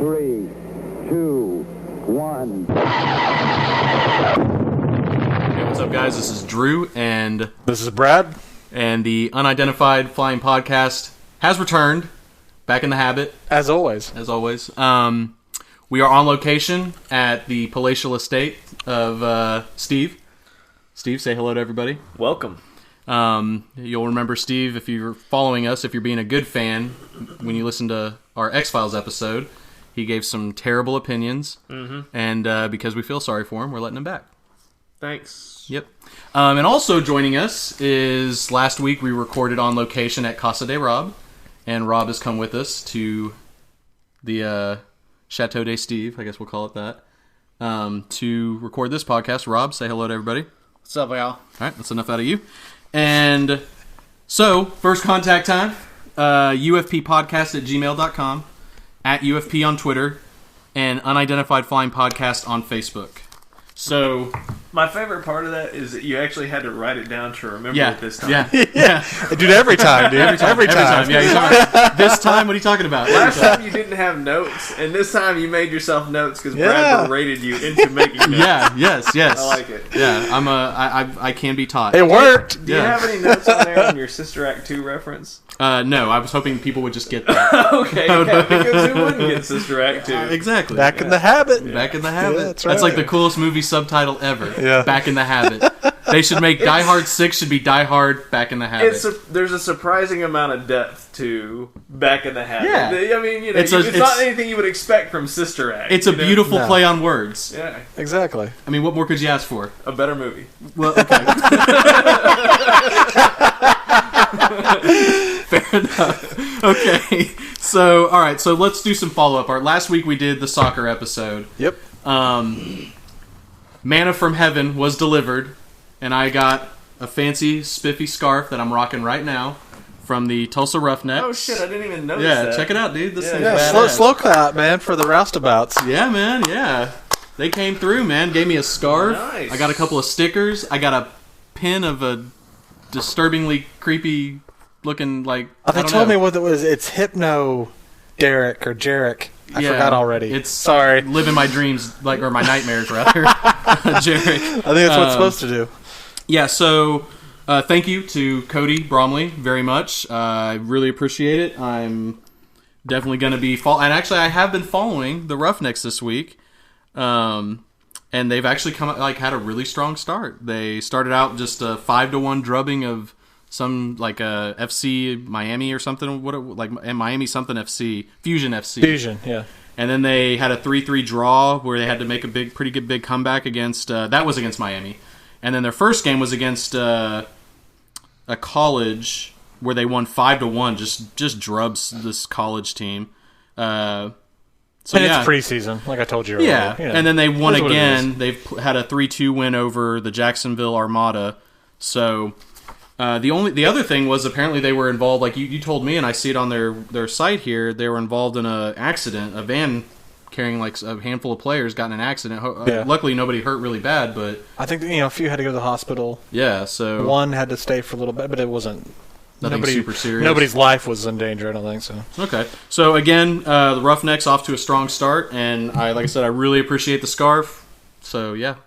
3, 2, 1. Hey, what's up, guys? This is Drue, and this is Brad, and the Unidentified Flying Podcast has returned, back in the habit, as always. We are on location at the palatial estate of Steve. Steve, say hello to everybody. Welcome. You'll remember Steve if you're following us, if you're being a good fan, when you listen to our X-Files episode. He gave some terrible opinions, and because we feel sorry for him, we're letting him back. Thanks. Yep. And also joining us is, last week we recorded on location at Casa de Rob, and Rob has come with us to the Chateau de Steve, I guess we'll call it that, to record this podcast. Rob, say hello to everybody. What's up, y'all? All right, that's enough out of you. And so, first contact time, ufppodcast@gmail.com, at UFP on Twitter, and Unidentified Flying Podcast on Facebook. So, my favorite part of that is that you actually had to write it down to remember it this time. Yeah. I do it every time, dude. Every time. Yeah, you're talking about, this time, what are you talking about? Last time you didn't have notes, and this time you made yourself notes because Brad berated you into making notes. Yeah, yes. I like it. Yeah, I can be taught. It worked. Do you have any notes on there on your Sister Act 2 reference? No, I was hoping people would just get that. Okay, yeah, because who wouldn't get Sister Act 2? Exactly. Back in the habit. Back in the habit. Yeah, that's right. That's like the coolest movie subtitle ever. Yeah. Back in the habit. They should make Die Hard 6 should be Die Hard Back in the Habit. There's a surprising amount of depth to Back in the Habit. Yeah. I mean, it's not anything you would expect from Sister Act. It's a beautiful play on words. Yeah. Exactly. I mean, what more could you ask for? A better movie. Well, okay. Fair enough. Okay. So, all right. So let's do some follow-up art. Last week we did the soccer episode. Yep. Manna from heaven was delivered, and I got a fancy, spiffy scarf that I'm rocking right now from the Tulsa Roughnecks. Oh shit! I didn't even notice that. Yeah, check it out, dude. This thing's Yeah, badass. slow clap, man, for the roustabouts. Yeah, man. Yeah, they came through, man. Gave me a scarf. Nice. I got a couple of stickers. I got a pin of a disturbingly creepy looking They told me what it was. It's Hypno Derek or Jarek. I forgot already. It's sorry. Living my dreams, or my nightmares, rather. Jarek. I think that's what it's supposed to do. Yeah, so thank you to Cody Bromley very much. I really appreciate it. I'm definitely going to be and actually I have been following the Roughnecks this week. And they've actually had a really strong start. They started out just a 5-1 drubbing of some FC Miami or something, Miami something FC, Fusion FC. Fusion, yeah. And then they had a 3-3 draw where they had to make a pretty big comeback against that was against Miami. And then their first game was against a college where they won 5-1, just drubs this college team. It's preseason, like I told you earlier. Yeah, you know, and then they won again. They've had a 3-2 win over the Jacksonville Armada. So the other thing was apparently they were involved, like you told me, and I see it on their site here, they were involved in an accident. A van carrying a handful of players got in an accident. Luckily nobody hurt really bad, but I think a few had to go to the hospital. Yeah, so one had to stay for a little bit, but it wasn't nothing super serious. Nobody's life was in danger, I don't think so. Okay. So again, the Roughnecks off to a strong start, and like I said, I really appreciate the scarf. So yeah,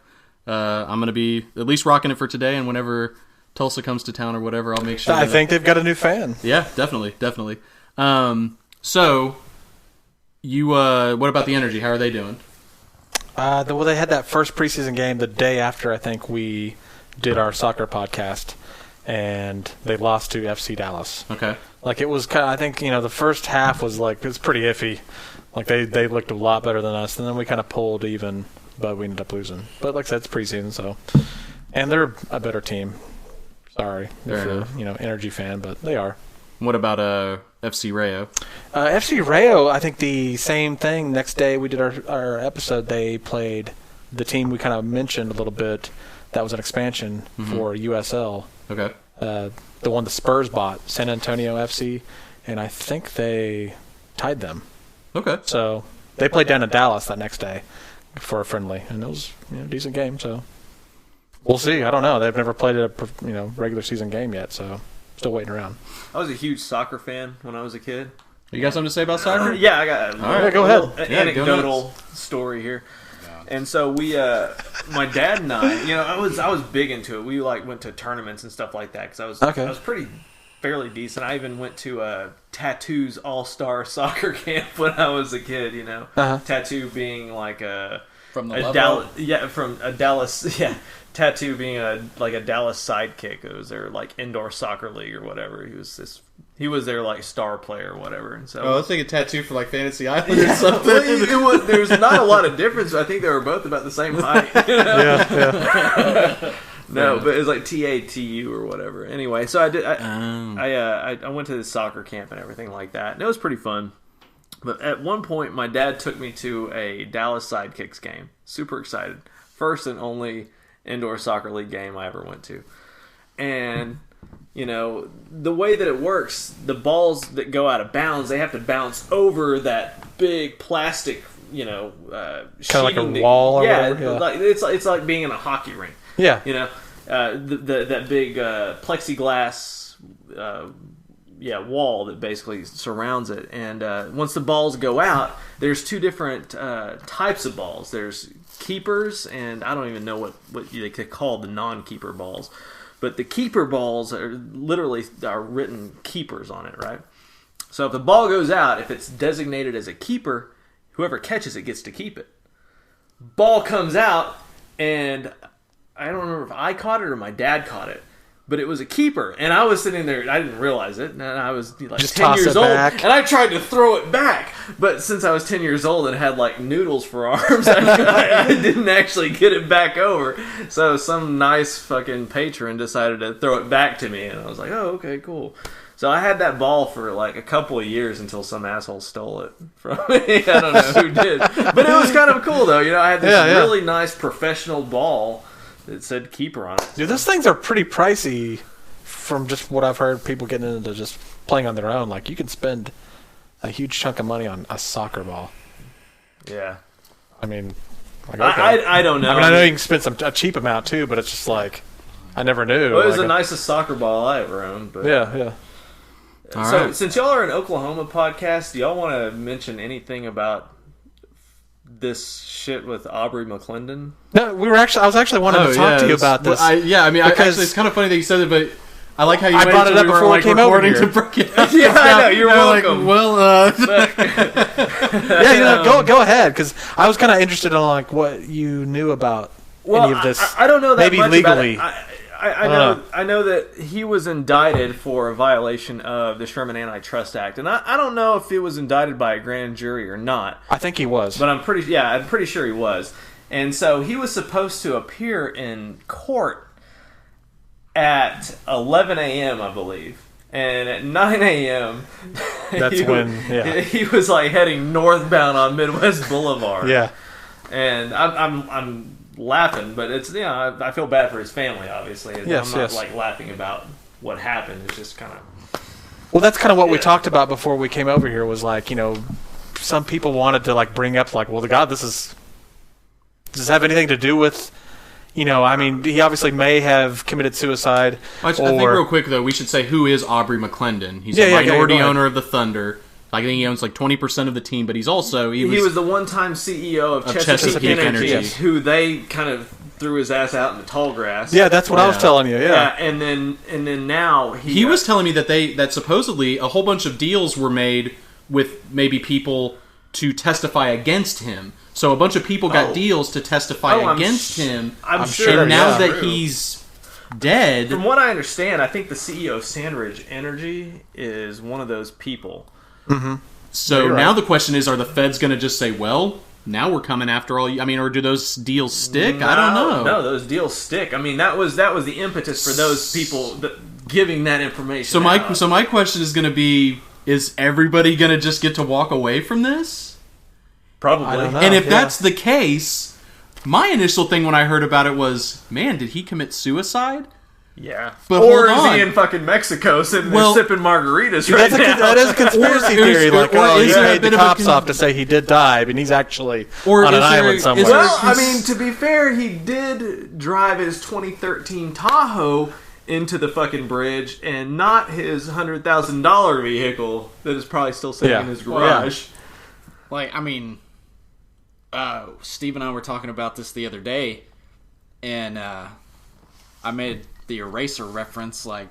I'm going to be at least rocking it for today, and whenever Tulsa comes to town or whatever, I'll make sure. I think they've got a new fan. Yeah, definitely. So you, what about the Energy? How are they doing? They had that first preseason game the day after I think we did our soccer podcast, and they lost to FC Dallas. Okay. It was kind of, I think, the first half was it was pretty iffy. They looked a lot better than us, and then we kind of pulled even, but we ended up losing. But like I said, it's preseason, so. And they're a better team. Sorry if you're Energy fan, but they are. What about FC Rayo? FC Rayo, I think the same thing. Next day we did our episode, they played the team we kind of mentioned a little bit that was an expansion for USL. Okay. The one the Spurs bought, San Antonio FC, and I think they tied them. Okay. So they played down in Dallas that next day for a friendly, and it was a decent game, so we'll see. I don't know. They've never played a regular season game yet, so still waiting around. I was a huge soccer fan when I was a kid. You got something to say about soccer? Yeah, I got go ahead. An Yeah, go anecdotal story here. And so we, my dad and I, I was big into it. We went to tournaments and stuff like that because I was pretty fairly decent. I even went to a Tattoos All-Star soccer camp when I was a kid. Tattoo being From the Dallas, from a Dallas, Tattoo being a Dallas sidekick. It was their indoor soccer league or whatever. He was their star player or whatever. And so I was thinking Tattoo for Fantasy Island or something. There's not a lot of difference. I think they were both about the same height. No, but it was TATU or whatever. Anyway, so I did. I went to the soccer camp and everything like that, and it was pretty fun. But at one point, my dad took me to a Dallas Sidekicks game. Super excited. First and only indoor soccer league game I ever went to. And the way that it works, the balls that go out of bounds, they have to bounce over that big plastic, kind of like a wall or whatever. Yeah, it's like being in a hockey rink. Yeah. That big plexiglass wall that basically surrounds it. And once the balls go out, there's two different types of balls. There's keepers, and I don't even know what they could call the non-keeper balls. But the keeper balls are written keepers on it, right? So if the ball goes out, if it's designated as a keeper, whoever catches it gets to keep it. Ball comes out, and I don't remember if I caught it or my dad caught it, but it was a keeper. And I was sitting there, I didn't realize it, and I was just 10 years old, back. and I tried to throw it back. But since I was 10 years old and had noodles for arms, I didn't actually get it back over. So some nice fucking patron decided to throw it back to me, and I was like, oh, okay, cool. So I had that ball for a couple of years until some asshole stole it from me. I don't know who did. But it was kind of cool, though. I had this really nice professional ball that said keeper on it. Dude, those things are pretty pricey from just what I've heard people getting into just playing on their own. You can spend a huge chunk of money on a soccer ball. Yeah. I mean, okay. I don't know. I know you can spend a cheap amount too, but it's just I never knew. Well, it was the nicest soccer ball I ever owned. But yeah. So since y'all are an Oklahoma podcast, do y'all want to mention anything about this shit with Aubrey McClendon? No, I was actually wanting to talk to you about this. Actually, it's kind of funny that you said it, but I like how you brought it up before we came over here. To break it up. Yeah, I know. You're welcome. Go ahead, because I was kind of interested in what you knew about any of this. I don't know that maybe much legally. About it. I know that he was indicted for a violation of the Sherman Antitrust Act, and I don't know if he was indicted by a grand jury or not. I think he was, but I'm pretty sure he was. And so he was supposed to appear in court at 11 a.m., I believe. And at 9 a.m., he was heading northbound on Midwest Boulevard. Yeah, and I'm laughing, but it's I feel bad for his family. Obviously, I'm not laughing about what happened. It's just kind of that's kind of what we talked about before we came over here. Was some people wanted to bring up does this have anything to do with? He obviously may have committed suicide. I think real quick though, we should say who is Aubrey McClendon. He's a minority owner of the Thunder. I think he owns 20% of the team, but he was the one-time CEO of Chesapeake Energy, who they kind of threw his ass out in the tall grass. Yeah, that's what I was telling you. Yeah, and then now he was telling me that supposedly a whole bunch of deals were made with maybe people to testify against him. So a bunch of people got deals to testify against him. I'm sure. And now that he's dead, from what I understand, I think the CEO of Sandridge Energy is one of those people. Mm-hmm. So now the question is, are the feds going to just say, well, now we're coming after all you? Or do those deals stick? I don't know. No, those deals stick. That was the impetus for those people giving that information. So my question is going to be, is everybody going to just get to walk away from this? Probably. I don't know. And if that's the case, my initial thing when I heard about it was, man, did he commit suicide? Yeah. But or is he in fucking Mexico sipping margaritas right now? That is a conspiracy theory. He made the cops off to say he did die, and he's actually on an island somewhere. Well, to be fair, he did drive his 2013 Tahoe into the fucking bridge, and not his $100,000 vehicle that is probably still sitting in his garage. Like, I mean, Steve and I were talking about this the other day, and I made the eraser reference, like,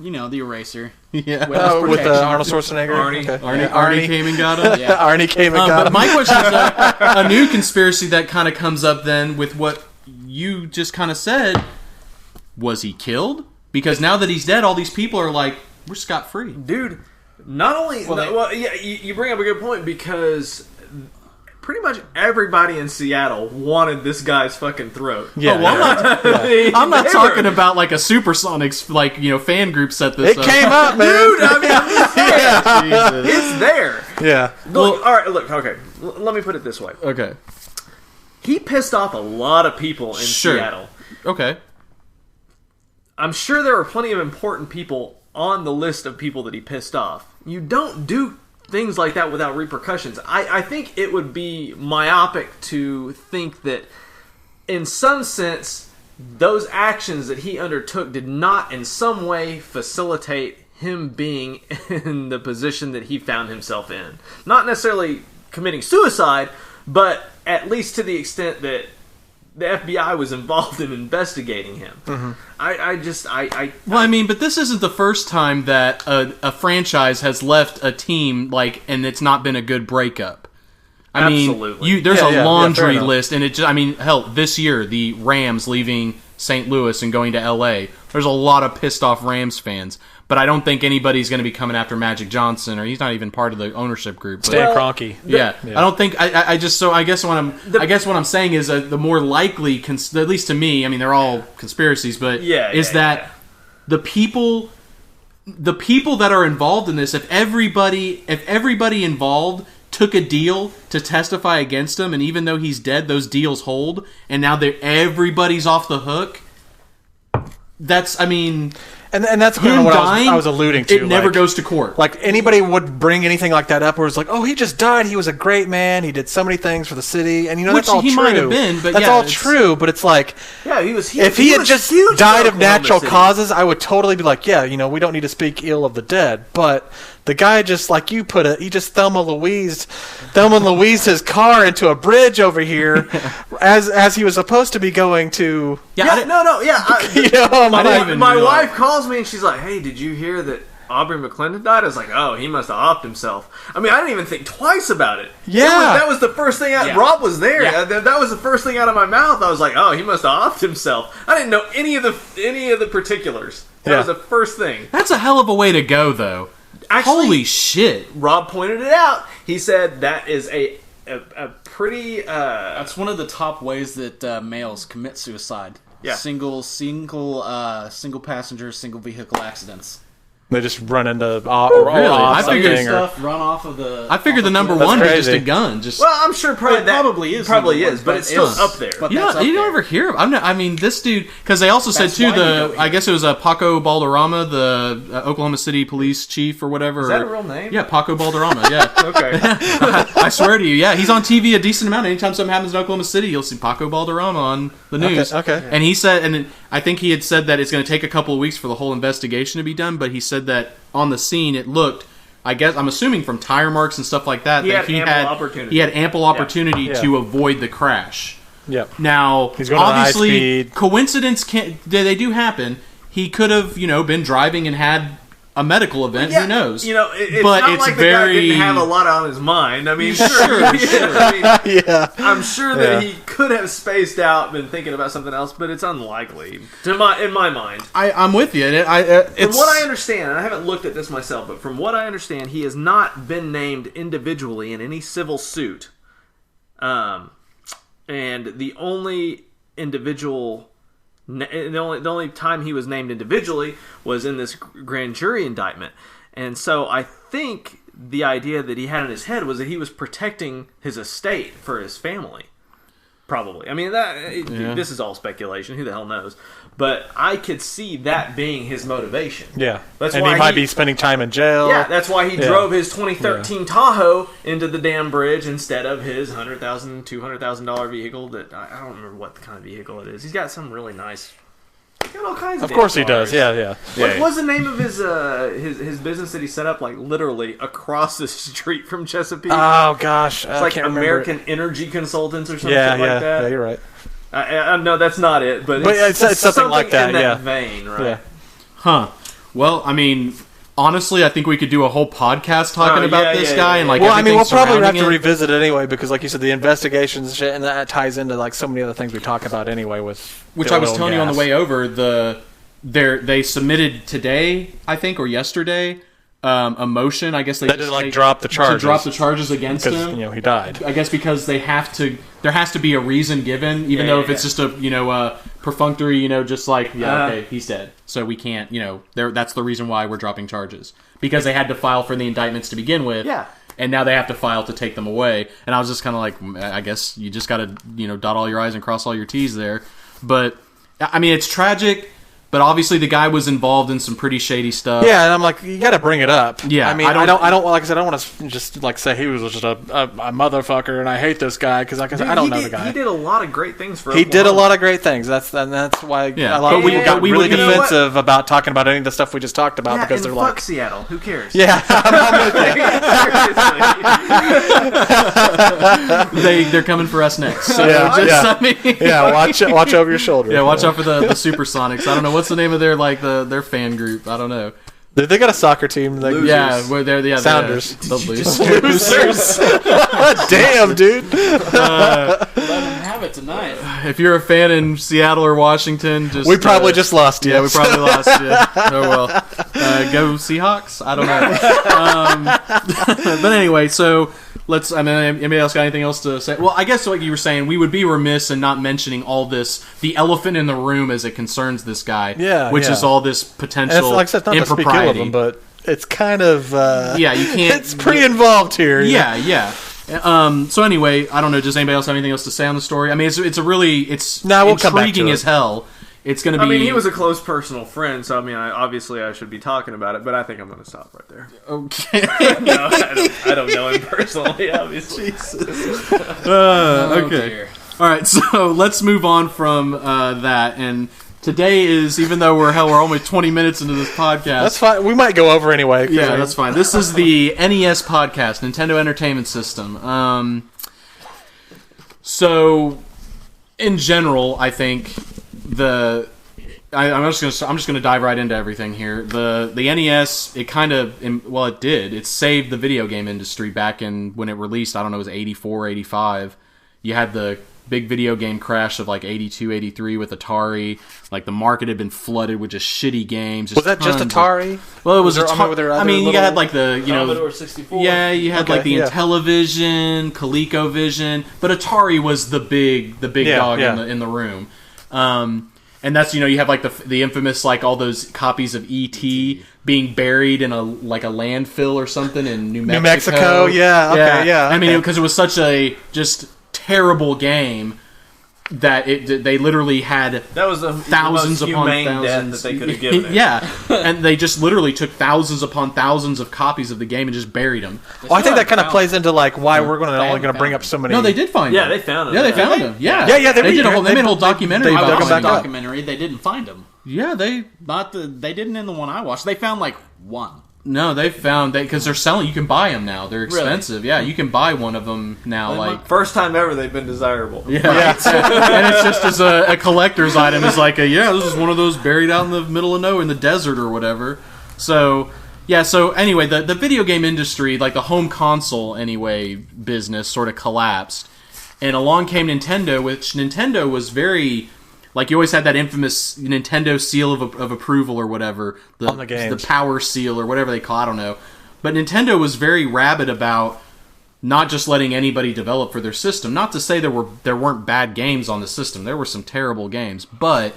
you know, the eraser. Yeah. With Arnold Schwarzenegger. Arnie came and got him. Yeah. Arnie came and got But him. my question is a new conspiracy that kind of comes up then with what you just kind of said. Was he killed? Because now that he's dead, all these people are like, we're scot-free. Dude, not only... you bring up a good point, because pretty much everybody in Seattle wanted this guy's fucking throat. Yeah. Oh, well, I'm not talking about like a Supersonics, like, you know, fan group set this It up. came up, man. Dude, I mean, it's there. It's there. Yeah. Look, all right, look, okay. Let me put it this way. Okay. He pissed off a lot of people in Sure. Seattle. Okay. I'm sure there are plenty of important people on the list of people that he pissed off. You don't do things like that without repercussions. I think it would be myopic to think that, in some sense, those actions that he undertook did not in some way facilitate him being in the position that he found himself in. Not necessarily committing suicide, but at least to the extent that the FBI was involved in investigating him. Mm-hmm. Well, I mean, but this isn't the first time that a franchise has left a team, like, and it's not been a good breakup. I Absolutely. mean, there's Yeah, a laundry fair enough. list, and it just, I mean, hell, this year, the Rams leaving St. Louis and going to L.A., there's a lot of pissed off Rams fans. But I don't think anybody's going to be coming after Magic Johnson, or he's not even part of the ownership group. But, Stan Kroenke. yeah, I don't think. I guess what I'm saying is the more likely, at least to me, I mean, they're all conspiracies, but that the people that are involved in this, if everybody involved took a deal to testify against him, and even though he's dead, those deals hold, and now everybody's off the hook. That's, I mean. And that's kind of what I was alluding to. It never goes to court. Like, anybody would bring anything like that up where it's like, oh, he just died. He was a great man. He did so many things for the city. And, you know, Which that's all he true. might have been, but that's yeah, all it's- true, but it's like... Yeah, he was huge. If he had was just huge died in of natural Oklahoma City. causes, I would totally be like, yeah, you know, we don't need to speak ill of the dead. But the guy just, like you put it, he just Thelma and Louise his car into a bridge over here as he was supposed to be going to... You know, my wife calls me and she's like, "Hey, did you hear that Aubrey McClendon died?" I was like, "Oh, he must have offed himself." I mean, I didn't even think twice about it. Yeah. That was the first thing. Rob was there. Yeah. That was the first thing out of my mouth. I was like, "Oh, he must have offed himself." I didn't know any of the particulars. That was the first thing. That's a hell of a way to go, though. Actually, Holy shit! Rob pointed it out. He said that is a pretty. That's one of the top ways that males commit suicide. Yeah. Single passenger, single vehicle accidents. They just run into Really? I figured Stuff run off of the. I figured the number That's one was just crazy. a gun. Just well, I'm sure probably It that probably is probably number is, one, but but it's still it's- up there. but you that's don't, up you don't there. ever hear of. I mean, this dude, because they also That's said too why you don't I hear. guess it was Paco Balderrama, the Oklahoma City police chief or whatever. Is that a real name? Yeah, Paco Balderrama. Yeah. Okay. I swear to you, yeah, he's on TV a decent amount. Anytime something happens in Oklahoma City, you'll see Paco Balderrama on the news. Okay. And he said, and I think he had said that it's going to take a couple of weeks for the whole investigation to be done. But he said that on the scene, it looked. I guess I'm assuming from tire marks and stuff like that. He that had ample opportunity. He had ample opportunity Yeah. to avoid the crash. Yep. Now, He's going at high obviously, speed. coincidence they do happen. He could have, been driving and had a medical event. Yeah, Who knows? It's but not it's like the very guy didn't have a lot on his mind. I mean, sure. Yeah. I'm sure that Yeah. he could have spaced out, been thinking about something else, but it's unlikely in my mind. I'm with you. From what I understand, and I haven't looked at this myself, but from what I understand, he has not been named individually in any civil suit. And the only individual, the only time he was named individually was in this grand jury indictment. And so I think the idea that he had in his head was that he was protecting his estate for his family. Probably. I mean, this is all speculation. Who the hell knows? But I could see that being his motivation. Yeah. That's and why he might be spending time in jail. Yeah, that's why he drove his 2013 Tahoe into the damn bridge instead of his $100,000, $200,000 vehicle that I don't remember what kind of vehicle it is. He's got some really nice got all kinds of Of course he cars. does. Yeah. What was the name of his business that he set up like literally across the street from Chesapeake? Oh gosh, it's like American Energy Consultants or something like that. Yeah, you're right. No, that's not it. But it's something like that. In that vein, right? Yeah. Huh. Well, I mean, honestly, I think we could do a whole podcast talking about this guy and like. Well, I mean, we'll probably have to it. revisit it anyway because, like you said, the investigations and shit, and that ties into like so many other things we talk about anyway. With which I was telling you on the way over. They submitted today, I think, or yesterday, a motion. I guess they drop the charges. To drop the charges against him. He died. I guess because they have to. There has to be a reason given, even though if it's just a perfunctory, just like okay, he's dead, so we can't. That's the reason why we're dropping charges because they had to file for the indictments to begin with. Yeah. And now they have to file to take them away. And I was just kind of like, I guess you just got to dot all your I's and cross all your T's there. But I mean, it's tragic. But obviously, the guy was involved in some pretty shady stuff. Yeah, and I'm like, you got to bring it up. Yeah, I mean, I don't. Like I said, I don't want to just like say he was just a motherfucker, and I hate this guy because, like I said, I don't know the guy. He did a lot of great things for. He did a lot of great things. That's why a lot of people got really defensive about talking about any of the stuff we just talked about because they're like, fuck Seattle. Who cares? Yeah, they're coming for us next. So watch over your shoulder. Yeah, watch out for the Supersonics. I don't know what's the name of their fan group. I don't know. They got a soccer team. Losers. Yeah, where they're Sounders. The losers. Damn, dude. Let them have it tonight. If you're a fan in Seattle or Washington, we probably just lost you. Yeah, we probably lost you. Oh well. Go Seahawks. I don't know. But anyway, so let's. I mean, anybody else got anything else to say? Well, I guess like you were saying, we would be remiss in not mentioning all this, the elephant in the room as it concerns this guy. Yeah, which is all this potential like I said, not impropriety. To speak ill of him, but it's kind of you can't. It's pretty involved here. Yeah. So anyway, I don't know. Does anybody else have anything else to say on the story? I mean, it's intriguing as hell. It's going to be. I mean, he was a close personal friend, so I mean, obviously I should be talking about it, but I think I'm going to stop right there. Okay. No, I don't know him personally, obviously. Jesus. Okay. Dear. All right, so let's move on from that. And today is, even though we're only 20 minutes into this podcast. That's fine. We might go over anyway. Yeah, that's fine. This is the NES podcast, Nintendo Entertainment System. So, in general, I think I'm just gonna dive right into everything here. The NES, it did. It saved the video game industry back when it released. I don't know, it was 84, 85. You had the big video game crash of like 82, 83 with Atari. Like the market had been flooded with just shitty games. Was that just Atari? Well, it was Atari. I mean, you had like the Commodore 64. Yeah, you had like the Intellivision, ColecoVision, but Atari was the big dog in the room. And that's you have like the infamous like all those copies of E.T. being buried in a landfill or something in New Mexico. New Mexico, yeah, okay, yeah. I mean, because it was such a just terrible game that they literally had thousands upon thousands that they could have given it. Yeah, and they just literally took thousands upon thousands of copies of the game and just buried them. Well, I think that kind of plays into like why we're only going to bring up so many. No, they did find them. Yeah, they found them. Yeah, they found them. Yeah, yeah. They made a whole documentary I about watched them. the documentary. They didn't find them. Yeah, they didn't in the one I watched. They found like one. No, they found because they're selling. You can buy them now. They're expensive. Really? Yeah, you can buy one of them now. Like first time ever, they've been desirable. Yeah, and it's just as a collector's item. It's like this is one of those buried out in the middle of nowhere in the desert or whatever. So yeah. So anyway, the video game industry, like the home console anyway, business sort of collapsed, and along came Nintendo, which Nintendo was very. Like, you always had that infamous Nintendo seal of approval or whatever. On the games. The power seal or whatever they call it, I don't know. But Nintendo was very rabid about not just letting anybody develop for their system. Not to say there weren't bad games on the system. There were some terrible games. But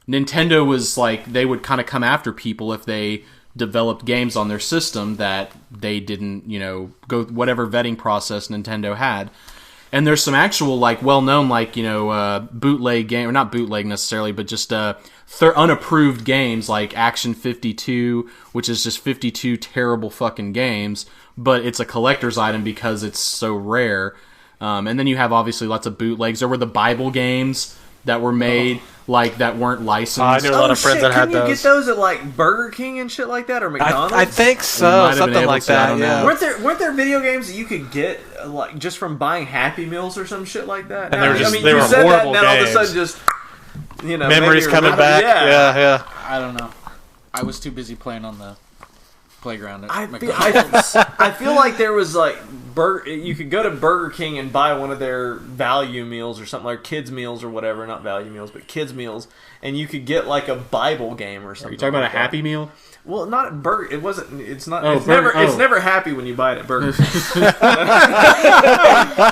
Nintendo was like, they would kind of come after people if they developed games on their system that they didn't, go whatever vetting process Nintendo had. And there's some actual, like, well-known, like, bootleg game, or not bootleg necessarily, but just unapproved games like Action 52, which is just 52 terrible fucking games, but it's a collector's item because it's so rare. And then you have, obviously, lots of bootlegs. There were the Bible games that were made. like that weren't licensed. I knew a lot of friends that had Can you those. get those at like Burger King and shit like that, or McDonald's? I think might so, have been something able like to, I that. don't Yeah. know. Weren't there video games that you could get like just from buying Happy Meals or some shit like that? And they were just- I mean, they you were said that, horrible and then all of a games. sudden just Memories maybe coming you're- back. Yeah. I don't know. I was too busy playing on the playground at I McDonald's. feel like there was like you could go to Burger King and buy one of their value meals or something, like kids meals or whatever, not value meals, but kids meals, and you could get like a Bible game or something. Are you talking about like a Happy Meal? Well, not at Burger. It wasn't. It's not. Oh, it's never. Burger- It's oh. never happy when you buy it at Burger King.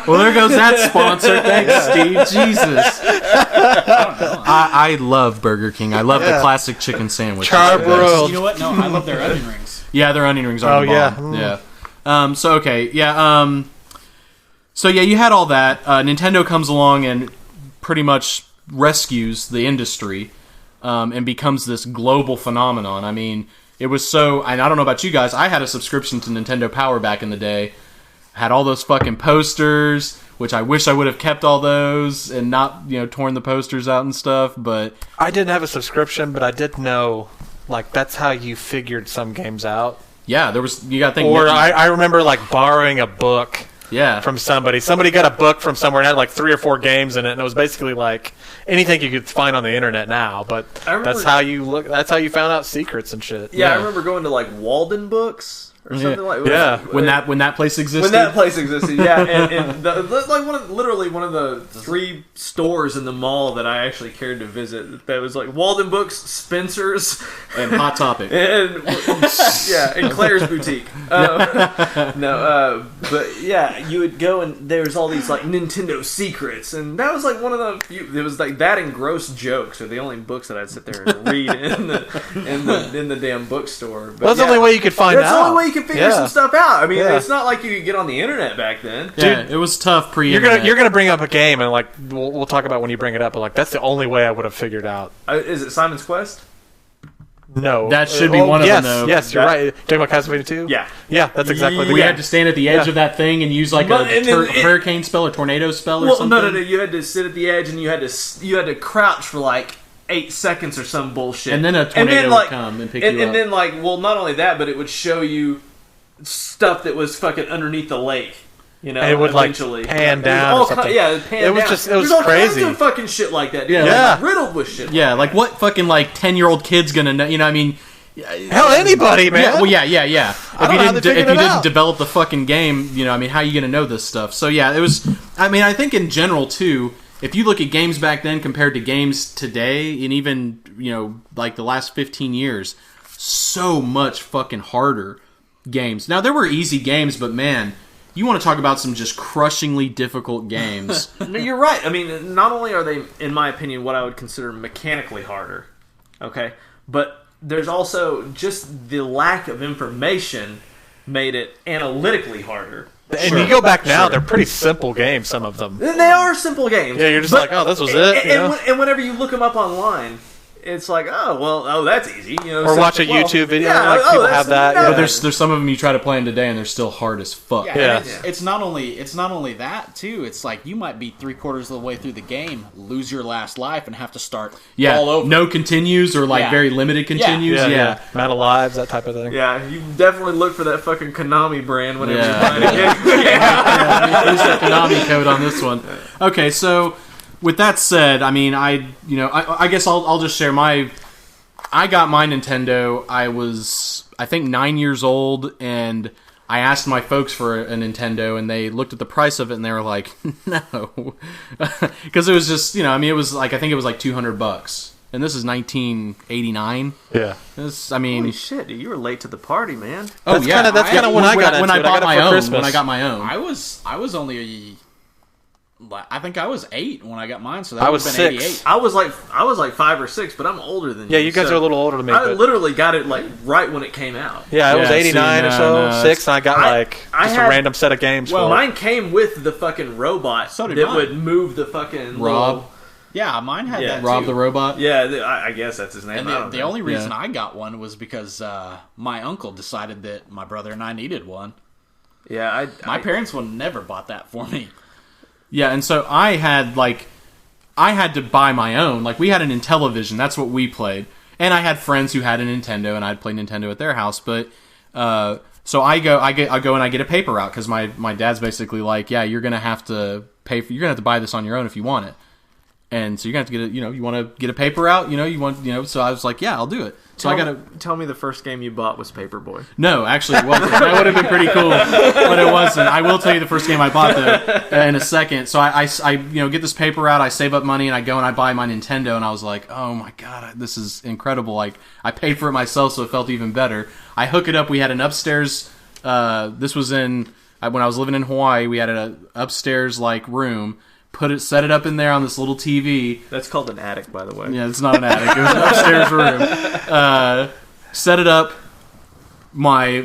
Well, there goes that sponsor. Thanks, Steve. Jesus. I love Burger King. I love the classic chicken sandwich. Charbroiled. You know what? No, I love their onion rings. Yeah, their onion rings are Oh, the yeah. bomb. Yeah. So okay, yeah. So yeah, you had all that. Nintendo comes along and pretty much rescues the industry, and becomes this global phenomenon. I mean, it was so. And I don't know about you guys. I had a subscription to Nintendo Power back in the day. Had all those fucking posters, which I wish I would have kept all those and not, torn the posters out and stuff. But I didn't have a subscription, but I did know, like, that's how you figured some games out. yeah, there was. You got to think. Or I remember, like, borrowing a book yeah, from somebody. Somebody got a book from somewhere and had, like, 3 or 4 games in it, and it was basically, like, anything you could find on the internet now. But I remember- that's how you look. That's how you found out secrets and shit. Yeah, I remember going to like Walden Books or something like Yeah. when that place existed. When that place existed, yeah, and like literally one of the 3 stores in the mall that I actually cared to visit. That was like Walden Books, Spencer's, and Hot Topic. and and Claire's Boutique. But yeah, you would go and there's all these like Nintendo secrets, and that was like one of the few. It was like that and Gross Jokes are the only books that I'd sit there and read in the damn bookstore. But Well, that's the only way you could find That's out. the only way you can figure some stuff out. I mean, Yeah. it's not like you could get on the internet back then. Yeah, it was tough You're pre-internet. gonna bring up a game, and like we'll talk about when you bring it up. But like that's the only way I would have figured out. Is it Simon's Quest? No, That should be one of them, yes, though. Yes, you're right. Talking about Castlevania 2? Yeah. Yeah, that's exactly the we game. had to stand at the edge Yeah. of that thing and use like But- a and then it- hurricane spell or tornado spell or Well, something. no. You had to sit at the edge and you had to crouch for like 8 seconds or some bullshit, And then a tornado would come and pick you up. And then like, well, not only that, but it would show you stuff that was fucking underneath the lake. You know, And it would, like, eventually pan It was down all or something. Yeah, it would pan It was down. just- it was There's all crazy. kinds of fucking shit like that. Dude. Yeah. Like, riddled with shit. Yeah, like what fucking like 10-year-old kid's gonna know? You know, what I mean, Hell, anybody, man. yeah, well, yeah. If I you don't know how they didn't, if figured you it didn't out. develop the fucking game, you know, I mean, how are you gonna know this stuff? So yeah, it was. I mean, I think in general too, if you look at games back then compared to games today, and even like the last 15 years, so much fucking harder games. Now there were easy games, but man, you want to talk about some just crushingly difficult games. No, you're right. I mean, not only are they, in my opinion, what I would consider mechanically harder, okay, but there's also just the lack of information made it analytically harder. And you go back now, they're pretty simple games, some of them. And they are simple games. Yeah, you're just but- like, oh, this was it. And, you know? and whenever you look them up online, it's like, that's easy. Or watch a YouTube video, like, people that's- have that, no, yeah. But there's some of them you try to play them today, and they're still hard as fuck. Yeah, Yeah. and it's not only that too. It's like you might be 3/4 of the way through the game, lose your last life, and have to start Yeah, all over. no continues or like Yeah. very limited continues. yeah. Amount of lives, that type of thing. Yeah, you definitely look for that fucking Konami brand whenever Yeah. you're buying a game. Yeah. Use that Konami code on this one. Okay, so with that said, I mean, I guess I'll just share my. I got my Nintendo. I was, I think, 9 years old, and I asked my folks for a Nintendo, and they looked at the price of it, and they were like, "No," because it was just, I mean, it was like I think it was like $200, and this is 1989. Yeah. I mean, Holy shit, dude, you were late to the party, man. oh That's yeah, kinda- that's kinda when I got when into I it. I bought got it my for own. Christmas. When I got my own, I was only I think I was 8 when I got mine, so that I would was have been 6. 88. I was like 5 or 6, but I'm older than you. Yeah, you guys so are a little older than me. I But literally got it like right when it came out. yeah, it was Yeah, 89 see, or so, no, 6, and I got I like just a had- random set of games Well, for it. mine came with the fucking robot So did that mine. would move the fucking Rob? little- Yeah, mine had Yeah. that Rob too. the Robot. Yeah, I guess that's his name. And I don't the know. only reason Yeah. I got one was because my uncle decided that my brother and I needed one. Yeah, My parents would never bought that for me. Yeah, and so I had like I had to buy my own. Like, we had an Intellivision. That's what we played. And I had friends who had a Nintendo, and I'd play Nintendo at their house. But so I go and I get a paper route because my dad's basically like, yeah, you're gonna have to buy this on your own if you want it. And so you're gonna have to get you want to get a paper route, So I was like, yeah, I'll do it. So tell me the first game you bought was Paperboy. No, actually it wasn't. That would have been pretty cool, but it wasn't. I will tell you the first game I bought though in a second. So I get this paper route, I save up money, and I go and I buy my Nintendo, and I was like, oh my god, this is incredible. Like, I paid for it myself, so it felt even better. I hook it up. We had an upstairs. This was when I was living in Hawaii. We had an upstairs room. Set it up in there on this little TV. That's called an attic, by the way. Yeah, it's not an attic. It was an upstairs room. Set it up. My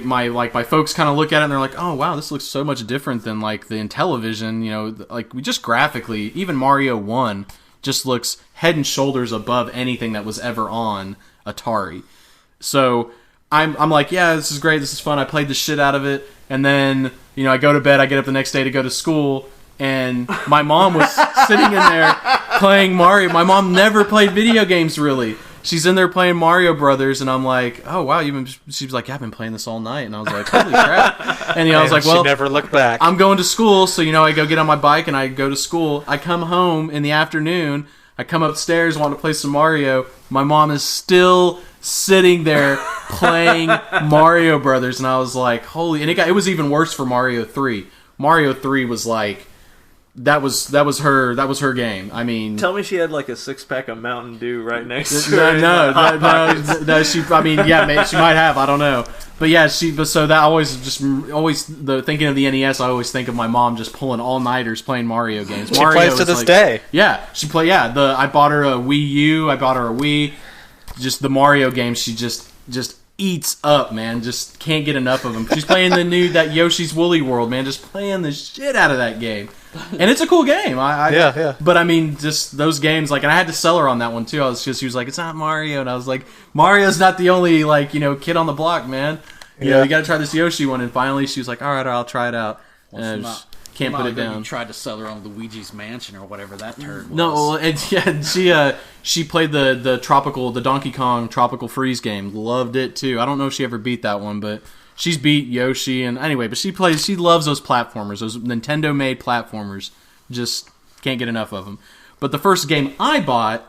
folks kind of look at it and they're like, "Oh wow, this looks so much different than the Intellivision." We just graphically, even Mario 1 just looks head and shoulders above anything that was ever on Atari. So I'm like, yeah, this is great. This is fun. I played the shit out of it, and then I go to bed. I get up the next day to go to school. And my mom was sitting in there playing Mario. My mom never played video games, really. She's in there playing Mario Brothers, and I'm like, oh, wow. She was like, yeah, I've been playing this all night. And I was like, holy crap. And I was like, well, she never looked back. I'm going to school, so, I go get on my bike, and I go to school. I come home in the afternoon. I come upstairs, want to play some Mario. My mom is still sitting there playing Mario Brothers, and I was like, holy. And it was even worse for Mario 3. Mario 3 was like, That was her game. I mean, tell me she had a 6-pack of Mountain Dew right next to her. No. She might have. I don't know. But yeah, so that always thinking of the NES. I always think of my mom just pulling all nighters playing Mario games. She plays to this day. Yeah, she play. Yeah, I bought her a Wii U. I bought her a Wii. Just the Mario games. She just eats up, man. Just can't get enough of them. She's playing that Yoshi's Woolly World, man. Just playing the shit out of that game. And it's a cool game. Yeah. But I mean, just those games, and I had to sell her on that one too. She was like, it's not Mario, and I was like, Mario's not the only kid on the block, man. You got to try this Yoshi one. And finally, she was like, all right, I'll try it out. Can't put it down. You tried to sell her on Luigi's Mansion or whatever that turd was. No, and she played the Donkey Kong Tropical Freeze game. Loved it too. I don't know if she ever beat that one, but she's beat Yoshi. And anyway, but she loves those platformers, those Nintendo made platformers. Just can't get enough of them. But the first game I bought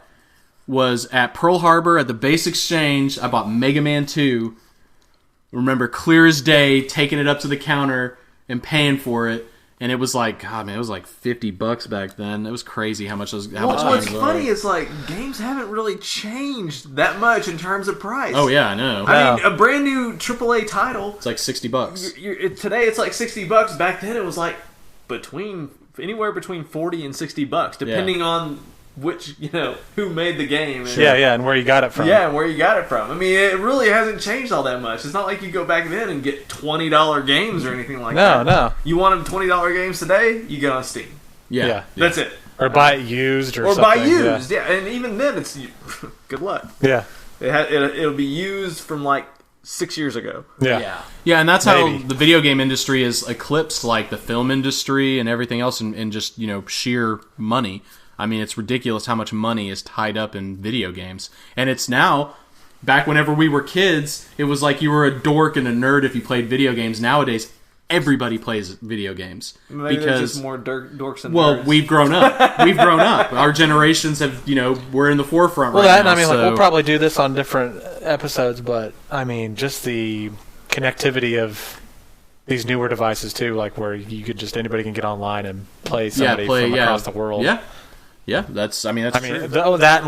was at Pearl Harbor at the Base Exchange. I bought Mega Man 2. Remember clear as day, taking it up to the counter and paying for it. And it was like, God, man, it was like $50 back then. It was crazy how much games what's funny is games haven't really changed that much in terms of price. Oh yeah, I know. I mean, a brand new AAA title. It's like $60. Today it's like $60. Back then it was like anywhere between $40 and $60, depending on which who made the game. And, and where you got it from. Yeah, and where you got it from. I mean, it really hasn't changed all that much. It's not like you go back then and get $20 games or anything like that. No. You want $20 games today? You get on Steam. Yeah. That's it. Or buy it used or something. Or buy used, yeah. And even then, it's good luck. Yeah. It'll be used from 6 years ago. Yeah. Yeah, and that's how the video game industry is eclipsed the film industry and everything else and just, sheer money. I mean, it's ridiculous how much money is tied up in video games. And it's now, back whenever we were kids, it was like you were a dork and a nerd if you played video games. Nowadays, everybody plays video games. Maybe there's just more dorks and nerds. Well, we've grown up. Our generations have, we're in the forefront right now. We'll probably do this on different episodes, but, I mean, just the connectivity of these newer devices, too, where you could anybody can get online and play somebody from across the world. Yeah. Yeah, that's true. That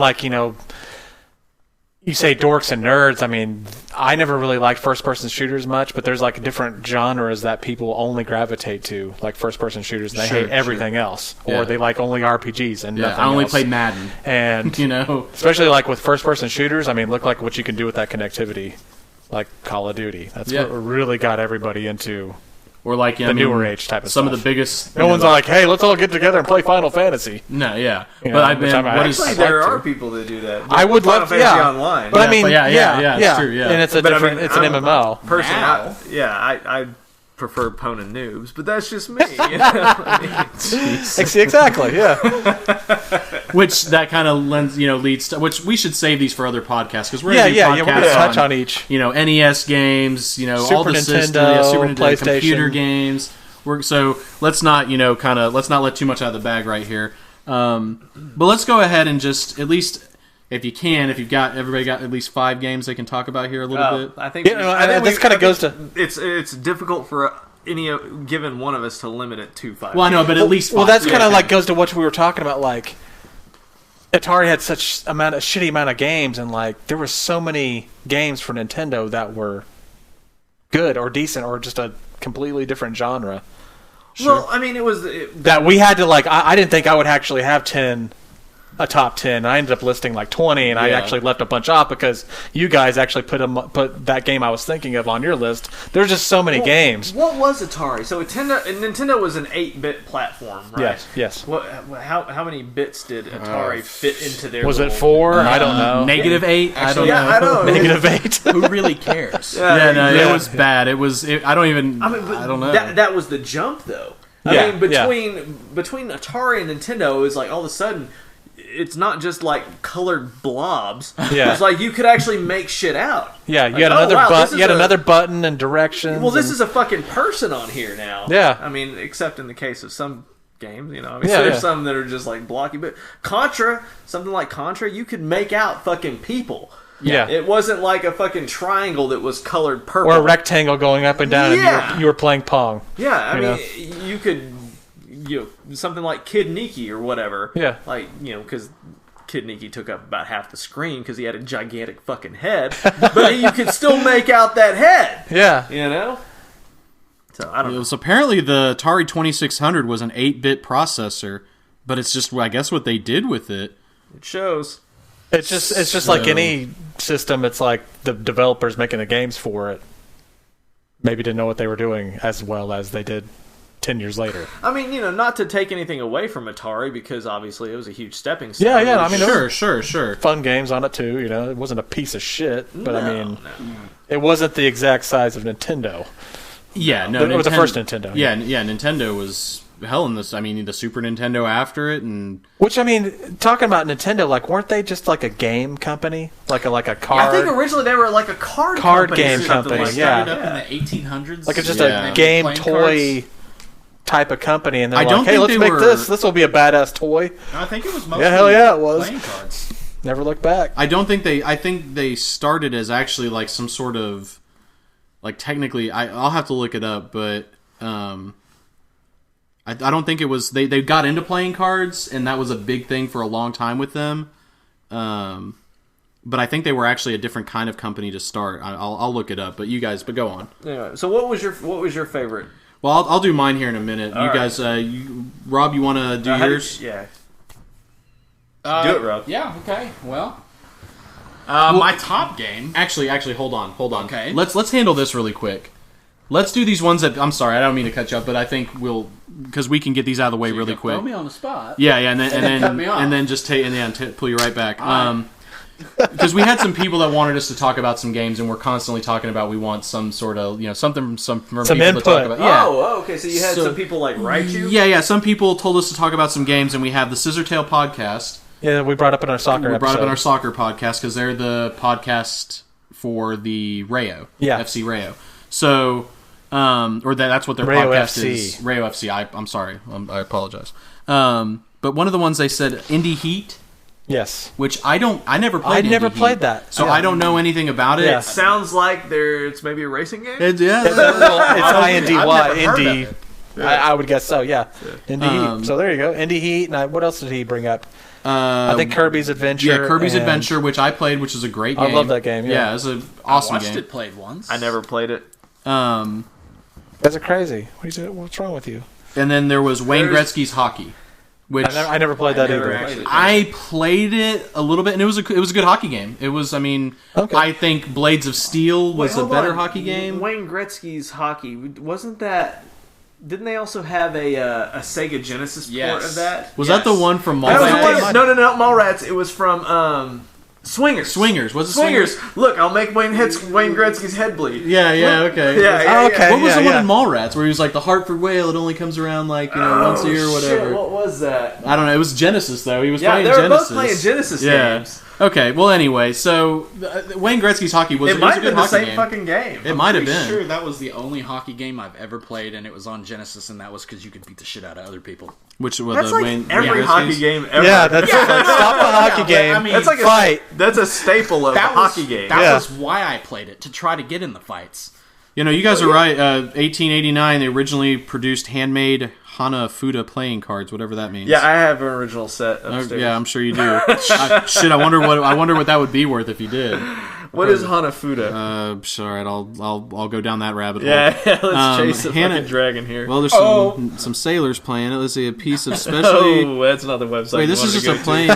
you say dorks and nerds. I mean, I never really liked first-person shooters much, but there's different genres that people only gravitate to, like first-person shooters. And they hate everything else, or they like only RPGs and nothing else. I only played Madden, and especially with first-person shooters. I mean, look what you can do with that connectivity, like Call of Duty. That's what really got everybody into. Or the newer age type of some stuff. of the biggest. No one's like, "Hey, let's all get together and play Final Fantasy." No, yeah, but I've been. Actually, there are people that do that. I would love Fantasy online. But I mean, it's true. Yeah, and it's a different. It's an MMO. Personally, I prefer Pwn and Noobs, but that's just me. Exactly. Yeah. which that kind of leads to, which we should save these for other podcasts because we're Yeah, gonna do yeah, we're podcasts gonna touch on each. NES games, Super all the systems, Nintendo, Super Nintendo, PlayStation. computer games. So let's not let's not let too much out of the bag right here. But let's go ahead and just at least. If you've got everybody got at least 5 games they can talk about here a little bit. I think this kind of goes to it's difficult for any given one of us to limit it to 5. Well, I know, but at least 5. Well, that's kind of like goes to what we were talking about. Like Atari had such a shitty amount of games, and like there were so many games for Nintendo that were good or decent or just a completely different genre. Well, I mean, that we had to like. I didn't think I would actually have a top 10. I ended up listing like 20, and I actually left a bunch off because you guys actually put that game I was thinking of on your list. There's just so many games. What was Atari? So Nintendo was an 8-bit platform, right? Yes. How many bits did Atari fit into their? Was it 4? I don't know. -8. Actually, I don't know. -8. Who really cares? It was bad. It was. I don't know. That was the jump, though. I mean, between Atari and Nintendo, it was like all of a sudden. It's not just like colored blobs. Yeah. It's like you could actually make shit out. Yeah, you like, had another button. You had another button and directions. Well, this is a fucking person on here now. Yeah. I mean, except in the case of some games, there's some that are just like blocky. But something like Contra, you could make out fucking people. Yeah. It wasn't like a fucking triangle that was colored purple. Or a rectangle going up and down, and you were playing Pong. Yeah, I mean, you could. Something like Kid Niki or whatever. Yeah. Like, because Kid Niki took up about half the screen because he had a gigantic fucking head. But you could still make out that head. Yeah. So, I don't know. So apparently the Atari 2600 was an 8-bit processor, but it's just, I guess, what they did with it. It shows. It's just like any system. It's like the developers making the games for it maybe didn't know what they were doing as well as they did 10 years later. I mean, not to take anything away from Atari because obviously it was a huge stepping stone. Yeah. I mean, sure. Fun games on it too. It wasn't a piece of shit, but it wasn't the exact size of Nintendo. Yeah, no, or the first Nintendo. Yeah, Nintendo was hell in this. I mean, the Super Nintendo after it, and which I mean, talking about Nintendo, like weren't they just like a game company, like a card? I think originally they were like a card game company. Like started up in the 1800s, like it's just a game toy. Type of company, and they're like, hey, let's make this. This will be a badass toy. I think it was mostly it was. playing cards. Never looked back. I think they started as actually like some sort of like technically I'll have to look it up, but I don't think it was they got into playing cards and that was a big thing for a long time with them. But I think they were actually a different kind of company to start. I'll look it up, but go on. Anyway, so what was your favorite? Well, I'll do mine here in a minute. All you right. guys, Rob, you want to do yours? Do it, Rob. Yeah. Okay. Well, my top game. Actually, hold on. Okay. Let's handle this really quick. Let's do these ones that I'm sorry, I don't mean to cut you up, but I think because we can get these out of the way really quick. Throw me on the spot. Yeah, and then cut me off. and then just pull you right back. Because we had some people that wanted us to talk about some games, and we're constantly talking about we want some sort of something from people input. to talk about. Yeah. Oh, okay. So you had some people like write you. Yeah. Some people told us to talk about some games, and we have the Scissortail podcast. Yeah, we brought up in our soccer. We brought up in our soccer podcast because they're the podcast for the Rayo, FC Rayo. So, that's what their Rayo podcast FC. is. Rayo FC. I'm sorry. I apologize. But one of the ones they said Indie Heat. Yes. Which I never played. I never played that. So I don't know anything about it. Yeah. It sounds like it's maybe a racing game. It's INDY. I've never heard Indie. of it. I would guess so. Yeah. Indie Heat. So there you go. Indie Heat. And what else did he bring up? I think Kirby's Adventure. Yeah, Kirby's Adventure, which I played, which is a great game. I love that game. Yeah, it was an awesome I watched game. it played once. I never played it. That's crazy. What's wrong with you? And then there was Wayne Gretzky's Hockey. Which I never played that either. I played it a little bit, and it was a good hockey game. It was, I think Blades of Steel was a better hockey game. Wayne Gretzky's Hockey, wasn't that? Didn't they also have a Sega Genesis port of that? Was that the one from That was the Mallrats? one, no, not Mallrats. It was from Swingers. Was it Swingers? Look, I'll make Wayne Gretzky's head bleed. Yeah, okay. Yeah. What was the one in Mallrats where he was like, the Hartford Whale, it only comes around like, once a year or whatever? Shit, what was that? I don't know. It was Genesis, though. He was playing Genesis. Yeah, they were Genesis. both playing Genesis games. Okay, well, anyway, so Wayne Gretzky's hockey was, it might have been the same game. fucking game. It might have been. I'm sure that was the only hockey game I've ever played, and it was on Genesis, and that was because you could beat the shit out of other people. Which was That's the like Wayne every hockey game ever. Yeah, that's like stop the hockey game. I mean, that's like fight. That's a staple of a hockey game. That was why I played it, to try to get in the fights. You know, you guys are right. 1889, they originally produced handmade Hanafuda playing cards, whatever that means. Yeah, I have an original set upstairs. Yeah, I'm sure you do. I wonder what that would be worth if you did. What is Hanafuda? Sorry, I'll go down that rabbit hole. Yeah, let's chase the fucking dragon here. Well, there's some sailors playing it. Let's see, a piece of specialty. Oh, that's not the website. Wait, this is just a plain.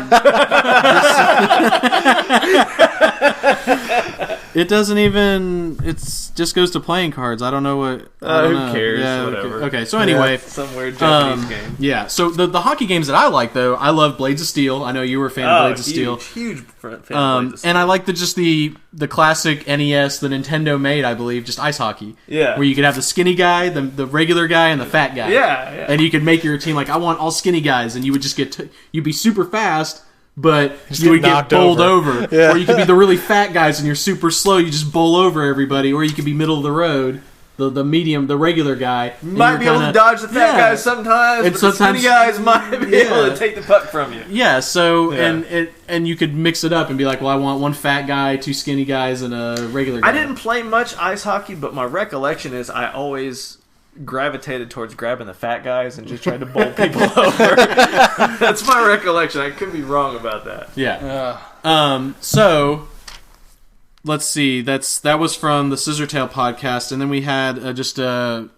It doesn't even. It's just goes to playing cards. I don't know what. Who cares? Yeah, whatever. Okay, so anyway, some weird Japanese game. Yeah, so the hockey games that I like though, I love Blades of Steel. I know you were a fan of Blades of Steel. Huge fan of Blades of Steel. And I like the classic NES, the Nintendo made, I believe, just ice hockey. Yeah. Where you could have the skinny guy, the regular guy, and the fat guy. Yeah. And you could make your team like, I want all skinny guys, and you would just you'd be super fast, but you would get bowled over. Yeah. Or you could be the really fat guys and you're super slow, you just bowl over everybody. Or you could be middle of the road, the medium, the regular guy. Might be able to dodge the fat guys sometimes, but sometimes the skinny guys might be able to take the puck from you. Yeah, so and you could mix it up and be like, well, I want one fat guy, two skinny guys, and a regular guy. I didn't play much ice hockey, but my recollection is I always gravitated towards grabbing the fat guys and just trying to bowl people over. That's my recollection. I could be wrong about that. Yeah. So let's see. That was from the Scissortail podcast, and then we had I don't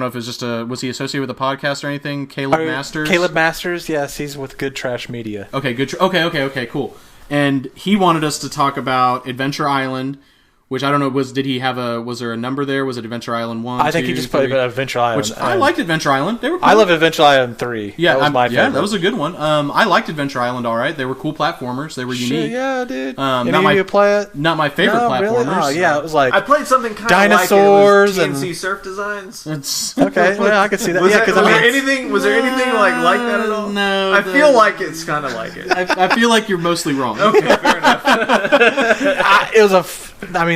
know if it was just was he associated with the podcast or anything? Caleb Masters. Caleb Masters, yes, he's with Good Trash Media. Okay, good. Okay, cool. And he wanted us to talk about Adventure Island. Which I don't know, was there a number there? Was it Adventure Island 1, I think he just played Adventure Island. Which I liked Adventure Island. They were cool. I loved Adventure Island 3. Yeah, that was my favorite. Yeah, that was a good one. I liked Adventure Island all right. They were cool platformers. They were unique. Yeah, dude. Any of you play it? Not my favorite platformers. Really? Oh, yeah, it was like I played something kind dinosaurs of like it. It was TNC Surf Designs. Okay, well, I could see that. Was yeah, there anything like that at all? No. I feel like it's kind of like it. I feel like you're mostly wrong. Okay, fair enough.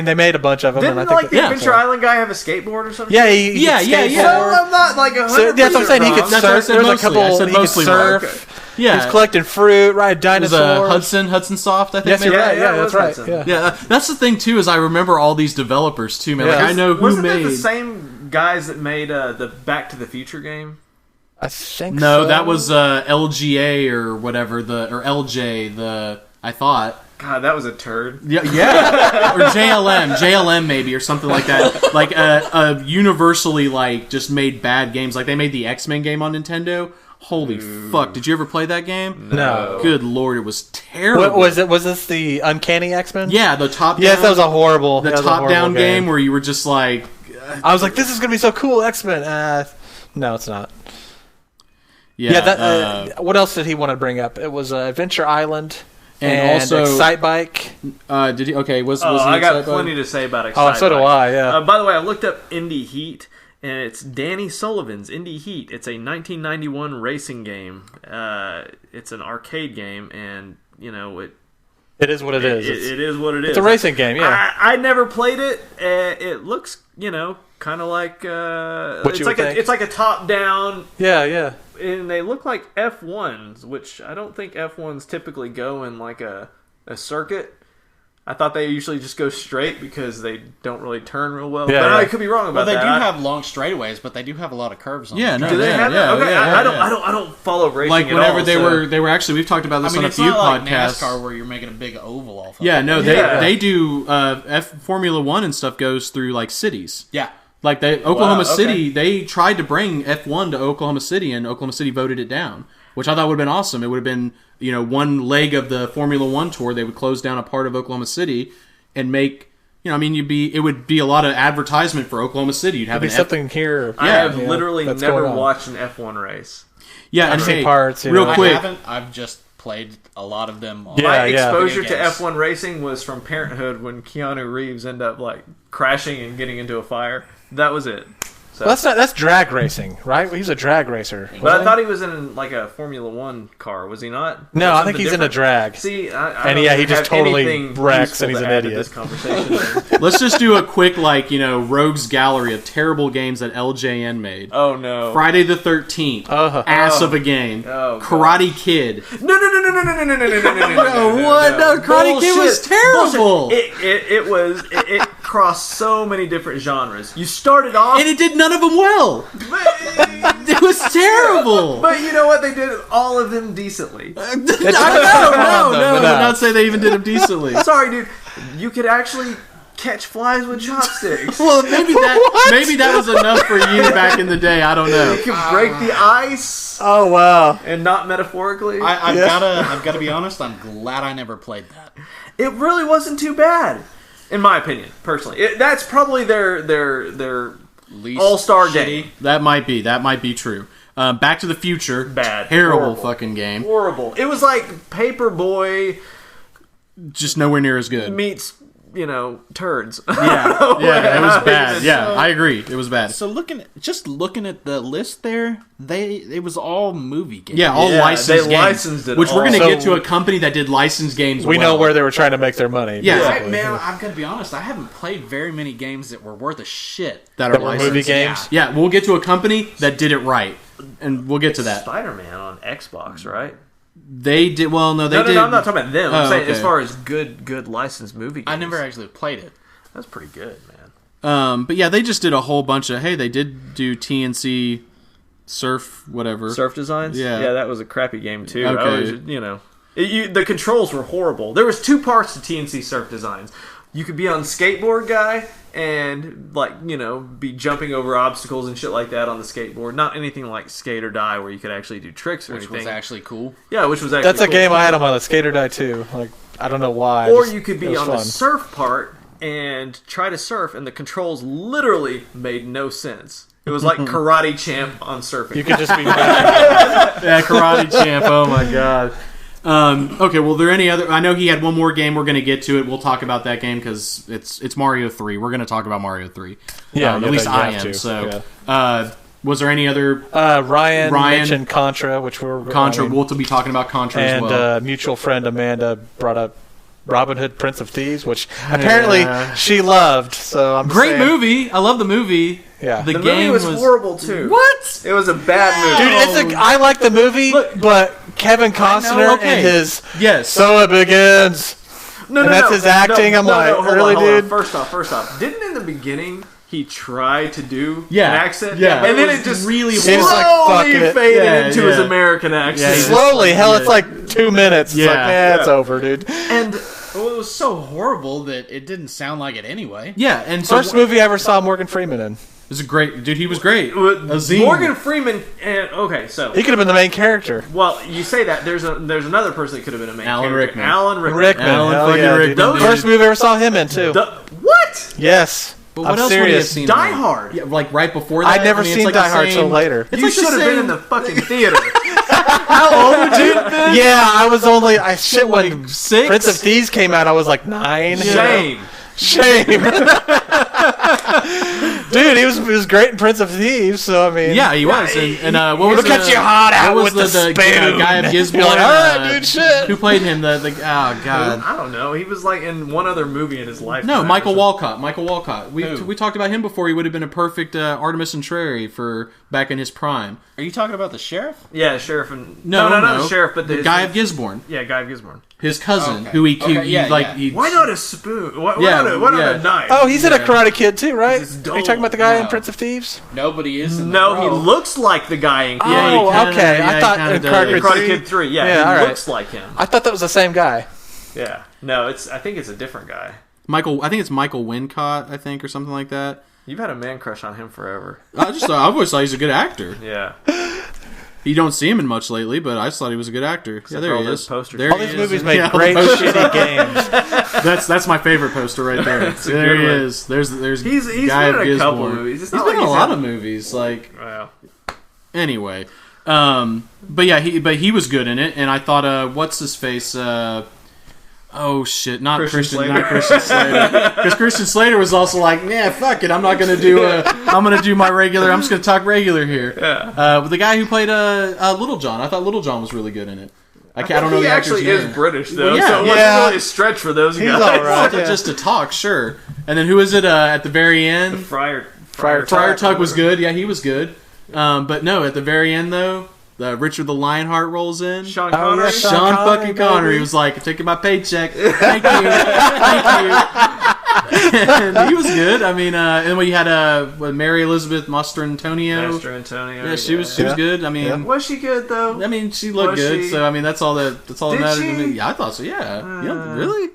They made a bunch of them. Didn't and I think Adventure Island guy have a skateboard or something? Yeah, he Yeah. So I'm not like 100%. So that's what I'm saying. He could That's what I surf. said There was a mostly. couple. I said He could mostly surf. Okay. Yeah. He was collecting fruit, ride It was dinosaurs. Hudson Soft, I think. Yes, you're maybe? right. Yeah, it that's was right. Hudson. Yeah. Yeah, that's the thing too. Is I remember all these developers too, man. Yeah. Like I know who Wasn't made. it the same guys that made the Back to the Future game? I think No, so. that was LGA or whatever or LJ. I thought. God, that was a turd. Yeah, or JLM maybe, or something like that. Like a universally like just made bad games. Like they made the X-Men game on Nintendo. Holy fuck! Did you ever play that game? No. Good lord, it was terrible. What was it? Was this the Uncanny X-Men? Yeah, the top. Yes, that was a horrible. The that was a horrible top-down game where you were just like. I was like, "This is gonna be so cool, X-Men." No, it's not. Yeah. What else did he want to bring up? It was Adventure Island and also Excite Bike. Did he? Okay, was I got Excite plenty Bike? to say about Excite Oh, so do I. Yeah. By the way, I looked up Indie Heat, and it's Danny Sullivan's Indie Heat. It's a 1991 racing game. It's an arcade game, and It is what it is. It is what it is. It's a racing game. Yeah. I never played it. It looks, kind of like it's like a top down. Yeah. And they look like F1s, which I don't think F1s typically go in like a circuit. I thought they usually just go straight because they don't really turn real well. Yeah, but yeah. I could be wrong about Well, they that. do have long straightaways, but they do have a lot of curves on them. No, Do they have that? Okay, I don't follow racing like at whenever all, they were actually we've talked about this on a it's few not like podcasts. NASCAR where you're making a big oval off of Yeah, it. no, Yeah. they do Formula 1 and stuff goes through like cities. Yeah. Like Oklahoma okay. City, they tried to bring F1 to Oklahoma City, and Oklahoma City voted it down, which I thought would have been awesome. It would have been, one leg of the Formula 1 tour. They would close down a part of Oklahoma City and make, it would be a lot of advertisement for Oklahoma City. You'd have It'd be something here. I have literally that's never going on. watched an F1 race. Yeah, and I've seen hey, parts, real I quick. haven't. I've just played a lot of them. On Yeah, My yeah. exposure to Video games. F1 racing was from Parenthood when Keanu Reeves ended up like crashing and getting into a fire. That was it. So, Well, that's drag racing, right? He's a drag racer. but wasn't I thought he was in like a Formula One car. Was he not? No, I Something think he's in a different? drag. See, I And don't yeah, he just have totally anything wrecks useful and he's to an add to idiot. This conversation. Let's just do a quick, rogues gallery of terrible games that LJN made. Oh no! Friday the 13th. Ass of a game. Oh, Karate Kid. No! What? No, Karate Kid was Bullshit. terrible. It crossed so many different genres. You started off, And it did none of them well. It was terrible. but you know what? They did all of them decently. No, I would No. not say they even did them decently. Sorry, dude. You could actually catch flies with chopsticks. Well, maybe that was enough for you back in the day. I don't know. You could break the ice, Oh wow! and not metaphorically. I've gotta be honest. I'm glad I never played that. It really wasn't too bad, in my opinion, personally. That's probably their Least all-star shitty. game. That might be true. Back to the Future. Bad. Terrible Horrible. fucking game. Horrible. It was like Paperboy Just nowhere near as good. meets, turds. Yeah, it was bad. Yeah, I agree. It was bad. So looking at the list there, it was all movie games. Yeah, all Yeah, licensed they games. licensed it Which we're all. going to get So- to a company that did licensed games We well. know where they were trying to make their money. Yeah. basically. Man, I've got to be honest. I haven't played very many games that were worth a shit. that That are were licensed. movie games. Yeah, we'll get to a company that did it right. And we'll get to that. Spider-Man on Xbox, right? They did, well, no, they No, did. I'm not talking about them. I'm Oh, saying okay. as far as good licensed movie games. I never actually played it. That's pretty good, man. But yeah, they just did a whole bunch of, hey, they did do TNC Surf, whatever. Surf Designs? Yeah. Yeah, that was a crappy game, too. Okay. The controls were horrible. There was two parts to TNC Surf Designs. You could be on skateboard guy and, be jumping over obstacles and shit like that on the skateboard. Not anything like Skate or Die where you could actually do tricks or Which anything. was actually cool. Yeah, which was actually That's a cool. game I had on my Skater Die too. Like I don't know why. Or Just- you could it be was on the fun. surf part and try to surf, and the controls literally made no sense. It was like Karate Champ on surfing. You could just be. Yeah, Karate Champ. Oh my god. Okay, well, there any other? I know he had one more game. We're going to get to it. We'll talk about that game because it's Mario 3. We're going to talk about Mario 3. Yeah, at least you I have am. to, So, yeah. was there any other Ryan Ryan- mentioned Contra, which we're Contra? I mean, We'll be talking about Contra as and well. mutual friend Amanda brought up Robin Hood, Prince of Thieves, which apparently Yeah. she loved. So I'm Great saying, movie. I love the movie. Yeah. The the game movie was horrible too. What? It was a bad movie. Dude, I like the movie, but Kevin Costner okay. and his Yes. "So It Begins." No, and that's his acting, I'm like, hold really, on, hold on. dude? First off, didn't in the beginning he try to do Yeah. an accent? Yeah. and then It it just was really slowly horrible. He was like, fuck it. faded Yeah, into yeah. his American accent. Yeah, Slowly, hell, yeah. it's like 2 minutes. It's Yeah. like, man, it's Yeah. over, dude. And Well, it was so horrible that it didn't sound like it anyway. Yeah, and so First movie I ever saw Morgan Freeman in. it was a great dude. He was great. Azim. Morgan Freeman. And okay, so He could have been the main character. well, you say that there's another person that could have been a main Alan character. Rickman. Alan Rickman. Rickman, Alan hell fucking yeah, Rickman, dude. dude. First movie I ever saw him in too. What? Yes, But what I'm else would he have serious. seen? Die him in? Hard. Yeah, like right before that. I'd never it's seen like Die the Hard same- till later. It's You like the should have been same- in the fucking theater. How old would you have been? Yeah, I was only shit when Like 6? Prince of Thieves came out. I was like 9. Shame. Shame. Dude, he was great in Prince of Thieves. So I mean, Yeah, he was. And what was Look at you hard out what was with the spoon. guy of Gizmo? You're like, all right, dude, shit. Who played him? Oh god. I don't know. He was like in one other movie in his life. No, Michael Walcott. Michael Walcott. We Who? talked about him before. He would have been a perfect Artemis and Trary for back in his prime. Are you talking about the sheriff? Yeah, sheriff and No, not the sheriff, but the guy of Gisborne, yeah, Guy of Gisborne. his cousin, Okay. who he Okay, yeah, yeah. he Why not a spoon? Why Yeah, not yeah. a knife? Oh, he's in a Karate Kid too, right? This is Are you talking about the guy in No. Prince of Thieves? Nobody is. In no, the he row. looks like the guy in Yeah, he Oh, kinda- okay. yeah, I he thought kinda in does. Karate Karate Kid Kid 3. Yeah, Yeah, he all right. looks like him. I thought that was the same guy. Yeah, no, I think it's a different guy. Michael. I think it's Michael Wincott. I think or something like that. You've had a man crush on him forever. I've always thought he's a good actor. Yeah. You don't see him in much lately, but I just thought he was a good actor. Yeah, for there all he those is. posters. There All he these is. movies make Yeah, all great the posters. shitty games. That's my favorite poster right there. a There good he one. is. There's He's Guy been of in a couple Gisborne. movies. It's He's not been in like a he's lot had- of movies. Like Wow. anyway, But yeah, he was good in it, and I thought, what's his face? Oh shit, not Christian Slater. Because Christian Slater was also like, yeah, fuck it, I'm not gonna do I'm gonna do my regular. I'm just gonna talk regular here. Yeah. But the guy who played Little John, I thought Little John was really good in it. I don't know. He the actually is name. British though, Well, so it wasn't really a stretch for those guys. all right. Just to talk, sure. And then who is it at the very end? Friar Tug was good. Yeah, he was good. But no, at the very end though, Richard the Lionheart rolls in. Sean Connery. Yeah, Sean fucking Connery baby. was like, taking my paycheck. Thank you. And he was good. I mean, and then we had Mary Elizabeth Mastrantonio. Yeah, she was good. I mean, was she good though? I mean, she looked good. So I mean, that's all that matters to me. Yeah, I thought so. Yeah. Really?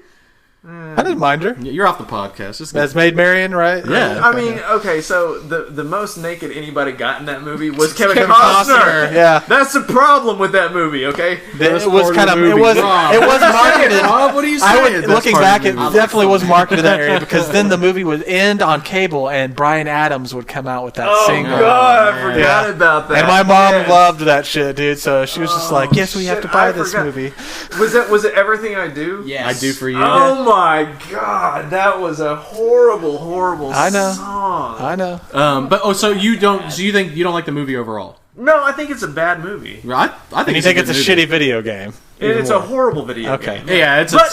I didn't mind her. You're off the podcast. Just That's Maid Marian, right? Yeah. I mean, okay, so the most naked anybody got in that movie was Kevin Kevin Costner. Costner, yeah. That's the problem with that movie, okay? It was kind of it was marketed. Rob, what are you saying? Looking back, it definitely was marketed in that area because then the movie would end on cable and Bryan Adams would come out with that single. Oh God, I forgot about that. And my mom loved that shit, dude. So she was just like, "Yes, we have to buy this movie." Was it Everything I Do? Yes. I Do For You. Oh my God, that was a horrible song. I know. So you don't? So you think you don't like the movie overall? No, I think it's a bad movie. I think And you think it's a shitty video game? And it's a horrible video game. Yeah, But,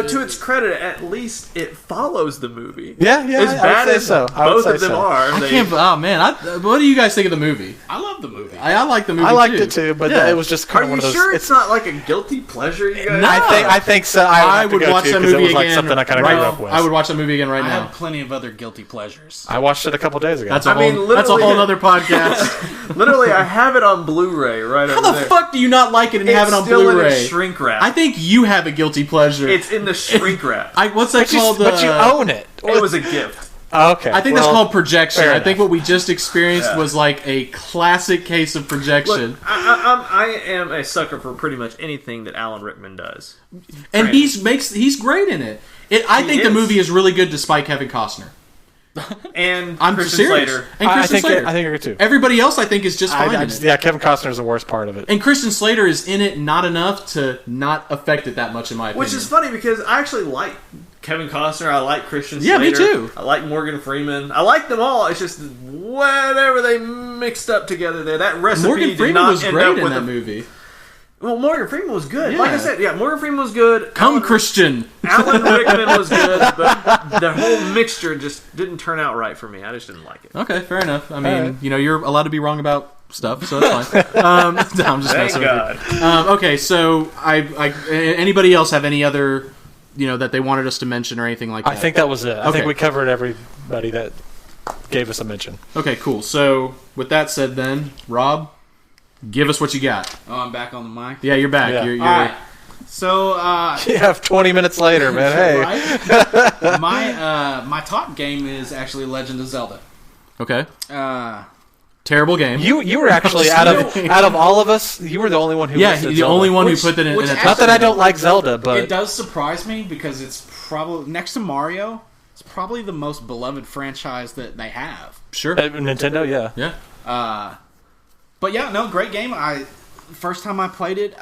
to its credit, at least it follows the movie. Yeah, As bad as both of them are. I can't. Oh man, what do you guys think of the movie? I love the movie. I like the movie. I liked it too, but it was just kind Are of one you of those. sure it's not like a guilty pleasure, you guys? No. I think so. I would watch that movie It was like again. something I kind of grew up with. I would watch that movie again right I now. have plenty of other guilty pleasures. I watched it a couple days ago. That's I mean, that's a whole literally- other podcast. Literally, I have it on Blu-ray right How over the there. fuck do you not like it and have it on It's still Blu-ray? in a shrink wrap. I think you have a guilty pleasure. It's in the shrink wrap. What's that called? But you own it. It was a gift. Okay. I think that's called projection. fair I think enough. what we just experienced was like a classic case of projection. Look, I am a sucker for pretty much anything that Alan Rickman does. And he's great in it. I think the is. movie is really good despite Kevin Costner. And I'm Christian serious. Slater. And Christian Slater. I think you're too. Everybody else, I think, is just fine in it. Yeah, Kevin Costner is the worst part of it. And Christian Slater is in it not enough to not affect it that much, in my opinion. Which is funny because I actually like Kevin Costner. I like Christian Slater. Yeah, me too. I like Morgan Freeman. I like them all. It's just whatever they mixed up together there. That recipe Morgan did Freeman not was end great up in with that movie. Well, Morgan Freeman was good. Yeah. Like I said, Morgan Freeman was good. Christian. Alan Rickman was good, but the whole mixture just didn't turn out right for me. I just didn't like it. Okay, fair enough. I mean, you're allowed to be wrong about stuff, so that's fine. I'm just Thank messing God. with you. Okay, so anybody else have any other, that they wanted us to mention or anything like that? I think that was it. I Okay. think we covered everybody that gave us a mention. Okay, cool. So with that said, then Rob, give us what you got. Oh, I'm back on the mic. Yeah, you're back. Yeah. You're All right. So, Yeah, 20 minutes later, man. Hey. right? My top game is actually Legend of Zelda. okay. Terrible game. You were actually out of all of us, you were the only one who listed the Zelda. only one Which- who put that in which a Not that I don't like Zelda, but It does surprise me because it's probably next to Mario. It's probably the most beloved franchise that they have. Sure. Nintendo, yeah. Yeah. But yeah, no, great game. First time I played it,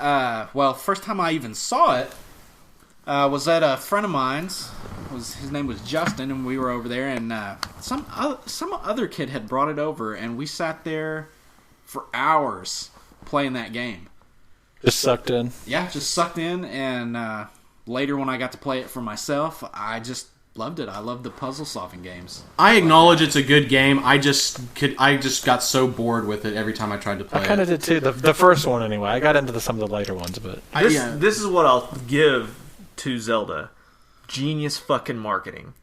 first time I even saw it was at a friend of mine's. His name was Justin, and we were over there, and some other kid had brought it over, and we sat there for hours playing that game. Just sucked in. Yeah, just sucked in, and later when I got to play it for myself, I just loved it. I love the puzzle solving games. I acknowledge it's a good game. I just got so bored with it every time I tried to play I kind it. of did too. The first one, anyway. I got into some of the later ones, but This is what I'll give to Zelda. Genius fucking marketing.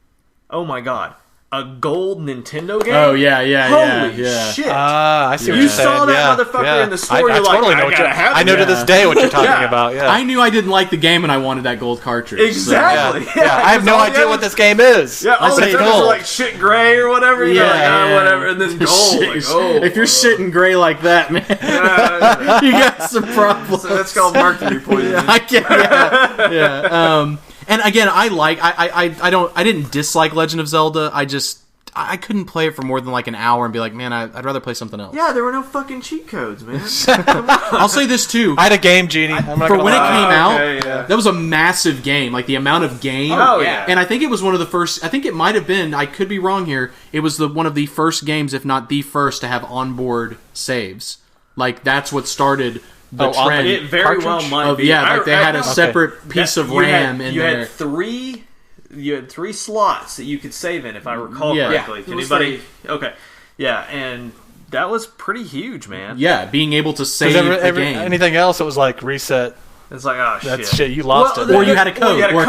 Oh my God. A gold Nintendo game? Oh yeah, Holy yeah. shit. I see what You you're saying. saw that Yeah, motherfucker yeah. in the store, I you're like, totally know I what gotta you're, have I know it. to this day what you're talking Yeah. about. Yeah. I knew I didn't like the game, and I wanted that gold cartridge. Exactly. Yeah. Yeah, I have no all the idea other- what this game is. Yeah, all the say others gold. are like shit gray or whatever. You're like, Yeah. whatever. And then gold. Like, If you're shitting gray like that, man, yeah. you got some problems. So that's called mercury poisoning. I can't. Yeah. And again, I didn't dislike Legend of Zelda. I couldn't play it for more than like an hour and be like, man, I'd rather play something else. Yeah, there were no fucking cheat codes, man. I'll say this too. I had a game genie. For when it came out, yeah. that was a massive game. Like the amount of game. Oh, yeah. And I think it was one of the first. I think it might have been. I could be wrong here. It was one of the first games, if not the first, to have onboard saves. Like that's what started the trend. It very well might be. Yeah, like they had a separate piece of RAM in there. You had three slots that you could save in, if I recall correctly. Can anybody? Okay, yeah, and that was pretty huge, man. Yeah, being able to save the game. Anything else, it was like reset. It's like, oh, that's shit. You lost it. Or you had a code. Or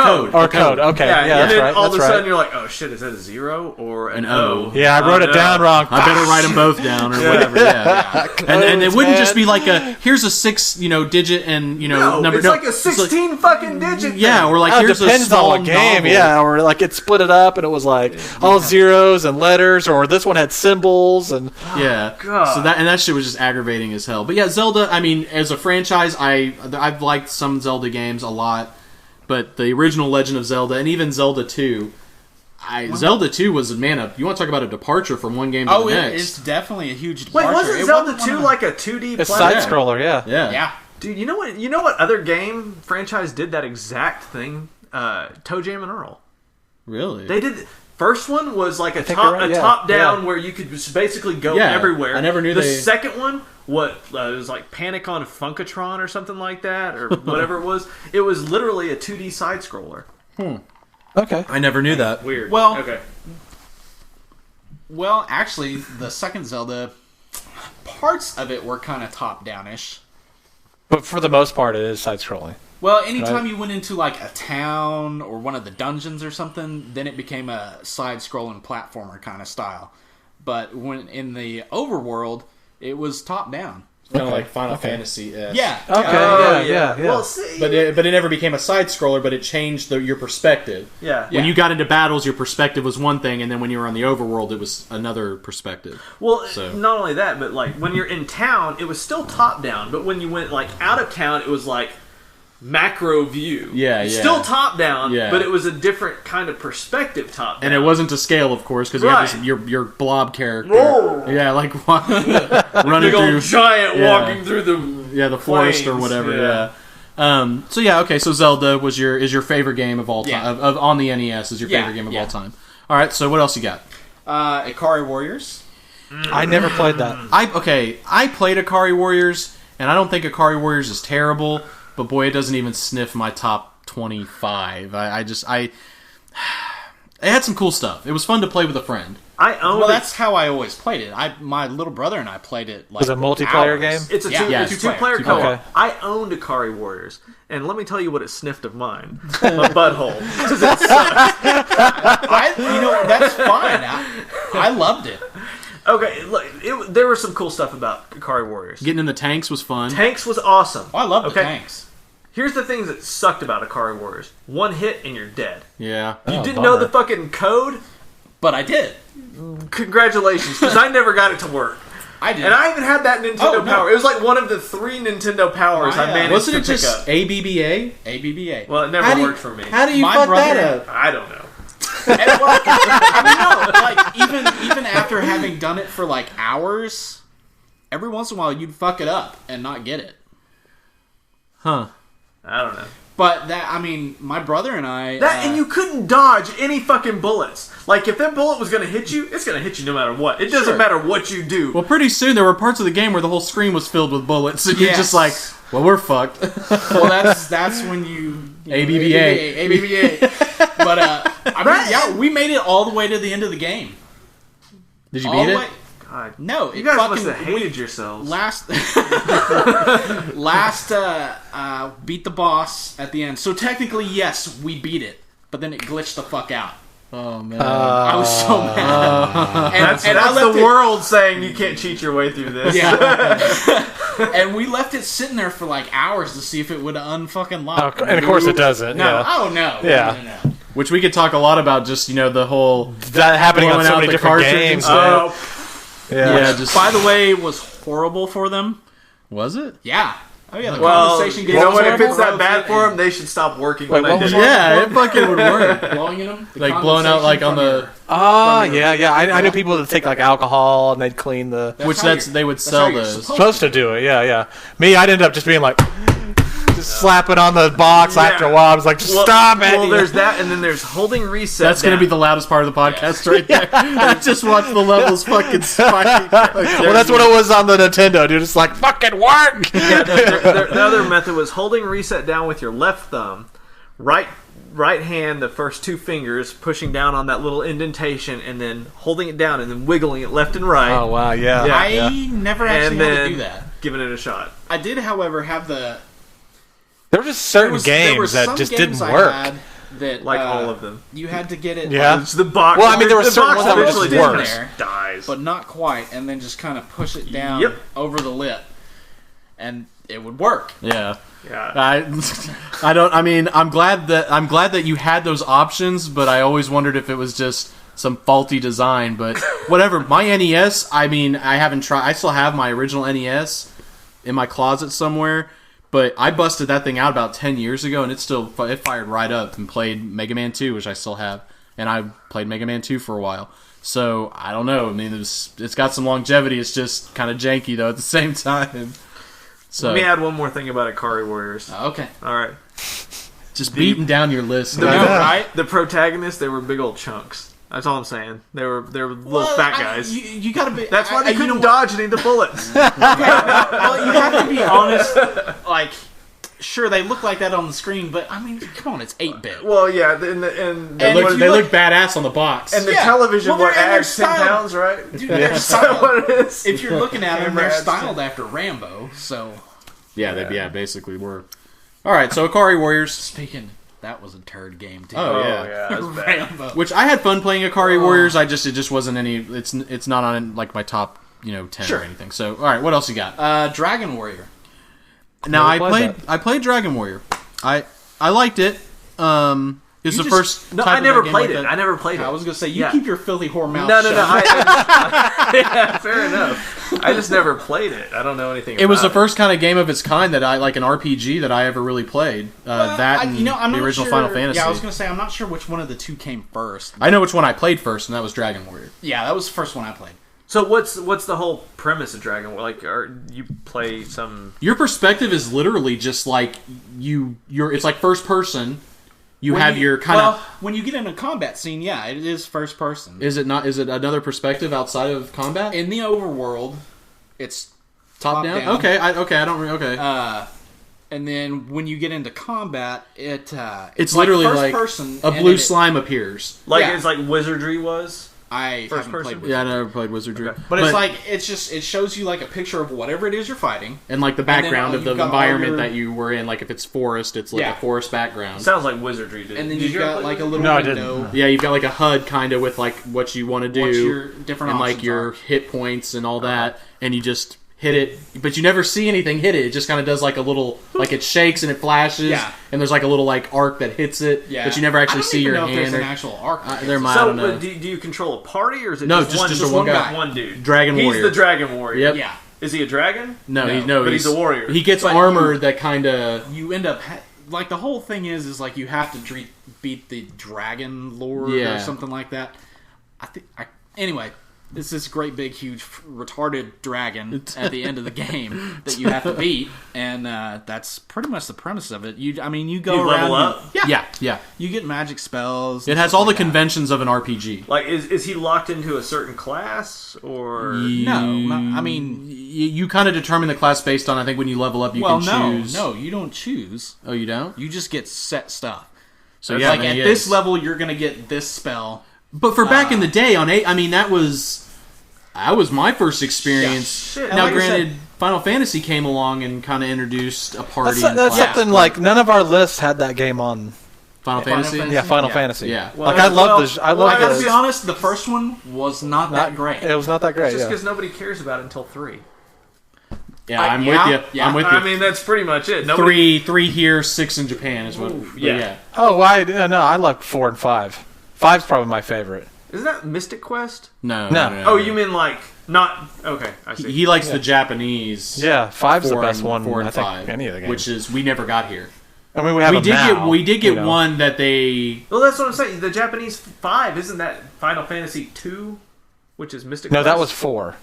a code. Okay. Yeah, that's and then right. all of a That's sudden right. you're like, oh shit, is that a 0 or an O? Yeah, I wrote it down wrong. I better write them both down or whatever. Yeah. And it wouldn't just be like here's a 6 digit and number. It's like a 16 fucking digit. Yeah, or like here's it depends a small on what game. novel. Yeah, or like it split it up and it was like all zeros and letters, or this one had symbols and God. So that shit was just aggravating as hell. But yeah, Zelda. I mean, as a franchise, I've liked some Zelda games a lot, but the original Legend of Zelda and even Zelda 2. Zelda 2 was, man, you want to talk about a departure from one game to the next. It's definitely a huge departure. Wait, wasn't Zelda 2 like a 2D it's platform? side scroller. Yeah. Dude, you know what other game franchise did that exact thing? Toe Jam and Earl. Really? They did. First one was like a right, top down where you could just basically go everywhere. I never knew the second one. It was like Panic on Funkatron or something like that, or whatever it was. It was literally a 2D side scroller. Okay. I never knew that. Weird. Well, okay. Well, actually, the second Zelda, parts of it were kind of top downish. But for the most part, it is side scrolling. Well, anytime you went into like a town or one of the dungeons or something, then it became a side-scrolling platformer kind of style. But when in the overworld, it was top down. Kind of like Final Fantasy. Yeah. Okay. Yeah. Well, see, But it never became a side scroller, but it changed your perspective. yeah. When you got into battles, your perspective was one thing, and then when you were on the overworld, it was another perspective. Well, So- not only that, but like when you're in town, it was still top down. But when you went like out of town, it was like macro view. Yeah, It's yeah. still top down, Yeah. but it was a different kind of perspective top down. And it wasn't to scale, of course, because you Right. had your blob character. Roar. Yeah, like running Big old through giant walking through the the forest or plains, whatever. yeah. Yeah. So yeah, okay. So Zelda is your favorite game of all time. Yeah. Of on the NES is your favorite game of all time. All right. So what else you got? Ikari Warriors. I never played that. I played Ikari Warriors, and I don't think Ikari Warriors is terrible, but boy, it doesn't even sniff my top 25. It had some cool stuff. It was fun to play with a friend. I owned Well, it. that's how I always played it. My little brother and I played it like Was it a multiplayer hours. game? It's a Yeah, two-player two-player. co-op. Okay. I owned Ikari Warriors, and let me tell you what it sniffed of mine. My butthole. 'Cause it sucked. That's fine. I loved it. Okay, look, there was some cool stuff about Ikari Warriors. Getting in the tanks was fun. Tanks was awesome. Oh, I love the Okay? tanks. Here's the things that sucked about Ikari Warriors. One hit and you're dead. Yeah. You didn't know the fucking code? But I did. Congratulations, because I never got it to work. I did. And I even had that Nintendo Oh, no. Power. It was like one of the 3 Nintendo Powers I managed Wasn't to it pick just up. ABBA? ABBA. Well, it never worked for me. How do you My fuck brother- that up? I don't know. And, well, I mean, no, like even after having done it for like hours, every once in a while you'd fuck it up and not get it. Huh. I don't know. But my brother and I. And you couldn't dodge any fucking bullets. Like, if that bullet was going to hit you, it's going to hit you no matter what. It doesn't matter what you do. Well, pretty soon there were parts of the game where the whole screen was filled with bullets, and you're Yes. just like, well, we're fucked. Well, that's when you ABBA. ABBA. But we made it all the way to the end of the game. Did you All beat the it? way. God. No, You it guys fucking must have hated yourselves. last beat the boss at the end. So technically, yes, we beat it, but then it glitched the fuck out. Oh, man. I was so mad. That's the world saying you can't cheat your way through this. Yeah. And we left it sitting there for like hours to see if it would unfucking lock. And of course it doesn't. No. Yeah. Oh no. Yeah. No. Which we could talk a lot about, just, the whole... That happening on blowing so out many the different cartridge games. and man. Yeah, just... By the way, was horrible for them. Was it? Yeah. Oh yeah, the Well, conversation you game. know what? If it's that bad for them, they should stop working. Wait, when what they was do. Yeah, it fucking would work. blowing in them, Like blown out like on the, Oh, yeah. I knew people that take like alcohol and they'd clean the. they would sell those. Supposed to do it, yeah. Me, I'd end up just being like, just slapping on the box after a while. I was like, just stop it. Well, there's that, and then there's holding reset. That's going to be the loudest part of the podcast right there. I just watch the levels fucking spike. Well, that's what it was on the Nintendo, dude. It's like, fucking work! The other method was holding reset down with your left thumb, right hand, the first two fingers, pushing down on that little indentation, and then holding it down, and then wiggling it left and right. Oh, wow, yeah. I never actually had to do that. Giving it a shot. I did, however, have the. There were just certain games that just didn't work. That Like all of them. You had to get it. Yeah. It's the box. Well, I mean, there were the certain box ones that were eventually just worse. just dies. but not quite, and then just kind of push it down over the lip, and it would work. Yeah. Yeah. I don't. I mean, I'm glad that you had those options, but I always wondered if it was just some faulty design. But whatever. My NES. I mean, I haven't tried. I still have my original NES in my closet somewhere. But I busted that thing out about 10 years ago, and it fired right up and played Mega Man 2, which I still have. And I played Mega Man 2 for a while. So, I don't know. I mean, it's got some longevity. It's just kind of janky, though, at the same time. So, Let me add one more thing about Akari Warriors. Okay. All right. just beating down your list. Right? The protagonists, they were big old chunks. That's all I'm saying. They were little fat guys. You gotta be. That's why they couldn't dodge any of the bullets. Well, you have to be honest. Like, sure, they look like that on the screen, but I mean, come on, it's 8-bit. Well, yeah, They look badass on the box. And the television, well, adds 10 pounds, right? Dude, they're styled. What it is? If you're looking at them, they're Camera adds styled after Rambo. So, they basically were. All right, so Akari Warriors. speaking, that was a turd game too. Oh, yeah. That's bad. Rambo. Which I had fun playing Akari Warriors. It just wasn't any. It's not on like my top 10 or anything. So all right, what else you got? Dragon Warrior. Now I played Dragon Warrior. I liked it. It's the first. No, type I of never game played like it. that. I never played it. I was gonna say you Yeah. keep your filthy whore mouth. No. shut. Yeah, fair enough. I just never played it. I don't know anything. It was the about first kind of game of its kind that an RPG that I ever really played. That and I'm the not original sure. Final Fantasy. Yeah, I was gonna say I'm not sure which one of the two came first. I know which one I played first, and that was Dragon Warrior. Yeah, that was the first one I played. So what's the whole premise of Dragon War? Like, you play some? Your perspective is literally just like it's like first person. You have your kind of. when you get in a combat scene, yeah, it is first person. Is it not? Is it another perspective outside of combat? In the overworld, it's Top down. Okay, I don't. Okay. and then when you get into combat, it's literally first like person, a and blue then slime appears. Like Yeah. It's like Wizardry was. I First haven't person? played with Yeah, I it. never played Wizardry. Okay. But it's like it shows you like a picture of whatever it is you're fighting. and like the background of the you've got all environment your- that you were in. Like if it's forest, it's like Yeah. a forest background. Sounds like Wizardry did. And then Did you've you ever got play like a Wizardry? little No, I window. didn't. Yeah, you've got like a HUD kind of with like what you want to do, What your different and options like your are. hit points and all that, and you just hit it, but you never see anything hit it. It just kind of does like a little, like it shakes and it flashes, Yeah. and there's like a little like arc that hits it, Yeah. but you never actually see your I don't even know hand. if there's an actual arc. There might, I So, don't know. but do you control a party or is it No, just just one one guy. One dude. Dragon He's Warrior. the Dragon Warrior. Yep. Yeah, Is he a dragon? No, No, but he's a warrior. He gets But armor that kind of. you end up like the whole thing is like you have to beat the dragon lord Yeah. or something like that. Anyway. It's this great big huge retarded dragon at the end of the game that you have to beat, and that's pretty much the premise of it. You go You around, level up? Yeah. you get magic spells. It and has stuff all the like that. conventions of an RPG. Like, is he locked into a certain class or? No, I mean, You kind of determine the class based on, I think, when you level up, you can choose. No, you don't choose. Oh, you don't? You just get set stuff. So It's yeah, like then at he this is. level, you're gonna get this spell. But for back in the day on 8, I mean, that was my first experience. Yeah, shit. Now, Like I granted, Final Fantasy came along and kind of introduced a party. That's and class. something like none of our lists had that game on. Final Fantasy. Yeah, Final Yeah. Fantasy. Yeah. Like I love the. I I love gotta be the. honest, the first one was not that great. It was not that great. Just Yeah. because nobody cares about it until 3. Yeah, I'm yeah, with you. yeah. I'm with you. I mean, that's pretty much it. Nobody, three here, 6 in Japan is what. yeah. yeah. Oh, no, I like 4 and 5. 5's probably my favorite. Isn't that Mystic Quest? No. Oh, you mean like not? Okay, I see. He likes the Japanese. Yeah, 5's the 4 best and- one. 4 and I think 5, any of the games. which is we never got here. I mean, we have them now, We did get you know. one that they. Well, that's what I'm saying. The Japanese 5 isn't that Final Fantasy 2, which is Mystic No, Quest? that was 4,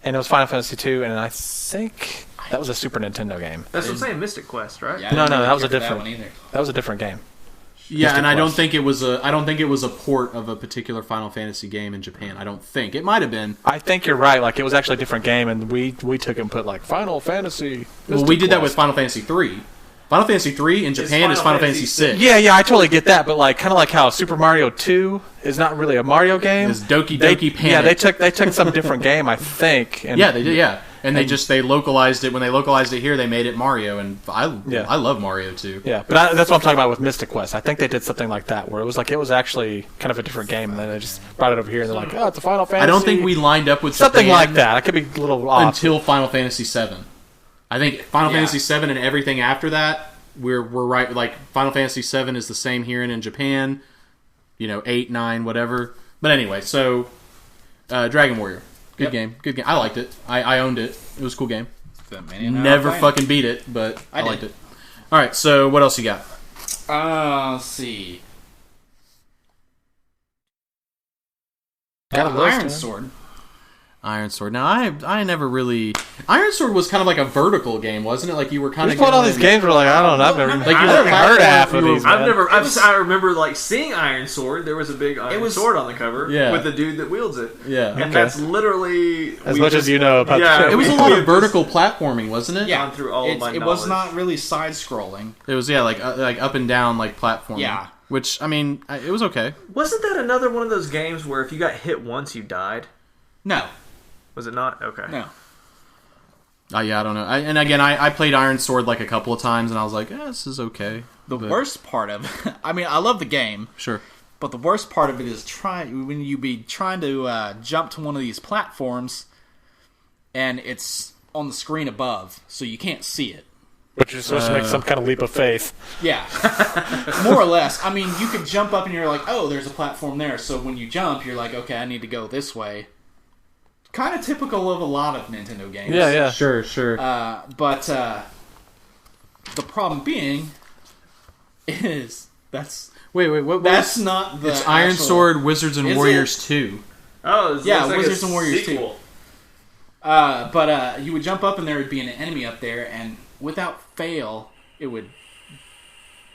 and it was Final Fantasy 2, and I think that was a Super Nintendo game. That's what I'm saying. Mystic Quest, right? Yeah, I No, didn't no, really that was care a for different- one either. That was a different game. Yeah, Mystic and I don't Quest. think it was a. I don't think it was a port of a particular Final Fantasy game in Japan. I don't think it might have been. I think you're right. Like, it was actually a different game, and we took it and put like Final Fantasy. Well, we Mystic did that with Quest. Final Fantasy 3. Final Fantasy 3 in Japan is Final Fantasy 6. Yeah, I totally get that, but like, kind of like how Super Mario 2 is not really a Mario game. It's Doki They- Doki Panic. Yeah, they took some different game, I think. And Yeah, they did. Yeah, and they localized it. When they localized it here, they made it Mario, and I love Mario too. Yeah, but that's what I'm talking about with Mystic Quest. I think they did something like that, where it was actually kind of a different game, and then they just brought it over here, and they're like, oh, it's a Final Fantasy. I don't think we lined up with something Japan like that. I could be a little off. until Final Fantasy 7. I think Final Fantasy 7 and everything after that, we're right. Like Final Fantasy 7 is the same here and in Japan. 8, 9, whatever. But anyway, so Dragon Warrior, good game. I liked it. I owned it. It was a cool game. Never fucking beat it, but I liked it. All right, so what else you got? Let's see. Got a list, Iron huh? Sword. Iron Sword. Now, I never really... Iron Sword was kind of like a vertical game, wasn't it? Like you were kind We of... played all these games. We're like, I don't know. I've never you even heard of half of these. I've man. never. I remember like seeing Iron Sword. There was a big Iron Sword on the cover Yeah. with the dude that wields it. Yeah. And Okay. that's literally As much as you know about Yeah, the show. It was a we lot have of vertical platforming, wasn't it? Yeah, gone through all of my it was knowledge. not really side-scrolling. It was, like up and down, like platforming. Yeah. Which, I mean, it was okay. Wasn't that another one of those games where if you got hit once, you died? No, Was it not? Okay. no. Yeah, I don't know. And again, I played Iron Sword like a couple of times, and I was like, this is okay. The worst part of it, I mean, I love the game, Sure. but the worst part of it is when you be trying to jump to one of these platforms, and it's on the screen above, so you can't see it. But you're supposed to make some kind of leap of faith. Yeah, more or less. I mean, you could jump up and you're like, oh, there's a platform there. So when you jump, you're like, okay, I need to go this way. Kind of typical of a lot of Nintendo games. Yeah. Sure. But the problem being is Wait, what? that's not the It's Iron actual- Sword Wizards and Is Warriors 2. Oh, it Yeah, looks like Wizards a and Warriors sequel. But you would jump up and there would be an enemy up there, and without fail, it would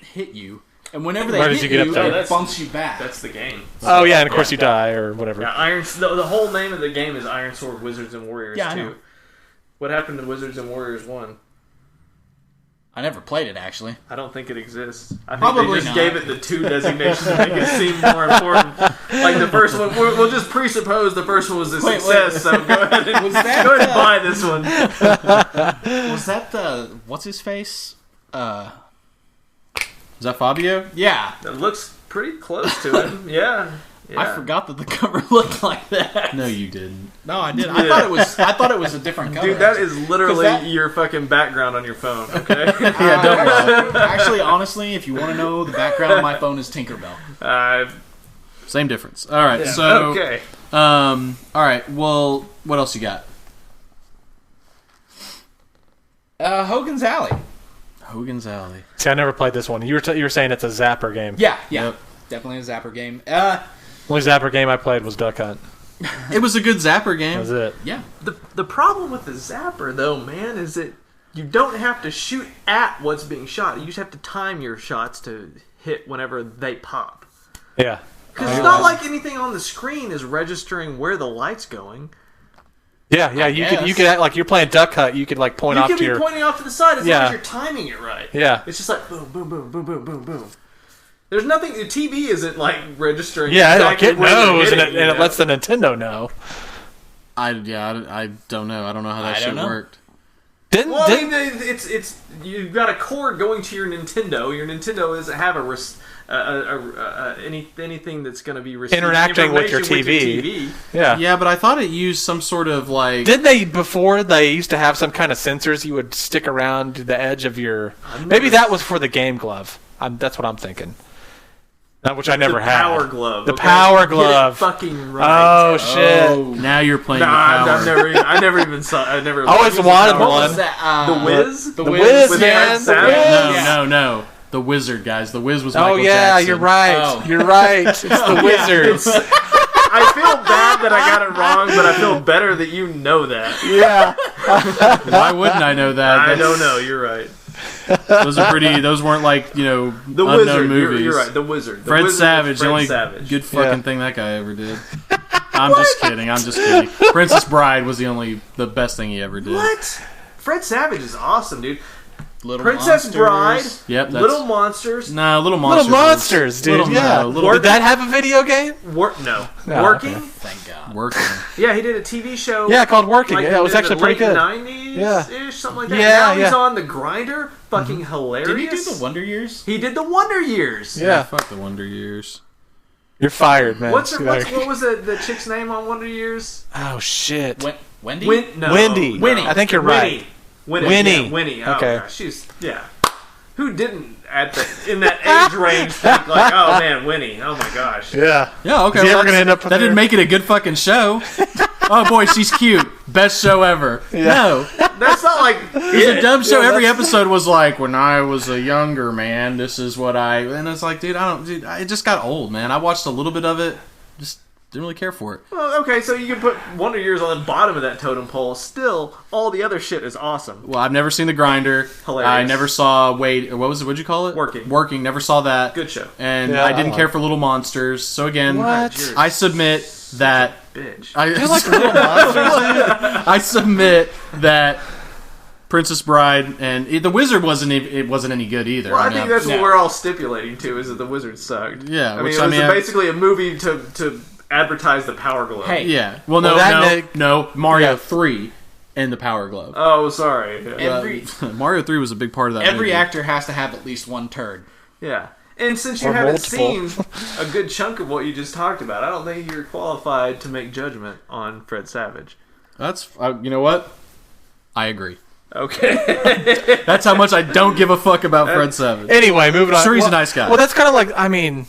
hit you. And whenever they Where did hit you get up you, there? it bumps you back. That's the game. Oh, yeah, and of course you die or whatever. Yeah, the whole name of the game is Iron Sword Wizards and Warriors Yeah, I 2. know. What happened to Wizards and Warriors 1? I never played it, actually. I don't think it exists. I think Probably they just not. gave it the 2 designation to make it seem more important. Like the first one, we'll just presuppose the first one was a Wait, success. So go ahead and Was that, go ahead and buy this one. Was that the... What's his face? Is that Fabio? Yeah. It looks pretty close to him. Yeah. I forgot that the cover looked like that. No, you didn't. No, I didn't. I thought it was a different cover. Dude, that is literally 'Cause that- your fucking background on your phone. Okay. Actually, honestly, if you want to know, the background of my phone is Tinkerbell. Same difference. All right, so Okay. all right. Well, what else you got? Hogan's Alley. Hogan's Alley. See, I never played this one. You were saying it's a Zapper game. Yeah. Yep. Definitely a Zapper game. Only Zapper game I played was Duck Hunt. It was a good Zapper game. That was it. Yeah. The problem with the zapper, though, man, is that you don't have to shoot at what's being shot. You just have to time your shots to hit whenever they pop. Yeah. Because it's not like anything on the screen is registering where the light's going. Yeah. You could act like you're playing Duck Hunt. You could like point You off can to be your. pointing off to the side as long Yeah. as you're timing it right. Yeah. It's just like boom, boom, boom, boom, boom, boom, boom. There's nothing. The TV isn't like registering. Yeah, exactly like it where you're knows, hitting, and it lets the Nintendo know. I don't know. I don't know how that I shit don't know. worked. Didn't Well, I mean, it's you've got a cord going to your Nintendo. Your Nintendo doesn't have anything that's going to be receiving Interacting with your information TV. Yeah. Yeah, but I thought it used some sort of like. Did they before they used to have some kind of sensors you would stick around the edge of your? Maybe that was for the Game Glove. That's what I'm thinking. Which I never the had. Power Glove. The okay? Power Get it Glove. fucking right. Oh shit! Oh, now you're playing Nah, with power. I never even saw. I never. I always wanted Power one. Glove. that? The Wiz. The The Wiz. Wiz, with man. Fred The Savage? Wiz. No. The Wizard, guys. The Wiz was Michael Oh yeah, Jackson. you're right. Oh. You're right. It's the Wizards. I feel bad that I got it wrong, but I feel better that you know that. Yeah. Why wouldn't I know that? I don't know. You're right. Those are pretty. Those weren't like The unknown Wizard. movies. You're right. The Wizard. The Fred Wizard Savage, was the Fred only Savage. good fucking Yeah. thing that guy ever did. I'm just kidding. Princess Bride was the best thing he ever did. What? Fred Savage is awesome, dude. Little Princess Monsters. Bride. Yep, that's- Little Monsters. Nah, Little Monsters. Little Monsters, dude. Yeah. Did that have a video game? No. Oh, Working. okay. Thank God. Working. Yeah, he did a TV show. Yeah, called Working. Like Yeah, it was in actually the pretty late good. 90s Yeah. ish, something like that. Yeah, Now he's yeah. on The Grinder. Fucking hilarious. Did he do the Wonder Years? He did the Wonder Years. Yeah. Fuck the Wonder Years. You're fired, man. What was the chick's name on Wonder Years? Oh shit. Wendy? Wendy. Winnie. I think you're right. Winnie. Yeah, Winnie. Oh, Okay. gosh, who didn't in that age range think like, oh man, Winnie. Oh my gosh. Yeah. Yeah, okay. Is he well, ever gonna end up with that didn't her? make it a good fucking show. Oh boy, she's cute. Best show ever. No, That's not like it's a dumb show. Yeah, Every that's- episode was like, when I was a younger man, this is what and it's like, dude, it just got old, man. I watched a little bit of it, just didn't really care for it. Well, okay, so you can put Wonder Years on the bottom of that totem pole. Still, all the other shit is awesome. Well, I've never seen The Grinder. Hilarious. I never saw what'd you call it? Working. Never saw that. Good show. And Yeah, I I didn't like care for Little Monsters. So again, What? I submit that Bitch. You like Little Monsters? I submit that Princess Bride and The Wizard wasn't any good either. Well, I think that's what No. we're all stipulating to is that the Wizard sucked. Yeah, I which, mean, it was I mean, basically a movie to advertise the Power Glove. Hey. yeah. Well, no, Mario 3 and the Power Glove. Oh, sorry. Yeah. Every Mario 3 was a big part of that. every movie. actor has to have at least one turd. Yeah. And since you Or haven't multiple. seen a good chunk of what you just talked about, I don't think you're qualified to make judgment on Fred Savage. That's you know what? I agree. Okay. That's how much I don't give a fuck about Fred Savage. Anyway, moving on. Sure, he's a Well- nice guy. Well, that's kind of like, I mean,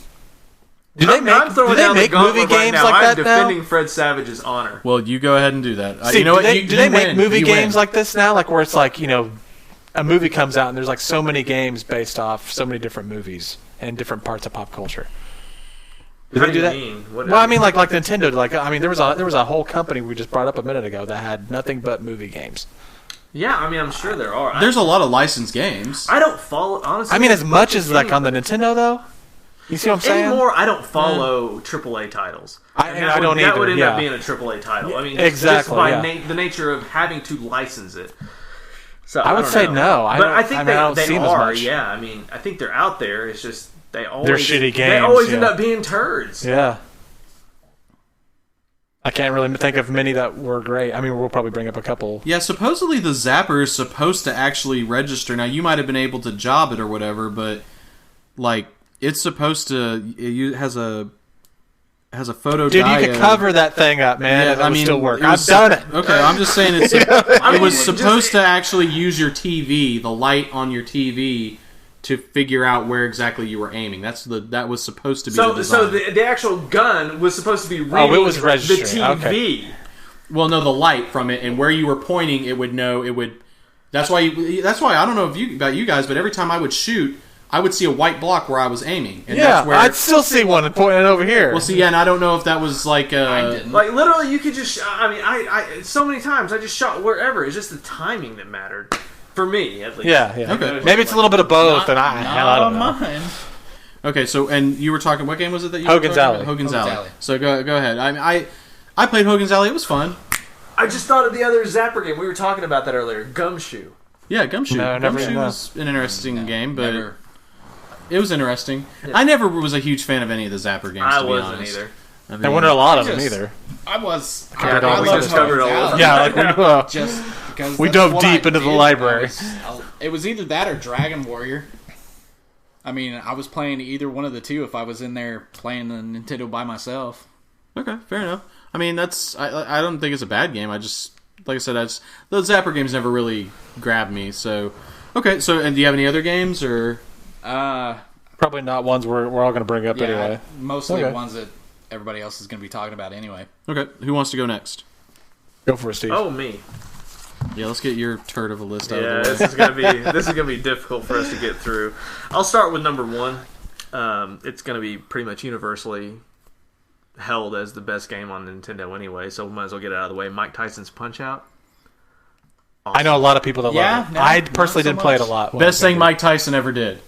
do they I'm make throwing down the movie gauntlet right games now. like I'm that now? defending Fred Savage's honor. Well, you go ahead and do that. See, you know do what? they, You- do they you make win. movie You games win. like this now? Like where it's like, a movie comes out and there's like so many games based off so many different movies and different parts of pop culture. Do How they do do you that? mean? What Well, I mean, like Nintendo. Like, I mean, there was a whole company we just brought up a minute ago that had nothing but movie games. Yeah, I mean, I'm sure there are. There's a lot of licensed games. I don't follow, honestly. I mean, as much as like on the Nintendo though. You see what I'm saying? Anymore, I don't follow AAA titles. I that don't That would either, end yeah. up being a AAA title. I mean, Exactly, just by yeah. the nature of having to license it. So I would don't say know. no. I But don't- I think I mean, I don't they see them as are. much. Yeah, I mean, I think they're out there. It's just they always shitty They games, always end yeah. up being turds. Yeah. I can't really think of many that were great. I mean, we'll probably bring up a couple. Yeah, supposedly the Zapper is supposed to actually register. Now, you might have been able to job it or whatever, but like it's supposed to. It has a photo. Dude, you diode. could cover that thing up, man, and it would still work. it was I've done it. Okay, I'm just saying it's. I It was mean, supposed to actually use your TV, the light on your TV, to figure out where exactly you were aiming. That was supposed to be the So, design. so the actual gun was supposed to be reading Oh, it was the registering. TV. Okay. Well, no, the light from it and where you were pointing, it would know. It would. That's why. That's why I don't know about you guys, but every time I would shoot, I would see a white block where I was aiming, and Yeah, that's where. I'd still see one pointing over here. Well, see, yeah, and I don't know if that was like. I didn't. Like literally, you could just. I mean, I so many times I just shot wherever. It's just the timing that mattered for me, at least. Yeah. Okay. Maybe it's a little bit of both, and I don't on know. mine. Okay, so and you were talking. What game was it that you? Hogan's were talking Alley. about? Hogan's Hogan's Alley. Alley. So go ahead. I played Hogan's Alley. It was fun. I just thought of the other Zapper game. We were talking about that earlier. Gumshoe. Yeah, Gumshoe. No, never- Gumshoe no. was an interesting game, but Never. it was interesting. I never was a huge fan of any of the Zapper games. I to be wasn't honest. either. I mean, There weren't a lot of them Just- either. I was. Yeah, I we loved just covered Hogan's all of Alley. Yeah, like we, Just because We that's dove what deep I into the did. library. It was either that or Dragon Warrior. I mean, I was playing either one of the two if I was in there playing the Nintendo by myself. Okay, fair enough. I mean, I don't think it's a bad game. I just, like I said, those Zapper games never really grabbed me. So, okay. So, and do you have any other games or? Probably not ones we're all going to bring up anyway. Mostly Okay. ones that everybody else is going to be talking about anyway. Okay, who wants to go next? Go for it, Steve. Oh, me. Yeah, let's get your turd of a list out Yeah, of the way. this is gonna be difficult for us to get through. I'll start with number one. It's gonna be pretty much universally held as the best game on Nintendo anyway, so we might as well get it out of the way. Mike Tyson's Punch-Out. I know a lot of people that love it. no, I not personally so didn't play it a much. lot. Best thing Mike Tyson ever did.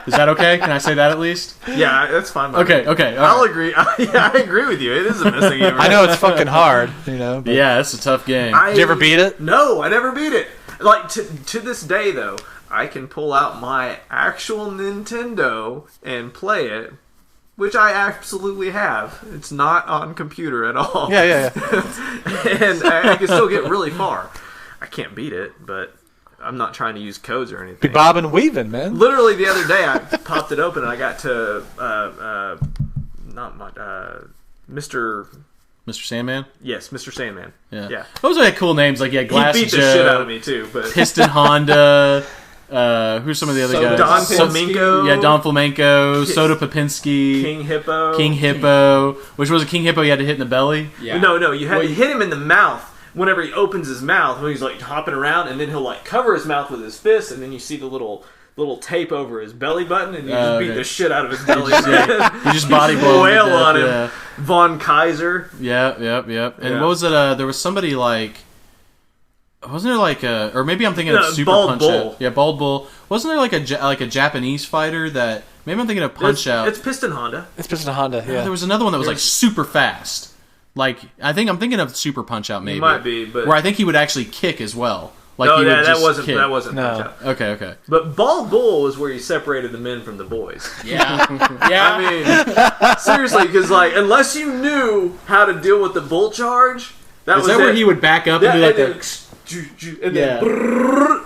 Is that okay? Can I say that at least? Yeah, that's fine. by Okay, me. okay. all I'll right. agree. I agree with you. It is the best thing ever. I know it's fucking hard, you know. But Yeah, it's a tough game. Did you ever beat it? No, I never beat it. Like to this day, though, I can pull out my actual Nintendo and play it, which I absolutely have. It's not on computer at all. Yeah. And I can still get really far. I can't beat it, but I'm not trying to use codes or Be anything. bobbing and weaving, man. Literally the other day, I popped it open and I got to Mr. Sandman? Mr. Sandman. Yeah. Those are like cool names. Like, yeah, He Glass beat the Joe, shit out of me too, but Piston Honda. Who's some of the other Soda guys? Don Flamenco. Yeah, Don Flamenco, Soda Popinski, King Hippo. King Hippo. Which was a King Hippo you had to hit in the belly? Yeah. No, you had to hit him in the mouth whenever he opens his mouth when he's like hopping around, and then he'll like cover his mouth with his fist, and then you see the little tape over his belly button, and you just beat the shit out of his belly. You just body blow him to wail death, on him. yeah. Von Kaiser. Yep. And Yeah. what was it? There was somebody like... Wasn't there like a... Or maybe I'm thinking No, of Super Bald Punch-Out. Bull. Yeah, Bald Bull. Wasn't there like a Japanese fighter that... Maybe I'm thinking of Punch-Out. It's Piston Honda. It's Piston Honda, yeah. There was another one that was like super fast. Like, I'm thinking of Super Punch-Out maybe. Might be, but Where I think he would actually kick as well. Like, no, he would that just wasn't kick. No. Punch-Out. Okay. But Bald Bull was where you separated the men from the boys. Yeah. Yeah. I mean, seriously, because like unless you knew how to deal with the bull charge, Is that where he would back up and do like and then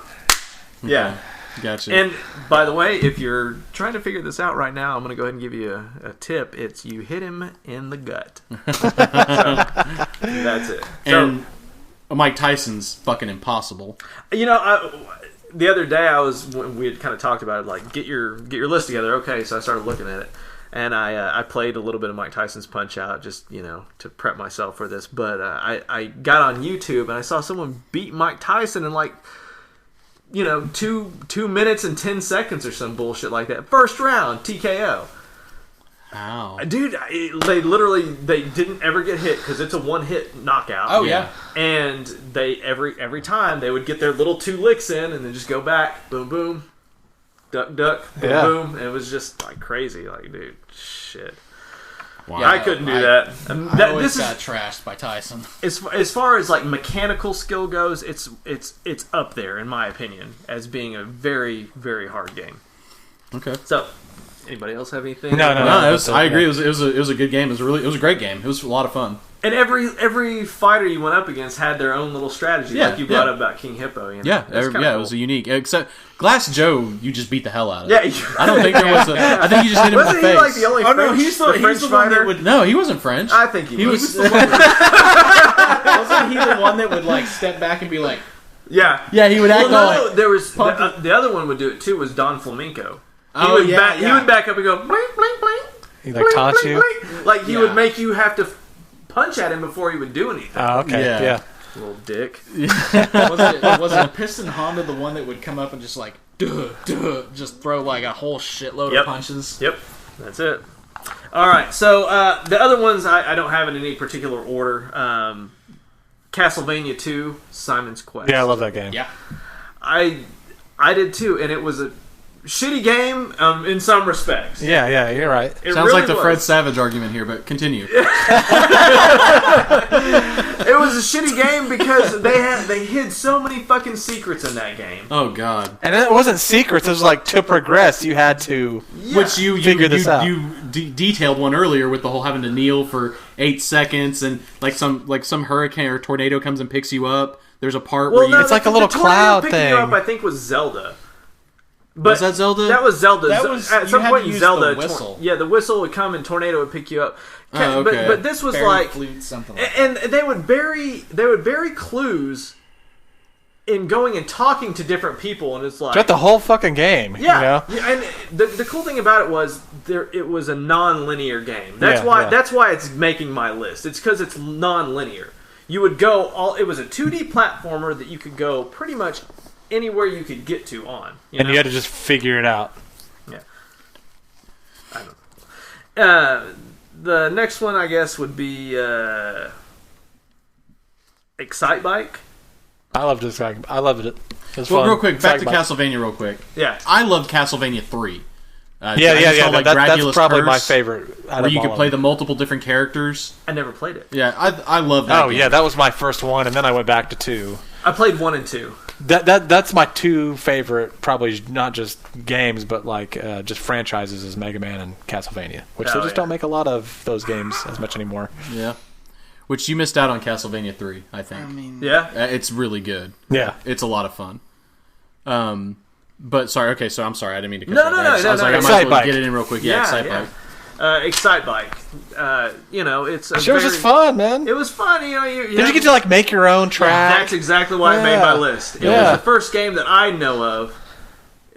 yeah. Gotcha. And by the way, if you're trying to figure this out right now, I'm going to go ahead and give you a tip. It's you hit him in the gut. So, that's it. And Mike Tyson's fucking impossible. You know, the other day we had kind of talked about it, like get your list together. Okay, so I started looking at it, and I played a little bit of Mike Tyson's Punch-Out just to prep myself for this. But I got on YouTube and I saw someone beat Mike Tyson in like 2 minutes and 10 seconds or some bullshit like that. First round TKO. Ow. Dude, they didn't ever get hit because it's a one-hit knockout. Oh, yeah. And they every time they would get their little 2 licks in and then just go back, boom, boom, duck, duck, boom, Yeah. boom. And it was just like crazy. Like, dude, shit. Wow. Yeah. I couldn't do that. And I always this got is trashed by Tyson. as far as like mechanical skill goes, it's up there in my opinion as being a very, very hard game. Okay. So, anybody else have anything? No. I agree. It was a good game. It was a great game. It was a lot of fun. And every fighter you went up against had their own little strategy, Yeah, like you brought yeah. up about King Hippo. Yeah, That's kinda it cool. was a unique. Except Glass Joe, you just beat the hell out of. Yeah, I don't think there was a. I think you just hit him in the wasn't he face. like the only French fighter? No, he wasn't French. I think he was. the one that, wasn't he the one that would like step back and be like, Yeah. Yeah, he would act Well, no, like. there was Pumping. the other one would do it too. Was Don Flamenco? Oh, he would yeah, back, yeah. He would back up and go blink, blink, blink. He like taunts you. Blink. Like he Yeah. would make you have to punch at him before he would do anything. Oh, okay. Yeah. Yeah. Little dick. was it Piston Honda the one that would come up and just like, just throw like a whole shitload Yep. of punches? Yep, that's it. All right, so the other ones I don't have in any particular order. Castlevania 2, Simon's Quest. Yeah, I love that game. Yeah. I did too, and it was a shitty game in some respects. Yeah, you're right. It Sounds really like the was. Fred Savage argument here, but continue. It was a shitty game because they hid so many fucking secrets in that game. Oh God. And it wasn't secrets. It was like to progress, you had to. Yeah. Which you Figure this out. detailed one earlier with the whole having to kneel for 8 seconds and like some hurricane or tornado comes and picks you up. There's a part where you. It's like a little the tornado cloud picking thing. You up, I think was Zelda. But Was that Zelda? That was Zelda. That was- At you some had point to in use Zelda, the whistle. the whistle would come and tornado would pick you up. Oh, okay. But this was Fairy like, flute, something like that. and they would bury clues in going and talking to different people, and it's like Throughout the whole fucking game. yeah, You know? yeah, and the cool thing about it was it was a non-linear game. That's Yeah, why yeah. that's why it's making my list. It's because it's non-linear. You would go it was a 2D platformer that you could go pretty much anywhere you could get to on. And you had to just figure it out. Yeah. I don't know. The next one, I guess, would be Excite Bike. I loved this guy. I loved it. It was Well, fun. real quick, back to Bike. Castlevania real quick. Yeah. I loved Castlevania 3. Yeah. I just saw, like, That's Dracula's probably Curse, my favorite. out Where of you all could of play them. the multiple different characters. I never played it. Yeah, I love that Oh game. yeah, that was my first one, and then I went back to 2. I played 1 and 2. That's my 2 favorite, probably not just games, but like just franchises, is Mega Man and Castlevania, which they Oh, just yeah. don't make a lot of those games as much anymore. Yeah. Which you missed out on Castlevania 3, I think. I mean, Yeah. It's really good. Yeah, It's a lot of fun. But sorry, okay, so I'm sorry, I didn't mean to cut No, you off. no, I no, was no, like, no. I might as Excite well Bike. get it in real quick. Yeah, Excite Bike. Excite Bike. It's a sure, it was just fun, man. It was fun. Did you get to like make your own track? That's exactly why I made my list. It Yeah. was the first game that I know of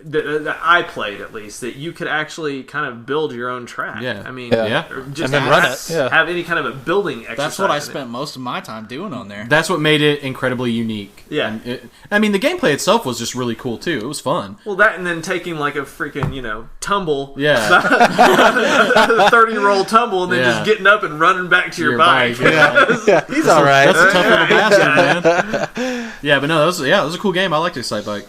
that I played, at least, that you could actually kind of build your own track. Yeah. I mean, Yeah. or just And then have, run it, yeah. have any kind of a building exercise. that's what I in it. spent most of my time doing on there. That's what made it incredibly unique. Yeah. And I mean, the gameplay itself was just really cool, too. It was fun. Well, that and then taking like a freaking, tumble, Yeah. 30-roll tumble, and then Yeah. just getting up and running back to your bike. Yeah, he's all right. That's a tough little bastard, man. Yeah, but no, it was a cool game. I liked Excite Bike.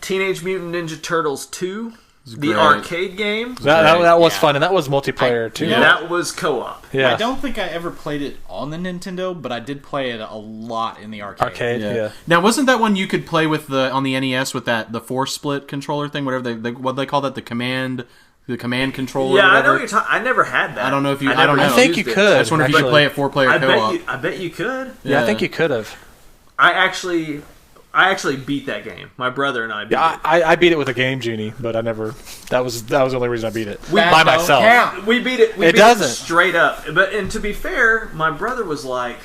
Teenage Mutant Ninja Turtles 2, the great. arcade game. That was Yeah. fun, and that was multiplayer too. Yeah. That was co-op. Yeah. I don't think I ever played it on the Nintendo, but I did play it a lot in the arcade. Yeah. Now, wasn't that one you could play with on the NES with the force split controller thing, whatever what they call that, the command controller? Yeah, or I know whatever? what you're talking. I never had that. I don't know if you- never I don't know. I think you used it. could. I just wonder if you could actually. play a 4-player co-op. I bet you could. Yeah, I think you could have. I actually beat that game. My brother and I beat Yeah, it. I beat it with a Game Genie, but I never. That was the only reason I beat it That by don't myself. count. We beat it. We It beat doesn't. it straight up. And to be fair, my brother was like,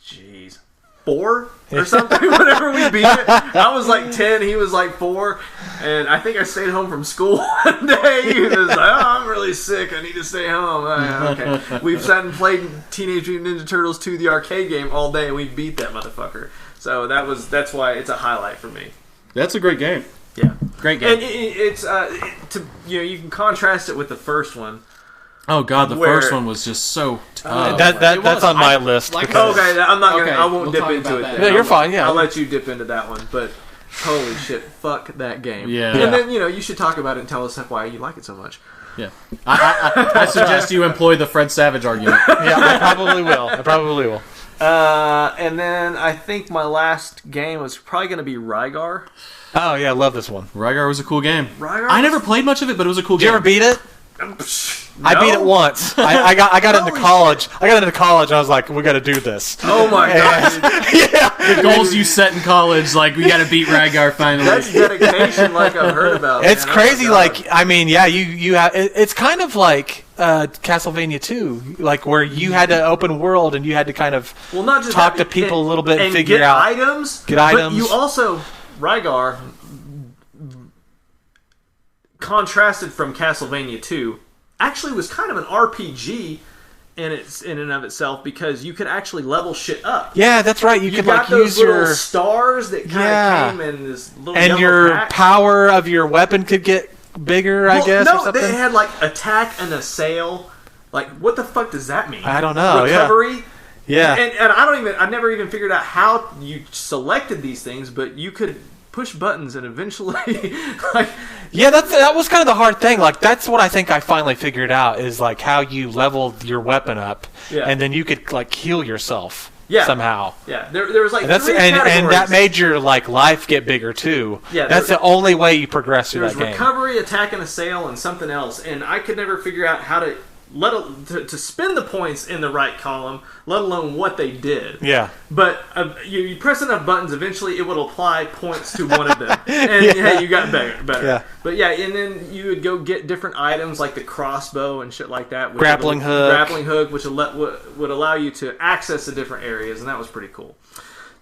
"Jeez, 4 or something." Whenever we beat it, I was like 10. He was like 4, and I think I stayed home from school one day. He was like, "Oh, I'm really sick. I need to stay home." Okay, we've sat and played Teenage Mutant Ninja Turtles 2, the arcade game, all day, and we beat that motherfucker. So that's why it's a highlight for me. That's a great game. Yeah. Great game. And it's you can contrast it with the first one. Oh god, the Where- first one was just so tough. That's was. on my I- list. like- because- Okay, I'm not gonna. Okay, I won't we'll dip talk into about it. that. Then. Yeah, you're I'll- fine, yeah. I'll let you dip into that one. But holy shit, fuck that game. Yeah. And then you should talk about it and tell us why you like it so much. Yeah. I suggest you employ the Fred Savage argument. Yeah, I probably will. And then I think my last game was probably going to be Rygar. Oh yeah, I love this one. Rygar was a cool game. Rygar I was- never played much of it, but it was a cool Did you game. ever beat it? I No? beat it once. I got into Holy college. I got into college, and I was like, "We got to do this." Oh my god, The goals you set in college, like, we gotta beat Rygar finally. that's dedication like I've heard about. It's man. crazy. Oh my God. Like, I mean, yeah, you have. It's kind of like Castlevania 2, like where you had to open world and you had to kind of well, not just talk that, to people a little bit and and figure get out items. Get but items. you also Rygar contrasted from Castlevania 2 actually was kind of an RPG in and of itself, because you could actually level shit up. Yeah, that's right. You You could got like those use little your stars that kind of Yeah. came in this little and yellow your pack. power of your weapon could get bigger, I Well, guess, or no, something. they had like attack and assail. Like, what the fuck does that mean? I don't know, yeah. Recovery. yeah, And I never even figured out how you selected these things, but you could push buttons and eventually, like, yeah. That was kind of the hard thing. Like, that's what I think I finally figured out is like how you leveled your weapon up, Yeah. and then you could like heal yourself Yeah. somehow. yeah, there was like And that's three and categories. that made your like life get bigger too. Yeah, that's the only way you progress through There's that game. recovery, attack, and assail, and something else, and I could never figure out how to to spend the points in the right column, let alone what they did. Yeah. But you press enough buttons, eventually it would apply points to one of them, and hey, you got better. Yeah. But yeah, and then you would go get different items like the crossbow and shit like that. Grappling hook. which would allow you to access the different areas, and that was pretty cool.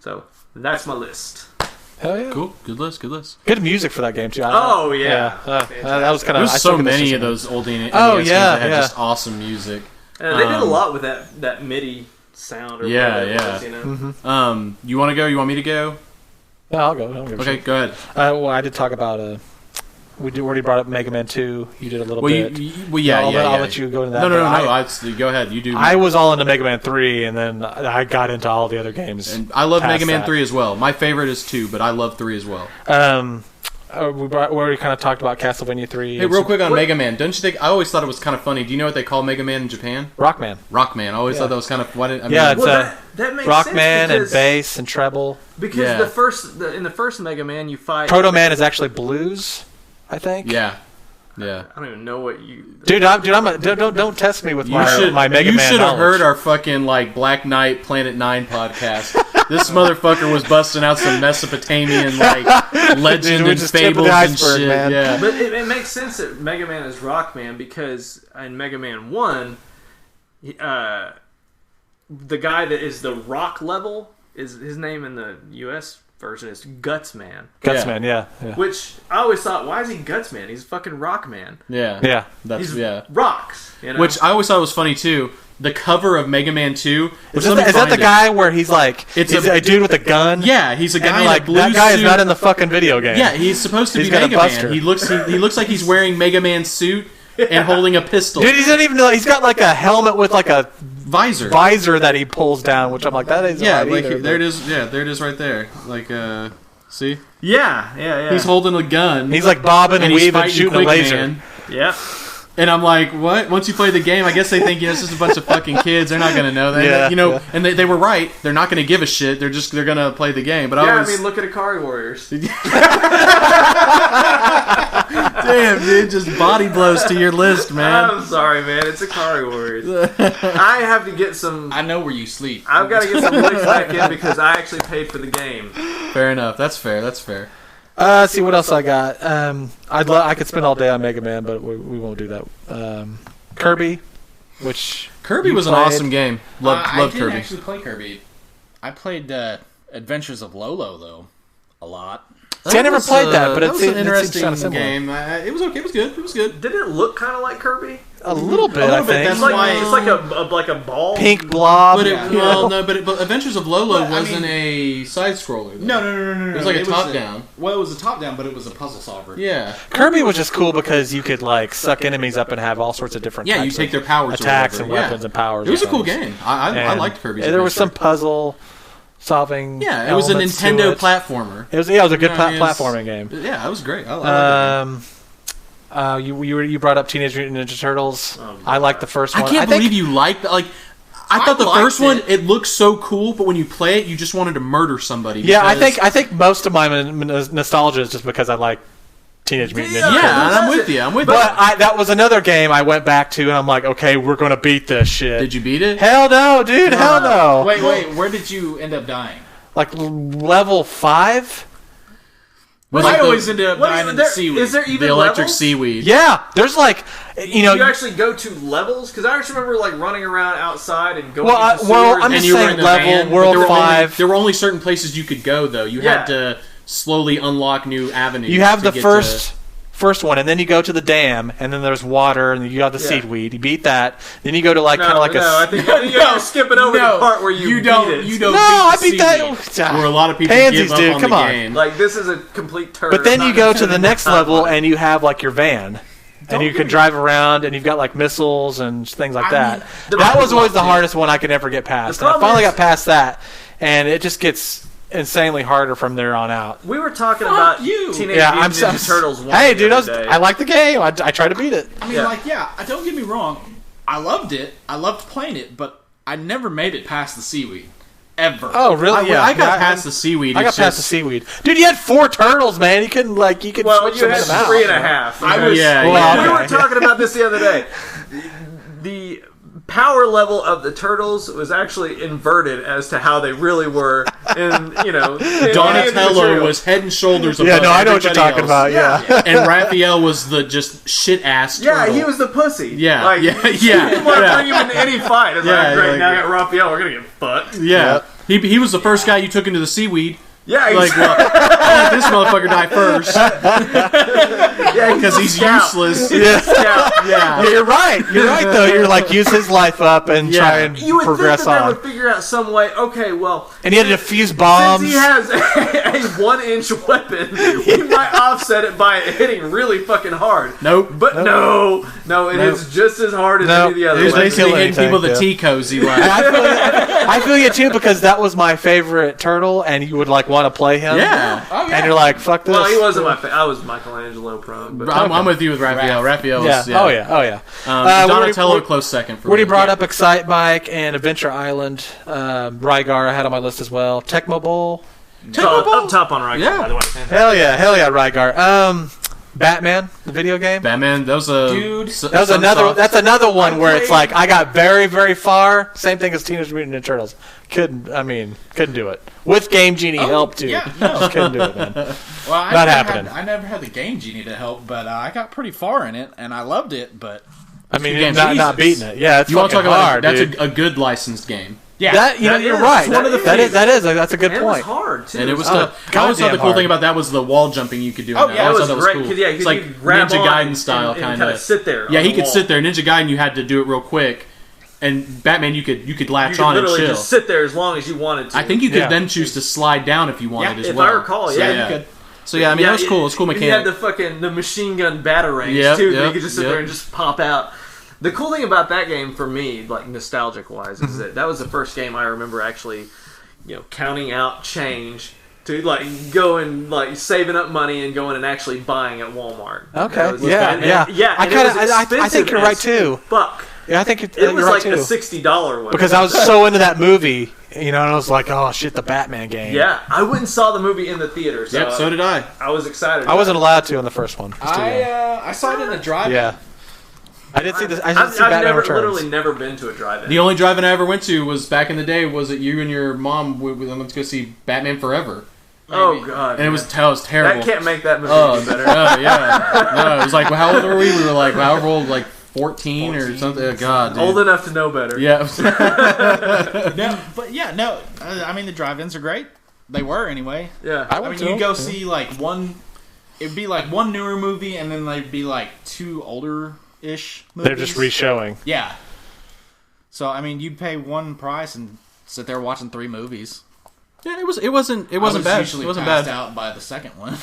So that's my list. Hell yeah. Cool. Good list. Good list. Good music for that game, too. Yeah. That was kind of... There's so many of those old NES Oh, games yeah, that had yeah. just awesome music. They did a lot with that MIDI sound. Or whatever it was, you know? You want to go? You want me to go? No, I'll go. Okay, go ahead. Well, I did talk about... we already brought up Mega Man 2. You did a little bit. I'll let you go into that. No. Go ahead. You do. I was all into Mega Man 3, and then I got into all the other games. And I love past Mega Man that. 3 as well. My favorite is 2, but I love 3 as well. We already kind of talked about Castlevania 3. Hey, real quick on Mega Man. Don't you think... I always thought it was kind of funny. Do you know what they call Mega Man in Japan? Rockman. Rockman. I always thought that was kind of... That makes Rockman sense and bass and treble. Because in the first Mega Man, you fight... Proto Man is actually blues, I think. Yeah. I don't even know what you... Don't test me with my Mega Man You should have knowledge. heard our fucking, Black Knight Planet 9 podcast. This motherfucker was busting out some Mesopotamian, legend and fables and shit. Man. Yeah. But it makes sense that Mega Man is Rockman because in Mega Man 1, the guy that is the rock level, is his name in the US version is Gutsman. Gutsman, yeah. Which I always thought, why is he Gutsman? He's fucking Rockman. Yeah. He's rocks. You know? Which I always thought was funny too. The cover of Mega Man 2. Is that the guy where he's like, It's a dude with a gun? Yeah, he's a guy and in a blue that guy suit. is not in the fucking video game. Yeah, he's supposed to be got a Mega buster. Man. He looks like he's wearing Mega Man's suit and holding a pistol. Dude, he's got like a helmet with like a visor that he pulls down, which I'm like, that isn't right either, there it is. Yeah, there it is right there. See? Yeah. He's holding a gun. He's like bobbing and he's weaving, fighting shooting a laser. Man. Yeah. And I'm like, what? Once you play the game, I guess they think, it's just a bunch of fucking kids. They're not going to know that. And they were right. They're not going to give a shit. They're going to play the game. But look at Atari Warriors. Damn, dude, just body blows to your list, man. I'm sorry, man. It's Atari Warriors. I have to get some... I know where you sleep. I've got to get some licks back in because I actually paid for the game. Fair enough. That's fair. See what else I got. I could spend all day on Mega Man, but we won't do that. Kirby, which Kirby was an awesome game. Loved I didn't Kirby. actually play Kirby. I played Adventures of Lolo though a lot. See, I never played that, but was an interesting kind of game. It was okay. It was good. Did it look kind of like Kirby? A little bit, I think. That's It's like a ball. Pink blob. But Adventures of Lolo wasn't a side scroller. No. It was like a top down. Well, it was a top down, but it was a puzzle solver. Yeah. Kirby was just cool because you could suck enemies up and have all sorts of different. Yeah, types you take of their powers, attacks or and whatever. weapons and powers. It was a cool things. game. I liked Kirby's. There was some puzzle solving. Yeah, it was a elements to Nintendo it. platformer. It was a good platforming game. Yeah, it was great. I liked it. You brought up Teenage Mutant Ninja Turtles. I like the first one. I can't believe you liked that. I thought the first one, it looked so cool, but when you play it, you just wanted to murder somebody. Yeah, I think most of my nostalgia is just because I like Teenage Mutant Ninja Turtles. Yeah, and I'm with you. But that was another game I went back to, and I'm like, okay, we're going to beat this shit. Did you beat it? Hell no, dude. Hell no. Wait. Where did you end up dying? Like level 5? I always ended up dying in the seaweed. Is there even The electric levels? seaweed. Yeah, there's You actually go to levels? Because I just remember running around outside and going into sewers. Well, I'm And just you were in saying the level van, but World there were 5. There were only certain places you could go, though. You had to slowly unlock new avenues. You have to the get first one, and then you go to the dam, and then there's water, and you got the seedweed. You beat that. Then you go to I think you're skipping over the part where you don't beat it. You don't No, I beat seaweed, that. where a lot of people Pansies, give up dude, on come the on. game. Like, this is a complete turd. But then you go to the next level, and you have your van. And you can drive around, and you've got missiles and things like that. That was always the hardest one I could ever get past. And I finally got past that, and it just gets insanely harder from there on out. We were talking about Teenage Mutant Ninja Turtles 1. Hey, dude, I like the game. I try to beat it. I mean, don't get me wrong. I loved it. I loved playing it, but I never made it past the seaweed. Ever. Oh, really? I got past the seaweed. I got past the seaweed. Dude, you had 4 turtles, man. You couldn't, you could switch you had them out. 3.5. We were talking about this the other day. The power level of the turtles was actually inverted as to how they really were. And Donatello was head and shoulders above everybody I know what you're talking about. Yeah. And Raphael was the just shit ass turtle. Yeah, he was the pussy. Yeah, You didn't want to bring him into any fight. It's great. Now I got Raphael. We're gonna get fucked. Yeah. He was the first guy you took into the seaweed. Yeah, Like, well, I'll let this motherfucker die first yeah, because he's useless. Yeah, you're right. You're right, though. You're like, use his life up and try and You would progress think that on. they would figure out some way. Okay, well, And he had to defuse bombs. since he has a 1-inch weapon, he might offset it by hitting really fucking hard. Nope. But no, it hits just as hard as any of the other He was weapons. basically hitting anything, people with yeah. tea cozy. Like, I feel you too, because that was my favorite turtle, and you would like want to play him. yeah. And you're like, fuck this. Well, he wasn't my favorite. I was Michelangelo prone. But I'm with you with Raphael. Raphael Yeah. was, yeah. Oh yeah. Donatello, Woody- close second for Woody me. brought up Excite Bike and Adventure Island. Rygar I had on my list as well. Tecmo Bowl. up top on right. Yeah. By the way. Hell yeah, Rygar. Batman, the video game. Batman, that was a Dude. That was another. That's another one where it's like I got very, very far. Same thing as Teenage Mutant Ninja Turtles. Couldn't do it with Game Genie help too. yeah, no. Just couldn't do it, man. Well, Not happening. I never had the Game Genie to help, but I got pretty far in it, and I loved it. But I mean, game. not beating it. Yeah, it's You want to fucking talk about hard, that's dude. a good licensed game. yeah, That you know, That you're is. right. One of the That's a good And it was point. hard too. And it was Oh, tough. I always thought the cool goddamn thing hard. about that was the wall jumping you could do. Oh, in yeah, I always it was thought that great, cool. 'cause, yeah, It's you like could grab Ninja on Gaiden style, and kind kinda sit there Yeah, on he the could wall. sit there. Ninja Gaiden, you had to do it real quick, and Batman, you could latch You could on and literally chill. just sit there as long as you wanted to. I think you could Yeah. then choose to slide down if you wanted as if well. I recall, So, yeah, you could. So yeah, I mean that was cool. It's a cool You had mechanic. the machine gun batarangs Yep, too. That you yep, could just sit yep. there and just pop out. The cool thing about that game for me, like nostalgic wise, is that was the first game I remember actually, counting out change to like go and like saving up money and going and actually buying at Walmart. Okay. That was- Yeah. and- Yeah. yeah. I and it kinda- was I think expensive you're right, as too. Fuck. Yeah, I think It you're was right like too. a $60 one. Because I was so into that movie, and I was like, oh shit, the Batman game. Yeah, I went and saw the movie in the theater. So, Yep, so did I. I was excited. I wasn't allowed to on the first one. Just too young. I saw it in the drive-in. Yeah. I did see this. I did I've see Batman Returns. literally never been to a drive-in. The only drive-in I ever went to was back in the day. Was it you and your mom went to go see Batman Forever? Oh god, And it was terrible. that can't make that movie Oh, any better. yeah. No, it was like, how old were we? We were like, however old, like 14 or something. Oh, God, dude. Old enough to know better. Yeah. No, but yeah, no. I mean, the drive-ins are great. They were anyway. Yeah. I I went mean, to you them. go see like one. It'd be like one newer movie, and then they'd be like two older-ish movies. They're just re-showing. Yeah. So I mean, you'd pay one price and sit there watching 3 movies. Yeah, it wasn't I was bad. Usually It wasn't passed bad. out by the second one.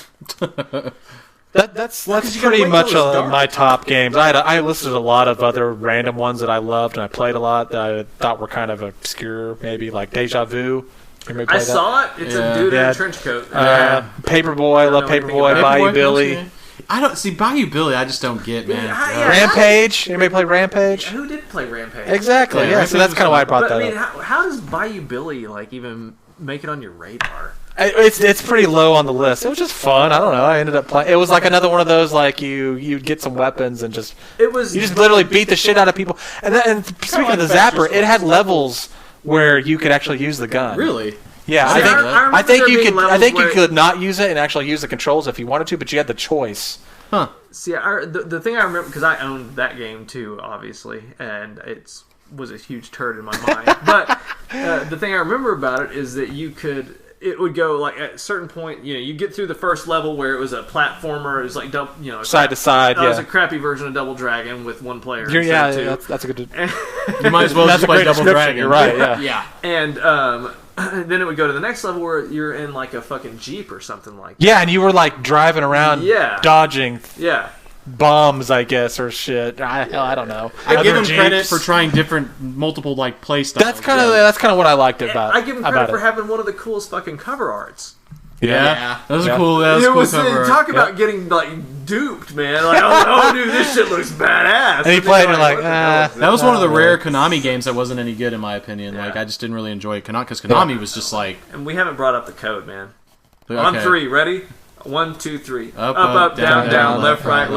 That's you gotta pretty wait much till it's dark. my top games. I listed a lot of other random ones that I loved and I played a lot that I thought were kind of obscure, maybe like Deja Vu. Anybody play I that? saw it. It's Yeah. a dude in Yeah. a trench coat. Paperboy, I love know anything Paperboy, about Bayou Paperboy Billy. comes to me. I don't see Bayou Billy. I just don't get, man. Rampage. Anybody play Rampage? Who did play Rampage? Exactly. Yeah, Yeah. Rampage So that's was kind of why I fun. brought But I that mean, up. how does Bayou Billy like even make it on your radar? It's pretty low on the list. It was just fun. I don't know. I ended up playing. It was like another one of those like you'd get some weapons and just It was you just literally beat the shit out of people. And speaking like of the Baxter zapper, it had levels where you could actually use the gun. Really? Yeah, See, I think remember I think there you being could. I levels think you where- could not use it and actually use the controls if you wanted to, but you had the choice. Huh. See, the thing I remember, because I owned that game too, obviously, and it was a huge turd in my mind. But the thing I remember about it is that it would go like at a certain point, you get through the first level where it was a platformer, it was like Side to side. It was a Yeah. crappy version of Double Dragon with one player. Yeah, instead of two. that's a good. You might as well That's just a play great Double description. Dragon. You're right. Yeah. Yeah. And then it would go to the next level where you're in like a fucking Jeep or something like that. Yeah, and you were like driving around, Yeah. dodging Yeah. bombs, I guess, or shit. I don't know. I give Other him credit Jeeps. for trying multiple like play styles. That's kind of what I liked about. I give him credit about for it. having one of the coolest fucking cover arts. Yeah, that was Yeah. a cool. That was a It cool was cover. talk about getting like duped, man. Like, oh dude, this shit looks badass. And you play it, and you're like, what the hell is That was this? one of the Oh, rare man. Konami games that wasn't any good in my opinion. Like Yeah. I just didn't really enjoy it because Konami was just like And we haven't brought up the code, man. okay. On 3, ready? 1, 2, 3. Up, down, left, right,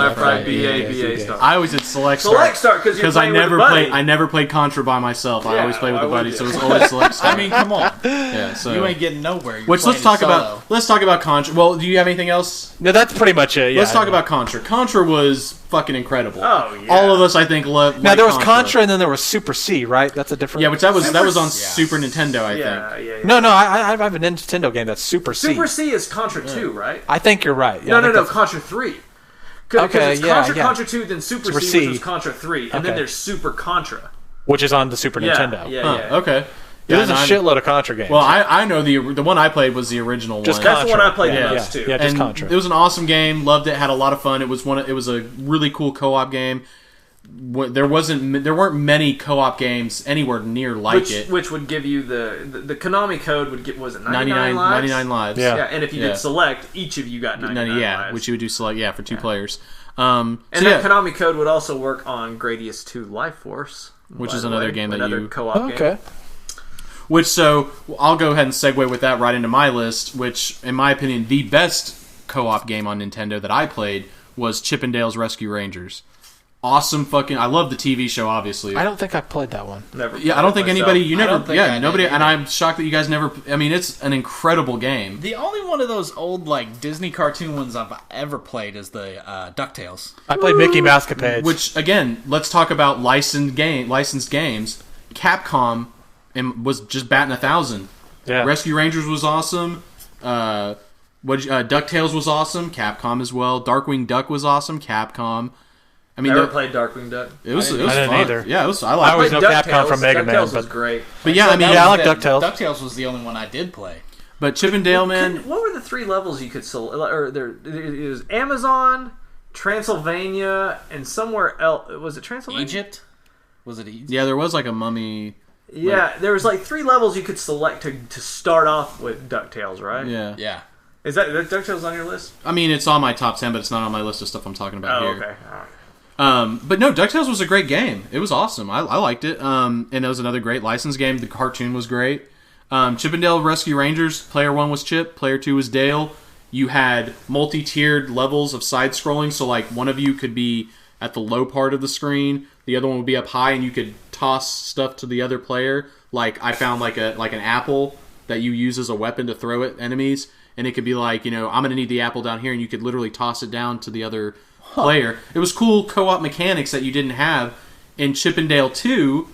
BA, start. I always did select Select start because you're because I playing with never a buddy. played. I never played Contra by myself. I Yeah, always played with why a buddy, would so you? it was always select start. I mean, come on. Yeah, so You ain't getting nowhere. You're let's playing talk solo. about Contra. Well, do you have anything else? No, that's pretty much it. Yeah. Let's talk about Contra. Contra was fucking incredible. Oh, yeah. All of us, I think, love. Now there was Contra, and then there was Super C, right? That's a different. Yeah, which that was on Yeah. Super Nintendo, I think. Yeah. No, I have a Nintendo game that's Super C. Super C is Contra 2, right? I think you're right. Yeah, I think No, that's- Contra 3. Because Okay, it's yeah, Contra, yeah. Contra 2, then Super Super C, C. which was Contra 3, and then Okay. there's Super Contra. Which is on the Super Nintendo. Yeah. Okay. There's a and shitload of Contra games. Well, I know the one I played was the original Just one. That's the one I played yeah, the most, yeah, too. Yeah, just and Contra. it was an awesome game. Loved it. Had a lot of fun. It was a really cool co-op game. There weren't many co-op games anywhere near like it. Which would give you the Konami code would get, was it 99 lives. Yeah. Yeah, and if you Yeah. did select, each of you got 99 lives. which you would do select for two players. And that Konami code would also work on Gradius 2 Life Force, Which by is the another way, game that another you- co-op Oh, game. okay. So I'll go ahead and segue with that right into my list, which, in my opinion, the best co-op game on Nintendo that I played was Chippendale's Rescue Rangers. Awesome fucking... I love the TV show, obviously. I don't think I played that one. Never Yeah, I don't think myself. anybody... You I never... don't think I did nobody... either. And I'm shocked that you guys never... I mean, it's an incredible game. The only one of those old like Disney cartoon ones I've ever played is the DuckTales. I played Mickey Mouse Capades. Which, again, let's talk about licensed games. Capcom was just batting 1,000. yeah. Rescue Rangers was awesome. DuckTales was awesome. Capcom as well. Darkwing Duck was awesome. Capcom. I mean, Never played Darkwing Duck. it was I didn't fun. either. Yeah, it was. I I like always it. know Capcom from Mega Man, DuckTales was but great. But yeah, I mean, I like DuckTales. DuckTales was the only one I did play. but Chippendale, man. What were the 3 levels you could select? Or it was Amazon, Transylvania, and somewhere else. Was it Transylvania? Egypt? Was it Egypt? Yeah, there was like a mummy. Yeah, there was like 3 levels you could select to start off with DuckTales, right? Yeah. Yeah. Is that DuckTales on your list? I mean, it's on my top 10, but it's not on my list of stuff I'm talking about Oh, here. okay. All right. But no, DuckTales was a great game. It was awesome. I liked it. And it was another great licensed game. The cartoon was great. Chippendale Rescue Rangers, player 1 was Chip, player 2 was Dale. You had multi-tiered levels of side-scrolling, so like one of you could be at the low part of the screen, the other one would be up high, and you could toss stuff to the other player. Like I found like an apple that you use as a weapon to throw at enemies, and it could be like, I'm going to need the apple down here, and you could literally toss it down to the other player. It was cool co-op mechanics that you didn't have in Chippendale 2.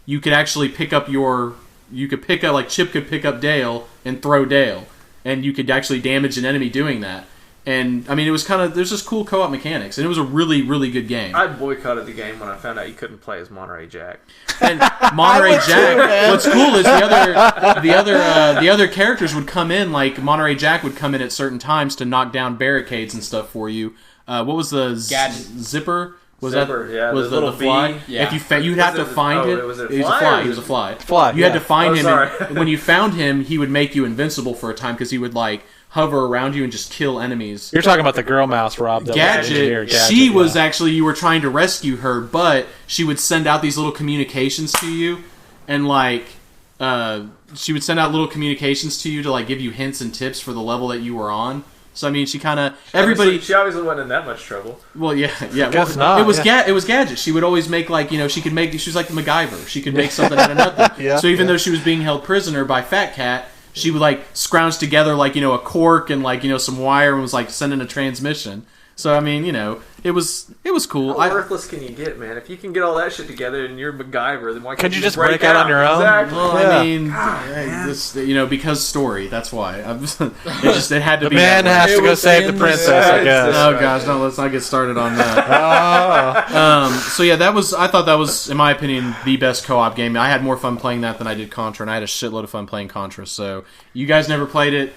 You could actually pick up like Chip could pick up Dale and throw Dale, and you could actually damage an enemy doing that. And I mean, it was there's just cool co-op mechanics, and it was a really, really good game. I boycotted the game when I found out you couldn't play as Monterey Jack. And Monterey Jack. What's cool is the other characters would come in, like Monterey Jack would come in at certain times to knock down barricades and stuff for you. What was the Gadget. zipper? Was Zipper, that yeah, was the the little fly? bee. Yeah. If you you'd have to find it. Was it a He was a fly fly. or He was a fly. Fly, You had yeah. to find him. sorry. And when you found him, he would make you invincible for a time because he would like hover around you and just kill enemies. You're talking about the girl mouse, Rob. That was engineer Gadget, Gadget. she was yeah. actually, you were trying to rescue her, but she would send out these little communications to you, and like, she would send out little communications to you to like give you hints and tips for the level that you were on. So I mean, she kind of everybody. She obviously wasn't in that much trouble. Well, yeah. guess Well, not, It was yeah. it was Gadget. She would always make like she was like the MacGyver. She could make something out of nothing. Yeah, So even yeah. though she was being held prisoner by Fat Cat, she would like scrounge together like a cork and like some wire and was like sending a transmission. So I mean, it was cool. How worthless can you get, man? If you can get all that shit together and you're MacGyver, then why can't Could you just break out on your own? Exactly. Well, Yeah. I mean, because story. That's why. It had to The be. man that way. has to It go was save the in princess, the- I guess. Oh gosh, no! Let's not get started on that. So yeah, I thought that was, in my opinion, the best co-op game. I had more fun playing that than I did Contra, and I had a shitload of fun playing Contra. So you guys never played it.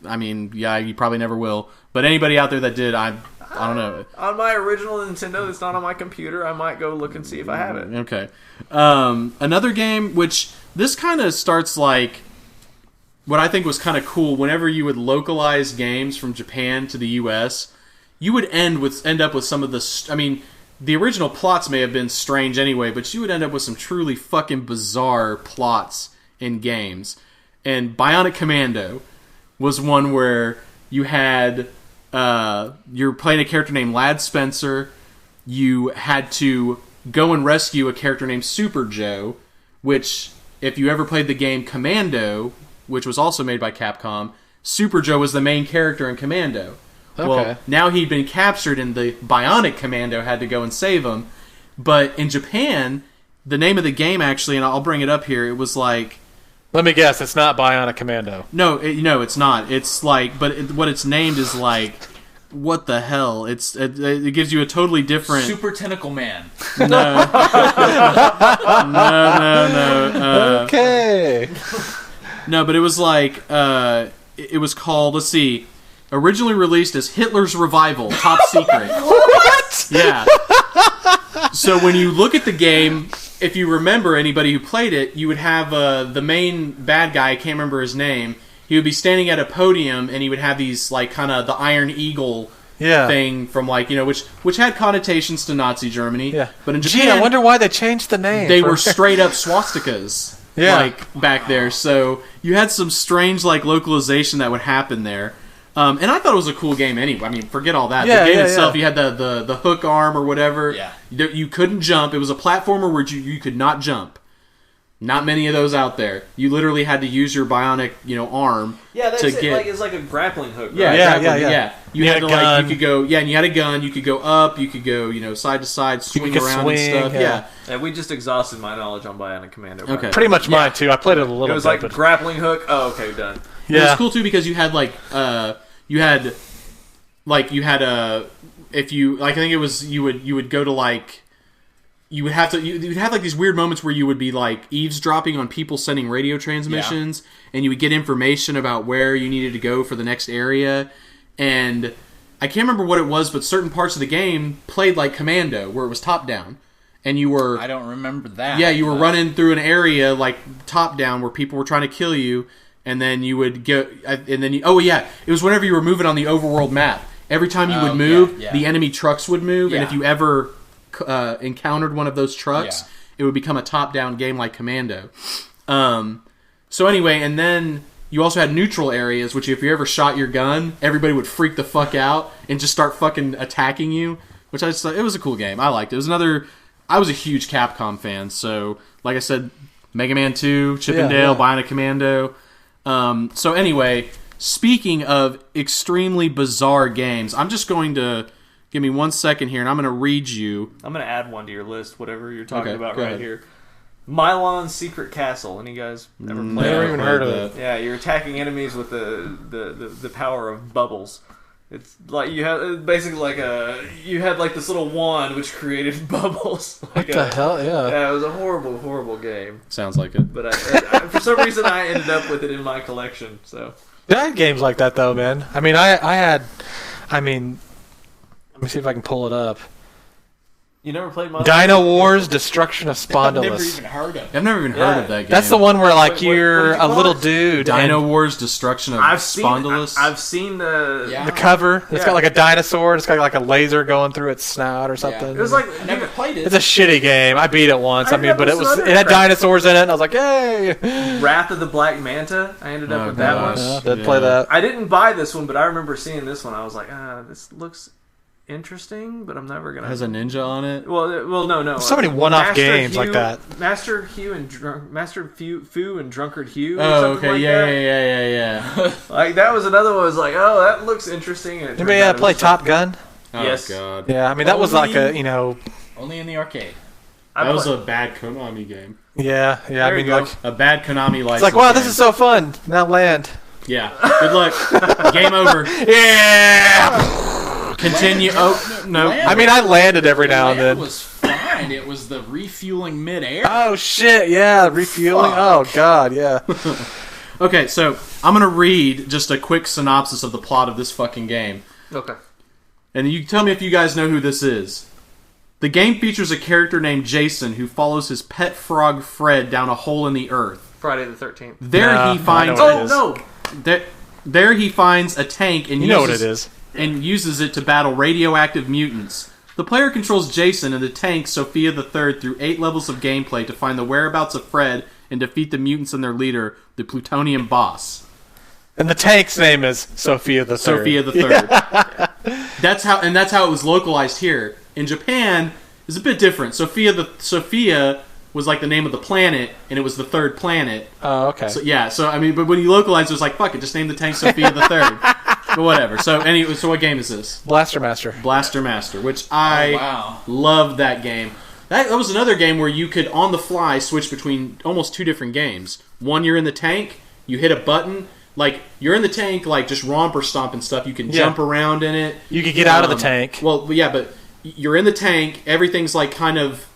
I mean, yeah, you probably never will. But anybody out there that did, I don't know. On my original Nintendo that's not on my computer, I might go look and see if I have it. Okay. Another game, which this kind of starts like what I think was kind of cool. Whenever you would localize games from Japan to the U.S., you would end up with some of the. I mean, the original plots may have been strange anyway, but you would end up with some truly fucking bizarre plots in games. And Bionic Commando was one where you had you're playing a character named Lad Spencer. You had to go and rescue a character named Super Joe, which, if you ever played the game Commando, which was also made by Capcom, Super Joe was the main character in Commando. Okay. Well, now he'd been captured, and the Bionic Commando had to go and save him. But in Japan, the name of the game actually, and I'll bring it up here, it was like... Let me guess, it's not Bionic Commando. No, it's not. It's like... But what it's named is like... What the hell? It gives you a totally different... Super Tentacle Man. No. No. Okay. No, but it was like... it was called... Let's see... Originally released as Hitler's Revival, Top Secret. What? Yeah. So when you look at the game, if you remember anybody who played it, you would have the main bad guy, I can't remember his name, he would be standing at a podium and he would have these, like, kind of the Iron Eagle thing from, like, you know, which had connotations to Nazi Germany. Yeah. But in Japan... Gee, I wonder why they changed the name. They were straight up swastikas. Yeah. Like, back there. So you had some strange, like, localization that would happen there. And I thought it was a cool game anyway. I mean, forget all that. Yeah, the game yeah, itself, yeah. you had the hook arm or whatever. Yeah. You couldn't jump. It was a platformer where you could not jump. Not many of those out there. You literally had to use your bionic, arm to get... Like, it's like a grappling hook, right? Yeah, Yeah, exactly. yeah. Yeah. You You had had to, a like, gun. you could go... Yeah, and you had a gun. You could go up. You could go, side to side, swing could around swing, and stuff. yeah. Yeah. And we just exhausted my knowledge on Bionic Commando. Okay. Pretty much mine, too. I played it a little It was bit. like but grappling hook. Oh, okay, done. It yeah. was cool too because you had if you like, I think it was you would go to like you'd have like these weird moments where you would be like eavesdropping on people sending radio transmissions, and you would get information about where you needed to go for the next area. And I can't remember what it was, but certain parts of the game played like Commando, where it was top down, and you were I don't remember that. you were running through an area like top down where people were trying to kill you. And then you would go, and then it was whenever you were moving on the overworld map. Every time you would move, the enemy trucks would move, and if you ever encountered one of those trucks, it would become a top-down game like Commando. So anyway, and then you also had neutral areas, which if you ever shot your gun, everybody would freak the fuck out and just start fucking attacking you. Which I just thought, it was a cool game. I liked it. I was a huge Capcom fan, so like I said, Mega Man 2, Chip and Dale, Bionic Commando. So anyway, speaking of extremely bizarre games, I'm just going to give me 1 second here, and I'm going to read you. I'm going to add one to your list, whatever you're talking Okay, about go right ahead. here. Mylon's Secret Castle. Any guys ever played Never that? even heard of it. Yeah, you're attacking enemies with the power of bubbles. It's like you had basically you had like this little wand which created bubbles. What the hell? Yeah. Yeah, it was a horrible game. Sounds like it. But I, for some reason, I ended up with it in my collection. So I had games like that, though, man. I mean, let me see if I can pull it up. you never played my Dino Wars Destruction of I've never Spondylus. even heard of it. I've never even heard of that game. That's the one where, like, What you're did you a call little it? dude. Dino and Wars Destruction of Spondylus. I've seen the. Yeah. the cover. It's Yeah. got, like, a dinosaur. It's got, like, a laser going through its snout or something. It was like I never played it. It's a shitty game. I beat it once. I I mean, but it never saw had that. dinosaurs in it. And I was like, yay! Wrath of the Black Manta. I ended up Oh, with that gosh. one. Did play that. I didn't buy this one, but I remember seeing this one. I was like, this looks interesting, but I'm never gonna. It has a ninja on it. Well, no. So many one-off games like that. Master Fu and Drunkard Hugh. Or Oh, something okay, like yeah. that. Like that was another one. I was like, oh, that looks interesting. And it Anybody turned out it play was- Top Gun? Oh, Yes. God. Yeah, I mean, that was like a, Only in the arcade. That was a bad Konami game. yeah. I There mean, you go. like, A bad Konami license. it's like, wow, this game. is so fun. Now land. Yeah. Good luck. Game over. Yeah! Continue. Oh, no. I mean, I landed every now and It then. was fine. It was the refueling midair. Oh, shit, yeah, refueling. Oh, God, yeah. Okay, so I'm going to read just a quick synopsis of the plot of this fucking game. Okay. And you tell me if you guys know who this is. The game features a character named Jason who follows his pet frog Fred down a hole in the earth. Friday the 13th. There No, he finds I know what it is. No. there he finds a tank and You know what it is. and uses it to battle radioactive mutants. The player controls Jason and the tank Sophia the Third through 8 levels of gameplay to find the whereabouts of Fred and defeat the mutants and their leader, the Plutonium boss. And the tank's name is Sophia the Third. Sophia the Third. That's how it was localized here. In Japan, it's a bit different. Sophia was like the name of the planet, and it was the third planet. Oh, okay. So yeah, so I mean, but when you localize, it was like, fuck it, just name the tank Sophia the Third. But whatever. So anyway, so what game is this? Blaster Master. Blaster Master, which I loved that game. That was another game where you could, on the fly, switch between almost two different games. One, you're in the tank, you hit a button, like, you're in the tank, like, just romper stomping stuff. You can jump around in it. You could get out of the tank. Well, yeah, but you're in the tank, everything's, like, kind of,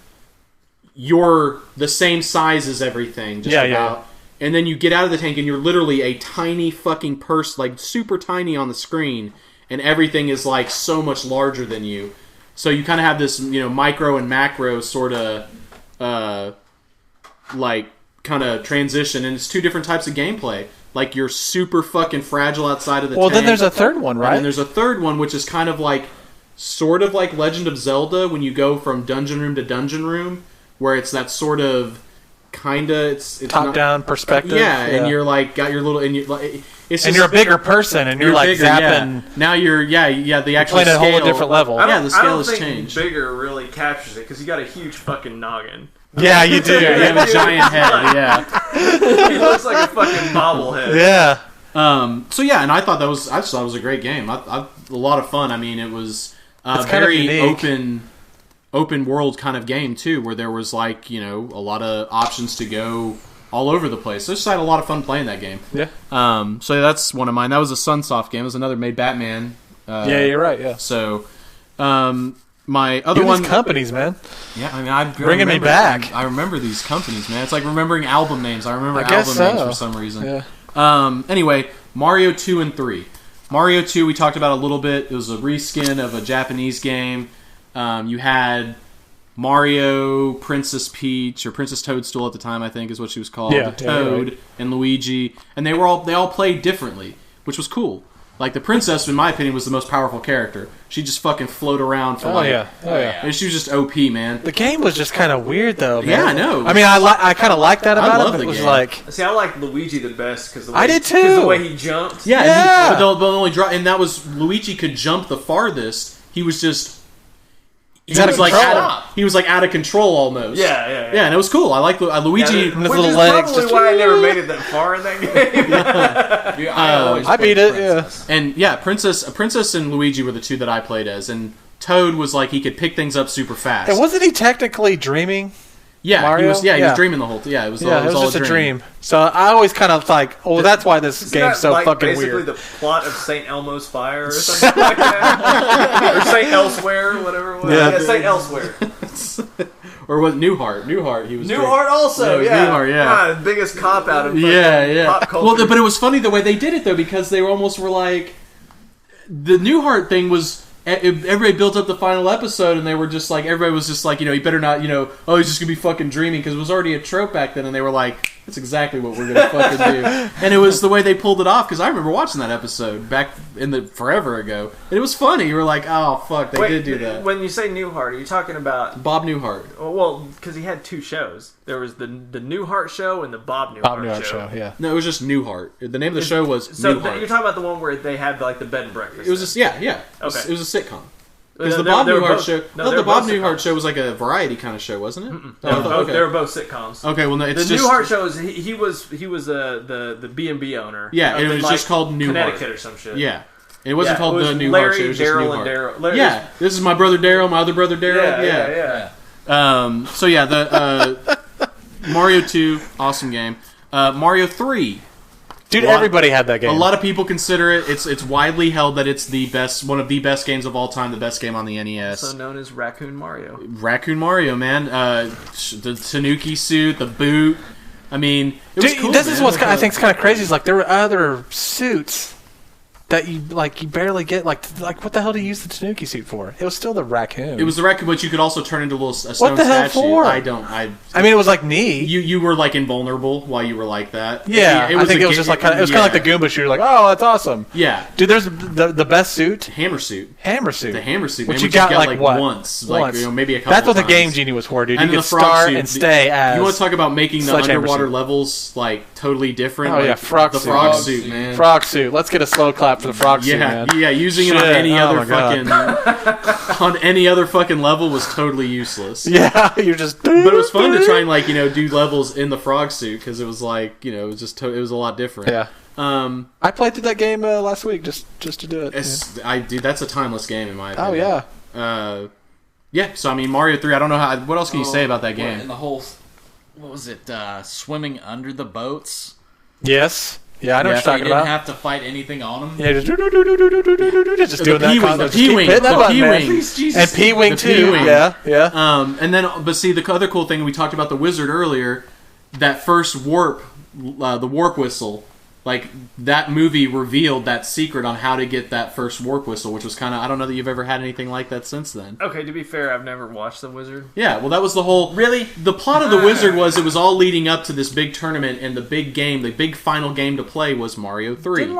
you're the same size as everything, just about. Yeah. And then you get out of the tank, and you're literally a tiny fucking person, like, super tiny on the screen, and everything is, like, so much larger than you. So you kind of have this, micro and macro sort of, like, kind of transition, and it's two different types of gameplay. Like, you're super fucking fragile outside of the tank. Well, then there's a third one, right? And there's a third one, which is kind of like, sort of like Legend of Zelda, when you go from dungeon room to dungeon room, where it's that sort of, kind of, it's top-down perspective. Yeah, and you're like, got your little, and you like, it's just, and you're a bigger person, and you're like bigger, zapping. Yeah. Now you're, the actual playing scale. at a whole different level. The scale has I don't changed. think bigger really captures it, because you got a huge fucking noggin. Yeah, you do. You have a giant head, yeah. He looks like a fucking bobblehead. Yeah. So yeah, and I thought it was a great game. A lot of fun. I mean, it was a very open world kind of game too, where there was like, a lot of options to go all over the place. So I just had a lot of fun playing that game. Yeah. So that's one of mine. That was a Sunsoft game. It was another made Batman. Yeah, you're right. Yeah. So, my other one, companies, man. Yeah, I mean, I bringing me back. I remember these companies, man. It's like remembering album names. I remember album names for some reason. Yeah. Anyway, Mario 2 and 3. Mario 2 we talked about a little bit. It was a reskin of a Japanese game. You had Mario, Princess Peach, or Princess Toadstool at the time, I think is what she was called. Yeah, Toad and Luigi, and they all played differently, which was cool. Like, the princess, in my opinion, was the most powerful character. She just fucking float around for and she was just OP, man. The game was just kind of weird, though, man. Yeah, I know. I mean, I kind of liked that about it. But it was game. like, see, I like Luigi the best because I did too. The way he jumped. Yeah. But the only and that was Luigi could jump the farthest. He was just. He was like out of control almost. Yeah, and it was cool. I like Luigi. His little legs. Probably why I never made it that far in that game. I beat it. Yeah. And yeah, Princess and Luigi were the two that I played as, and Toad was like he could pick things up super fast. And wasn't he technically dreaming? Yeah, Mario? He was dreaming the whole time. Yeah, it was all just a dream. So I always kind of like, that's why this game's so fucking basically weird. The plot of St. Elmo's Fire or something like that, or St. Elsewhere, whatever it was. Yeah, St. Elsewhere. Or was Newhart? He was Newhart also. Yeah, Newhart. Yeah, God, biggest cop out of pop culture. Well, but it was funny the way they did it though, because they were like the Newhart thing was. Everybody built up the final episode, and they were just like, everybody was just like, he better not, oh, he's just gonna be fucking dreaming, because it was already a trope back then, and they were like, that's exactly what we're gonna fucking do. And it was the way they pulled it off, because I remember watching that episode back in forever ago, and it was funny. You were like, oh fuck, they did do that. When you say Newhart, are you talking about Bob Newhart? Well, because he had two shows. There was the Newhart show and the Bob Newhart show. Yeah. No, it was just Newhart. The name of the show was so Newhart. You're talking about the one where they had like the bed and breakfast. It was just okay. It was a sitcom. Because the Bob Newhart show, the Bob Newhart show was like a variety kind of show, wasn't it? No, they were both sitcoms. Okay, well, no, it's the just Newhart show is he was the B&B owner. Yeah, and it was just called Newhart, Connecticut or some shit. Yeah, it wasn't called the Newhart Larry, show. It was just Daryl, Newhart. and Daryl. Yeah, this is my brother Daryl, my other brother Daryl. Yeah. So yeah, the Mario 2, awesome game. Mario 3. Dude, everybody had that game. A lot of people consider it. It's widely held that it's the best, one of the best games of all time, the best game on the NES. Also known as Raccoon Mario. Raccoon Mario, man. The Tanuki suit, the boot. I mean, it was cool. This is what I think is kind of crazy. Is like there were other suits that you barely get. Like what the hell do you use the Tanuki suit for? It was still the raccoon. It was the raccoon, but you could also turn into a stone statue. What the hell for? I mean, it was like neat. You were like invulnerable while you were like that. Yeah, I think it was just like it was kind of like the Goomba shooter. Like, oh, that's awesome. Yeah, dude, there's the best suit. Hammer suit. The hammer suit, which you got like what? Once, like maybe a couple. That's what times. the Game Genie was for, dude. And you could start and stay as. You want to talk about making the underwater levels like totally different? Oh yeah, frog suit, man. Frog suit. Let's get a slow clap for the frog suit, Yeah, man. yeah. Using it on Shit. any Oh other my God. fucking on any other fucking level was totally useless. Yeah, you're just. But it was fun to try and like do levels in the frog suit because it was like it was just it was a lot different. Yeah. I played through that game last week just to do it. Dude, that's a timeless game in my opinion. Oh yeah. Yeah. So I mean, Mario 3. I don't know what else can you say about that game. And the whole, what was it? Swimming under the boats. Yes. Yeah, I know what you're So you talking didn't about. have to fight anything on them. Yeah, just doing that. P-wing, the Just keep P-wing, hitting that the button, man. P-wing. And P-wing The too. P-wing. Yeah. And then, but see, the other cool thing we talked about the wizard earlier. That first warp, the warp whistle. Like, that movie revealed that secret on how to get that first warp whistle, which was kind of... I don't know that you've ever had anything like that since then. Okay, to be fair, I've never watched The Wizard. Yeah, well, that was the whole... Really? The plot of The Wizard was it was all leading up to this big tournament, and the big game, the big final game to play was Mario 3.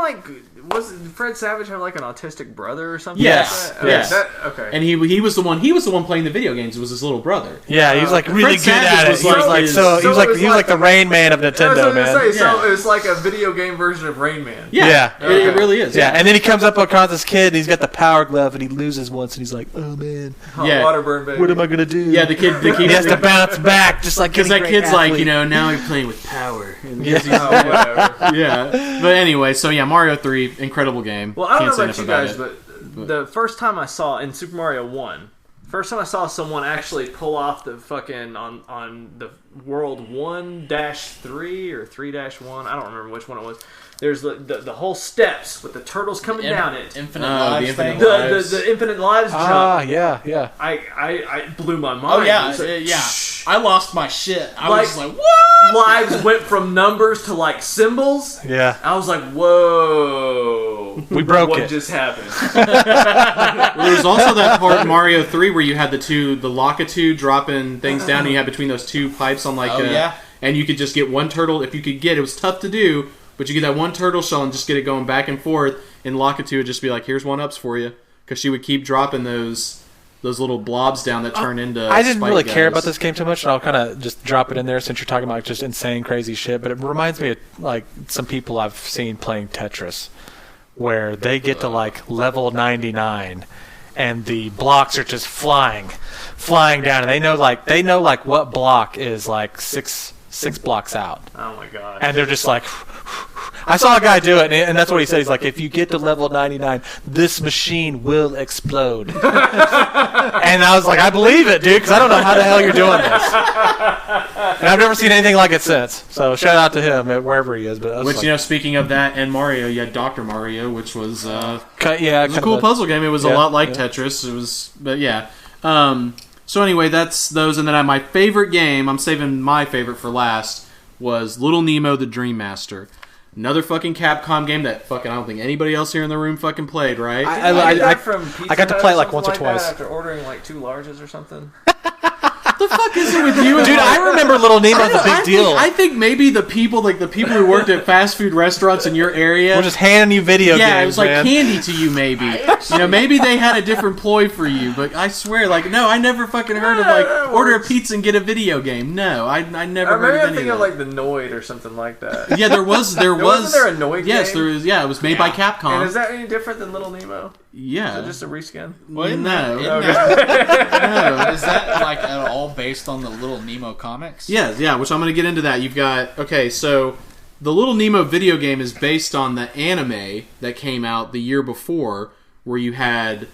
Was Fred Savage have like an autistic brother or something? Yes, like that? yes. Okay. And he was the one playing the video games. It was his little brother. Yeah, he was like really Fred good Savage at it. was He was like his- so. He so was it was like like the Rain Man of Nintendo, That's what I was man. gonna say. So Yeah. it was like a video game version of Rain Man. Yeah, Yeah. it really is. Yeah, and then he comes up across this kid, and he's got the power glove, and he loses once, and he's like, "Oh man, Hot Yeah. water burn, baby. what am I gonna do?" Yeah, the kid He has to bounce back, just like because any that great kid's like, athlete. now he's playing with power. And Yeah. Oh, whatever. yeah. But anyway, so yeah, Mario 3, incredible game. Well, I don't Can't say know about you enough guys, it. but the first time I saw in Super Mario 1, first time I saw someone actually pull off the fucking on the world 1-3 or 3-1, I don't remember which one it was. There's the whole steps with the turtles coming down it. Infinite Oh, lives the Infinite thing. Lives. The infinite lives jump. yeah. I blew my mind. Oh yeah, It was like, yeah. I lost my shit. I Like- was just like, what? lives went from numbers to like symbols. Yeah. I was like, whoa. We broke what it. just happened? Well, there was also that part in Mario 3 where you had the Lockatoo dropping things down, and you had between those two pipes on like Oh, yeah. and you could just get one turtle. If you could get it was tough to do, but you get that one turtle shell and just get it going back and forth, and Lockatoo would just be like, here's 1-ups for you, because she would keep dropping those little blobs down that turn into I didn't spike really care guys. about this game too much, and I'll kind of just drop it in there since you're talking about just insane, crazy shit. But it reminds me of like some people I've seen playing Tetris, where they get to like level 99, and the blocks are just flying down, and they know like what block is like six blocks out, Oh my god. and they're just like. I saw a guy do it, and that's what he said. He's like, if you get to level 99, this machine will explode. And I was like, I believe it, dude, because I don't know how the hell you're doing this. And I've never seen anything like it since. So shout out to him wherever he is. But I was Which, like, speaking of that and Mario, you had Dr. Mario, which was it was kind a cool puzzle game. It was a yeah, lot like yeah. Tetris. It was, but yeah. So anyway, that's those. And then my favorite game, I'm saving my favorite for last, was Little Nemo the Dream Master. Another fucking Capcom game that fucking I don't think anybody else here in the room fucking played, right? I got to play it like something once or that twice. after ordering like 2 larges or something. What the fuck is it with you? Dude, I remember Little Nemo's a big deal. I think maybe the people who worked at fast food restaurants in your area. We're just handing you video games, Yeah, it was like man. candy to you, maybe. Maybe they had a different ploy for you, but I swear, no, I never fucking heard of, that order a works. pizza and get a video game. No, I never Or heard maybe of I'm any thinking of of that. like the Noid or something like that. Yeah, there was. Wasn't there a Noid Yes, game? there was. Yeah, it was made by Capcom. And is that any different than Little Nemo? yeah. Is it just a reskin? Well, isn't No. that, No. is that like at all based on the Little Nemo comics? Yeah, which I'm going to get into that. You've got, so the Little Nemo video game is based on the anime that came out the year before, where you had,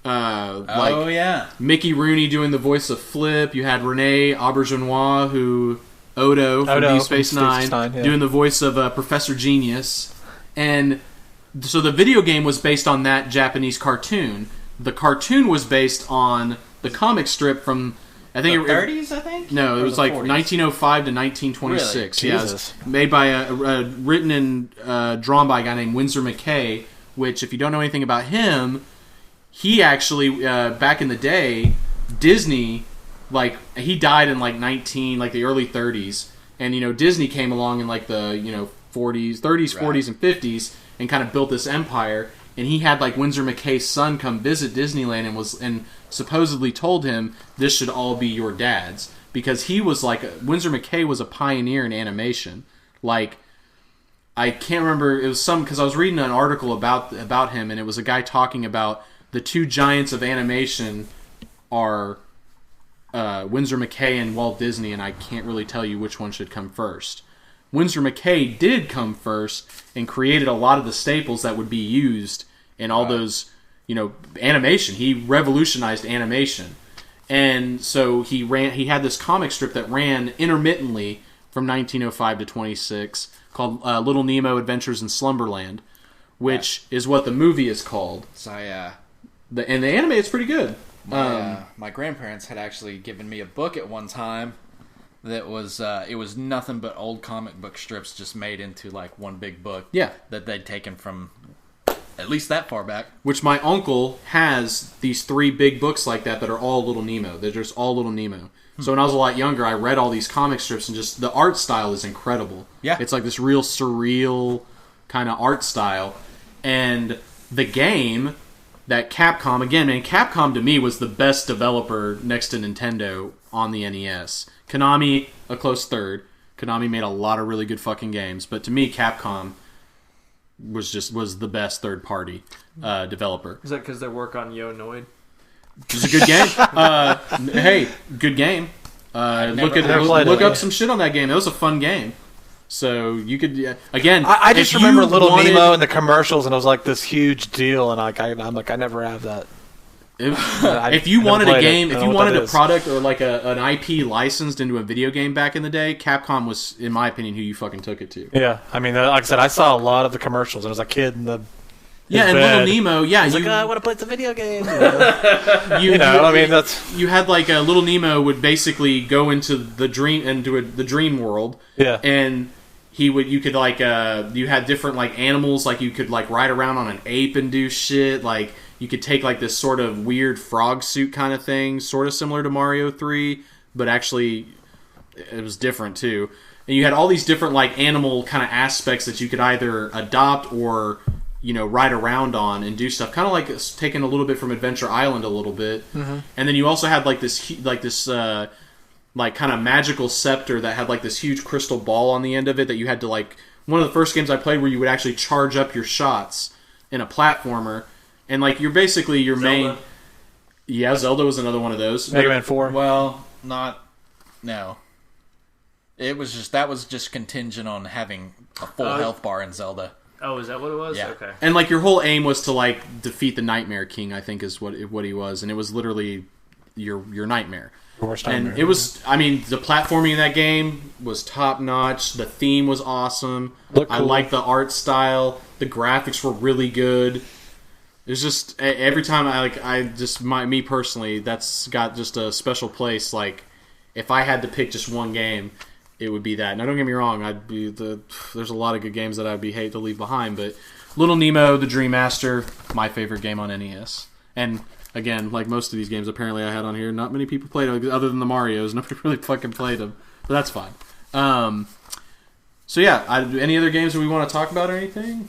Oh yeah. Mickey Rooney doing the voice of Flip. You had Renee Auberjonois, Odo from Odo Deep Space from Deep Space Nine, Nine, yeah. doing the voice of Professor Genius. And so the video game was based on that Japanese cartoon. The cartoon was based on the comic strip from, I think The 30s, I think. no, it Or was the like 40s? 1905 to 1926. Really? Yeah, it was Jesus. made by written and drawn by a guy named Winsor McKay. Which, if you don't know anything about him, he actually back in the day, Disney, he died in the early 30s, and Disney came along in the 40s, 30s, 40s, and 50s, and kind of built this empire. And he had Winsor McKay's son come visit Disneyland and supposedly told him this should all be your dad's, because he was Winsor McKay was a pioneer in animation. I can't remember. It was because I was reading an article about him, and it was a guy talking about the two giants of animation are Winsor McCay and Walt Disney, and I can't really tell you which one should come first. Winsor McCay did come first and created a lot of the staples that would be used in all those, animation. He revolutionized animation. And so he had this comic strip that ran intermittently from 1905 to 26 called Little Nemo Adventures in Slumberland, which is what the movie is called. So and the anime is pretty good. my grandparents had actually given me a book at one time that was it was nothing but old comic book strips just made into like one big book. Yeah. That they'd taken from at least that far back. Which my uncle has these 3 big books like that are all Little Nemo. They're just all Little Nemo. So when I was a lot younger, I read all these comic strips, and just the art style is incredible. Yeah. It's like this real surreal kind of art style. And the game that Capcom, again, man, Capcom to me was the best developer next to Nintendo on the NES. Konami, a close third. Konami made a lot of really good fucking games, but to me, Capcom was the best third-party developer. Is that because they work on Yo Noid? It was a good game. Hey, good game. Look up some shit on that game. It was a fun game. So you could again. I just if remember you Little wanted- Nemo in the commercials, and it was like this huge deal. And I'm like, I never have that. If you never wanted a played it. game, I if don't you know what wanted that a is. product or like an IP licensed into a video game back in the day, Capcom was, in my opinion, who you fucking took it to. Yeah, I mean, like I said, I saw a lot of the commercials. And I was a kid in the Yeah, and bed. Little Nemo, yeah, He's you, like, I want to play some video games. I mean, that's you had like a Little Nemo would basically go into the dream world. Yeah. And you could like you had different like animals, like you could like ride around on an ape and do shit. Like you could take like this sort of weird frog suit kind of thing, sort of similar to Mario 3, but actually it was different too. And you had all these different like animal kind of aspects that you could either adopt or ride around on and do stuff, kind of like taking a little bit from Adventure Island a little bit. And then you also had like this kind of magical scepter that had like this huge crystal ball on the end of it that you had to like. One of the first games I played where you would actually charge up your shots in a platformer, and like you're basically your main. Yeah, Zelda was another one of those. Mega Man 4. Well, no. It was that was just contingent on having a full health bar in Zelda. Oh, is that what it was? Yeah. Okay. And like your whole aim was to like defeat the Nightmare King, I think is what he was, and it was literally your nightmare. And it was, I mean, the platforming in that game was top notch. The theme was awesome. Looked I cool. liked the art style. The graphics were really good. It was just every time me personally, that's got just a special place. Like if I had to pick just one game, it would be that. Now don't get me wrong, there's a lot of good games that I'd be hate to leave behind, but Little Nemo, the Dream Master, my favorite game on NES. And again, like most of these games apparently I had on here, not many people played them other than the Marios. Nobody really fucking played them, but that's fine. So yeah, any other games that we want to talk about or anything?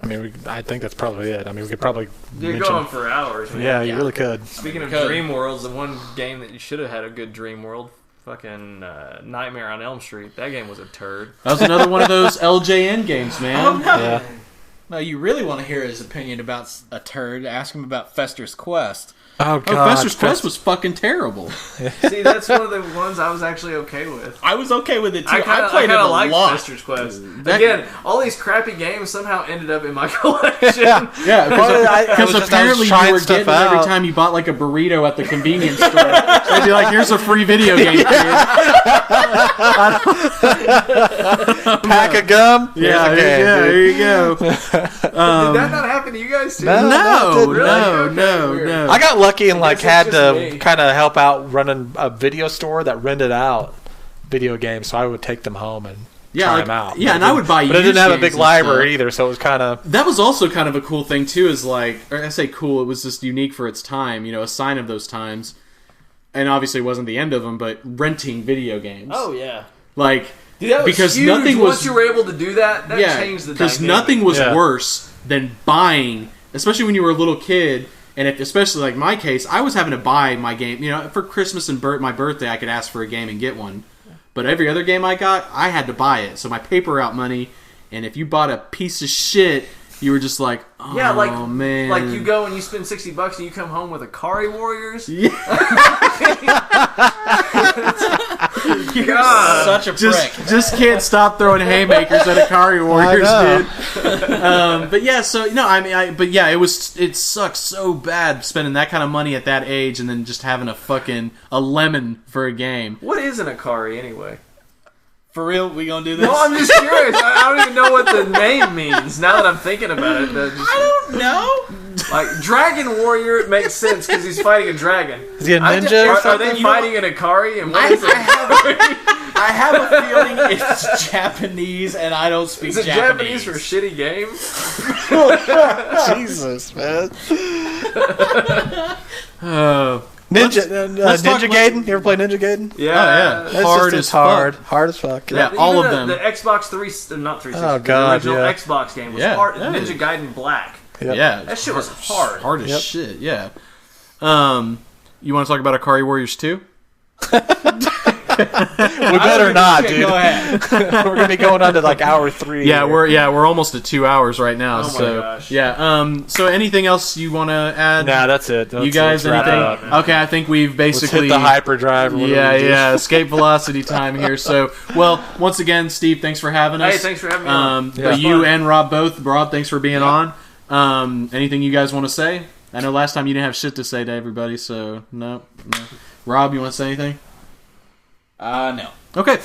I mean, I think that's probably it. I mean, we could probably You're mention. going for hours, man. Yeah, you really could. Speaking of Dream Worlds, the one game that you should have had a good Dream World, fucking Nightmare on Elm Street. That game was a turd. That was another one of those LJN games, man. Yeah. No, you really want to hear his opinion about a turd? Ask him about Fester's Quest. Oh Oh, god. Fester's Quest was fucking terrible. See, that's one of the ones I was actually okay with. I was okay with it too. I played it a liked lot. Fester's Quest. Again, all these crappy games somehow ended up in my collection. Yeah, because was apparently you trying were stuff getting it every out. time you bought like a burrito at the convenience store. They'd be like, "Here's a free video game, kid." Pack of gum. Yeah, Here's a game, there you dude. go. Did that not happen to you guys too? No. No, Really? no, Okay, weird. no. I got lucky and like guess had it's to just me. kind of help out running a video store that rented out video games, so I would take them home and try them out. Yeah, and I would buy. But it didn't have a used big games and library stuff. either, so it was kind of That was also kind of a cool thing too. Is like, or I say cool, it was just unique for its time. A sign of those times, and obviously it wasn't the end of them. But renting video games. Oh yeah. like Dude, that was because huge. nothing Once was. you were able to do that, that changed the because dynamic. nothing was Yeah. worse than buying, especially when you were a little kid. And especially like my case, I was having to buy my game. For Christmas and my birthday, I could ask for a game and get one. But every other game I got, I had to buy it. So my paper route money and if you bought a piece of shit, you were just like, oh, Yeah, like man. like you go and you spend $60 and you come home with Akari Warriors. Yeah. You're such a prick. Just can't stop throwing haymakers at Akari Warriors, dude. But yeah, so it sucks so bad spending that kind of money at that age and then just having a lemon for a game. What is an Akari anyway? For real, we gonna do this? No, I'm just curious. I don't even know what the name means now that I'm thinking about it. I don't know. Like Dragon Warrior makes sense because he's fighting a dragon. Is he a ninja or Are something? they fighting an Akari? And what is it? I have a feeling it's Japanese, and I don't speak Is it Japanese for shitty game? Jesus, man. Ninja Gaiden? You ever play Ninja Gaiden? Yeah. Oh, yeah. Hard as fuck. Hard as fuck. Yeah, all of them. The Xbox 3, not 360. Oh, God, the original yeah. Xbox game was Yeah, hard. yeah. Ninja Gaiden Black. Yep. Yeah. That shit was hard. Hard as shit, yeah. You want to talk about Akari Warriors 2? We better not, dude. Go ahead. We're gonna be going on to like hour 3. Yeah, we're almost at 2 hours right now. Oh my so gosh. yeah. So anything else you want to add? Nah, that's it. You guys, let's wrap it anything? up. Okay, I think we've Let's basically hit the hyperdrive. Or whatever Yeah, we do. yeah. Escape velocity time here. So, well, once again, Steve, thanks for having us. Hey, thanks for having me on. But you and Rob both. Rob, thanks for being on. Anything you guys want to say? I know last time you didn't have shit to say to everybody, so no. Rob, you want to say anything? No. Okay.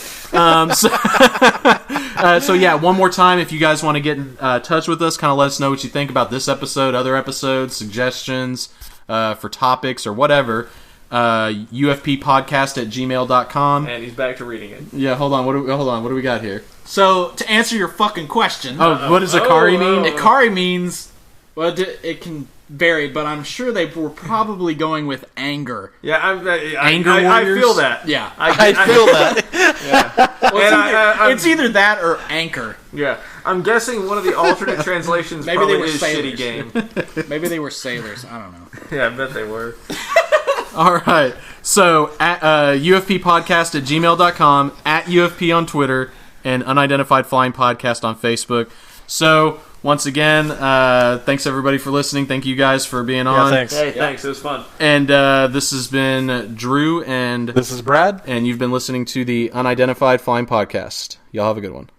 So yeah, one more time, if you guys want to get in touch with us, kind of let us know what you think about this episode, other episodes, suggestions for topics or whatever. UFPpodcast@gmail.com. And he's back to reading it. Yeah, hold on. What do we got here? So, to answer your fucking question, Oh, what does Akari mean? Ikari means, well, it can vary, but I'm sure they were probably going with anger. Yeah, Anger I Warriors? feel that. Yeah. I feel that. Well, it's either that or anchor. Yeah, I'm guessing one of the alternate translations Maybe probably they were is sailors. shitty game. Maybe they were sailors. I don't know. Yeah, I bet they were. All right. So, at UFPpodcast@gmail.com, at UFP on Twitter, and Unidentified Flying Podcast on Facebook. So, once again, thanks everybody for listening. Thank you guys for being on. Thanks. Hey, thanks. It was fun. And this has been Drew, and This is Brad. you've been listening to the Unidentified Flying Podcast. Y'all have a good one.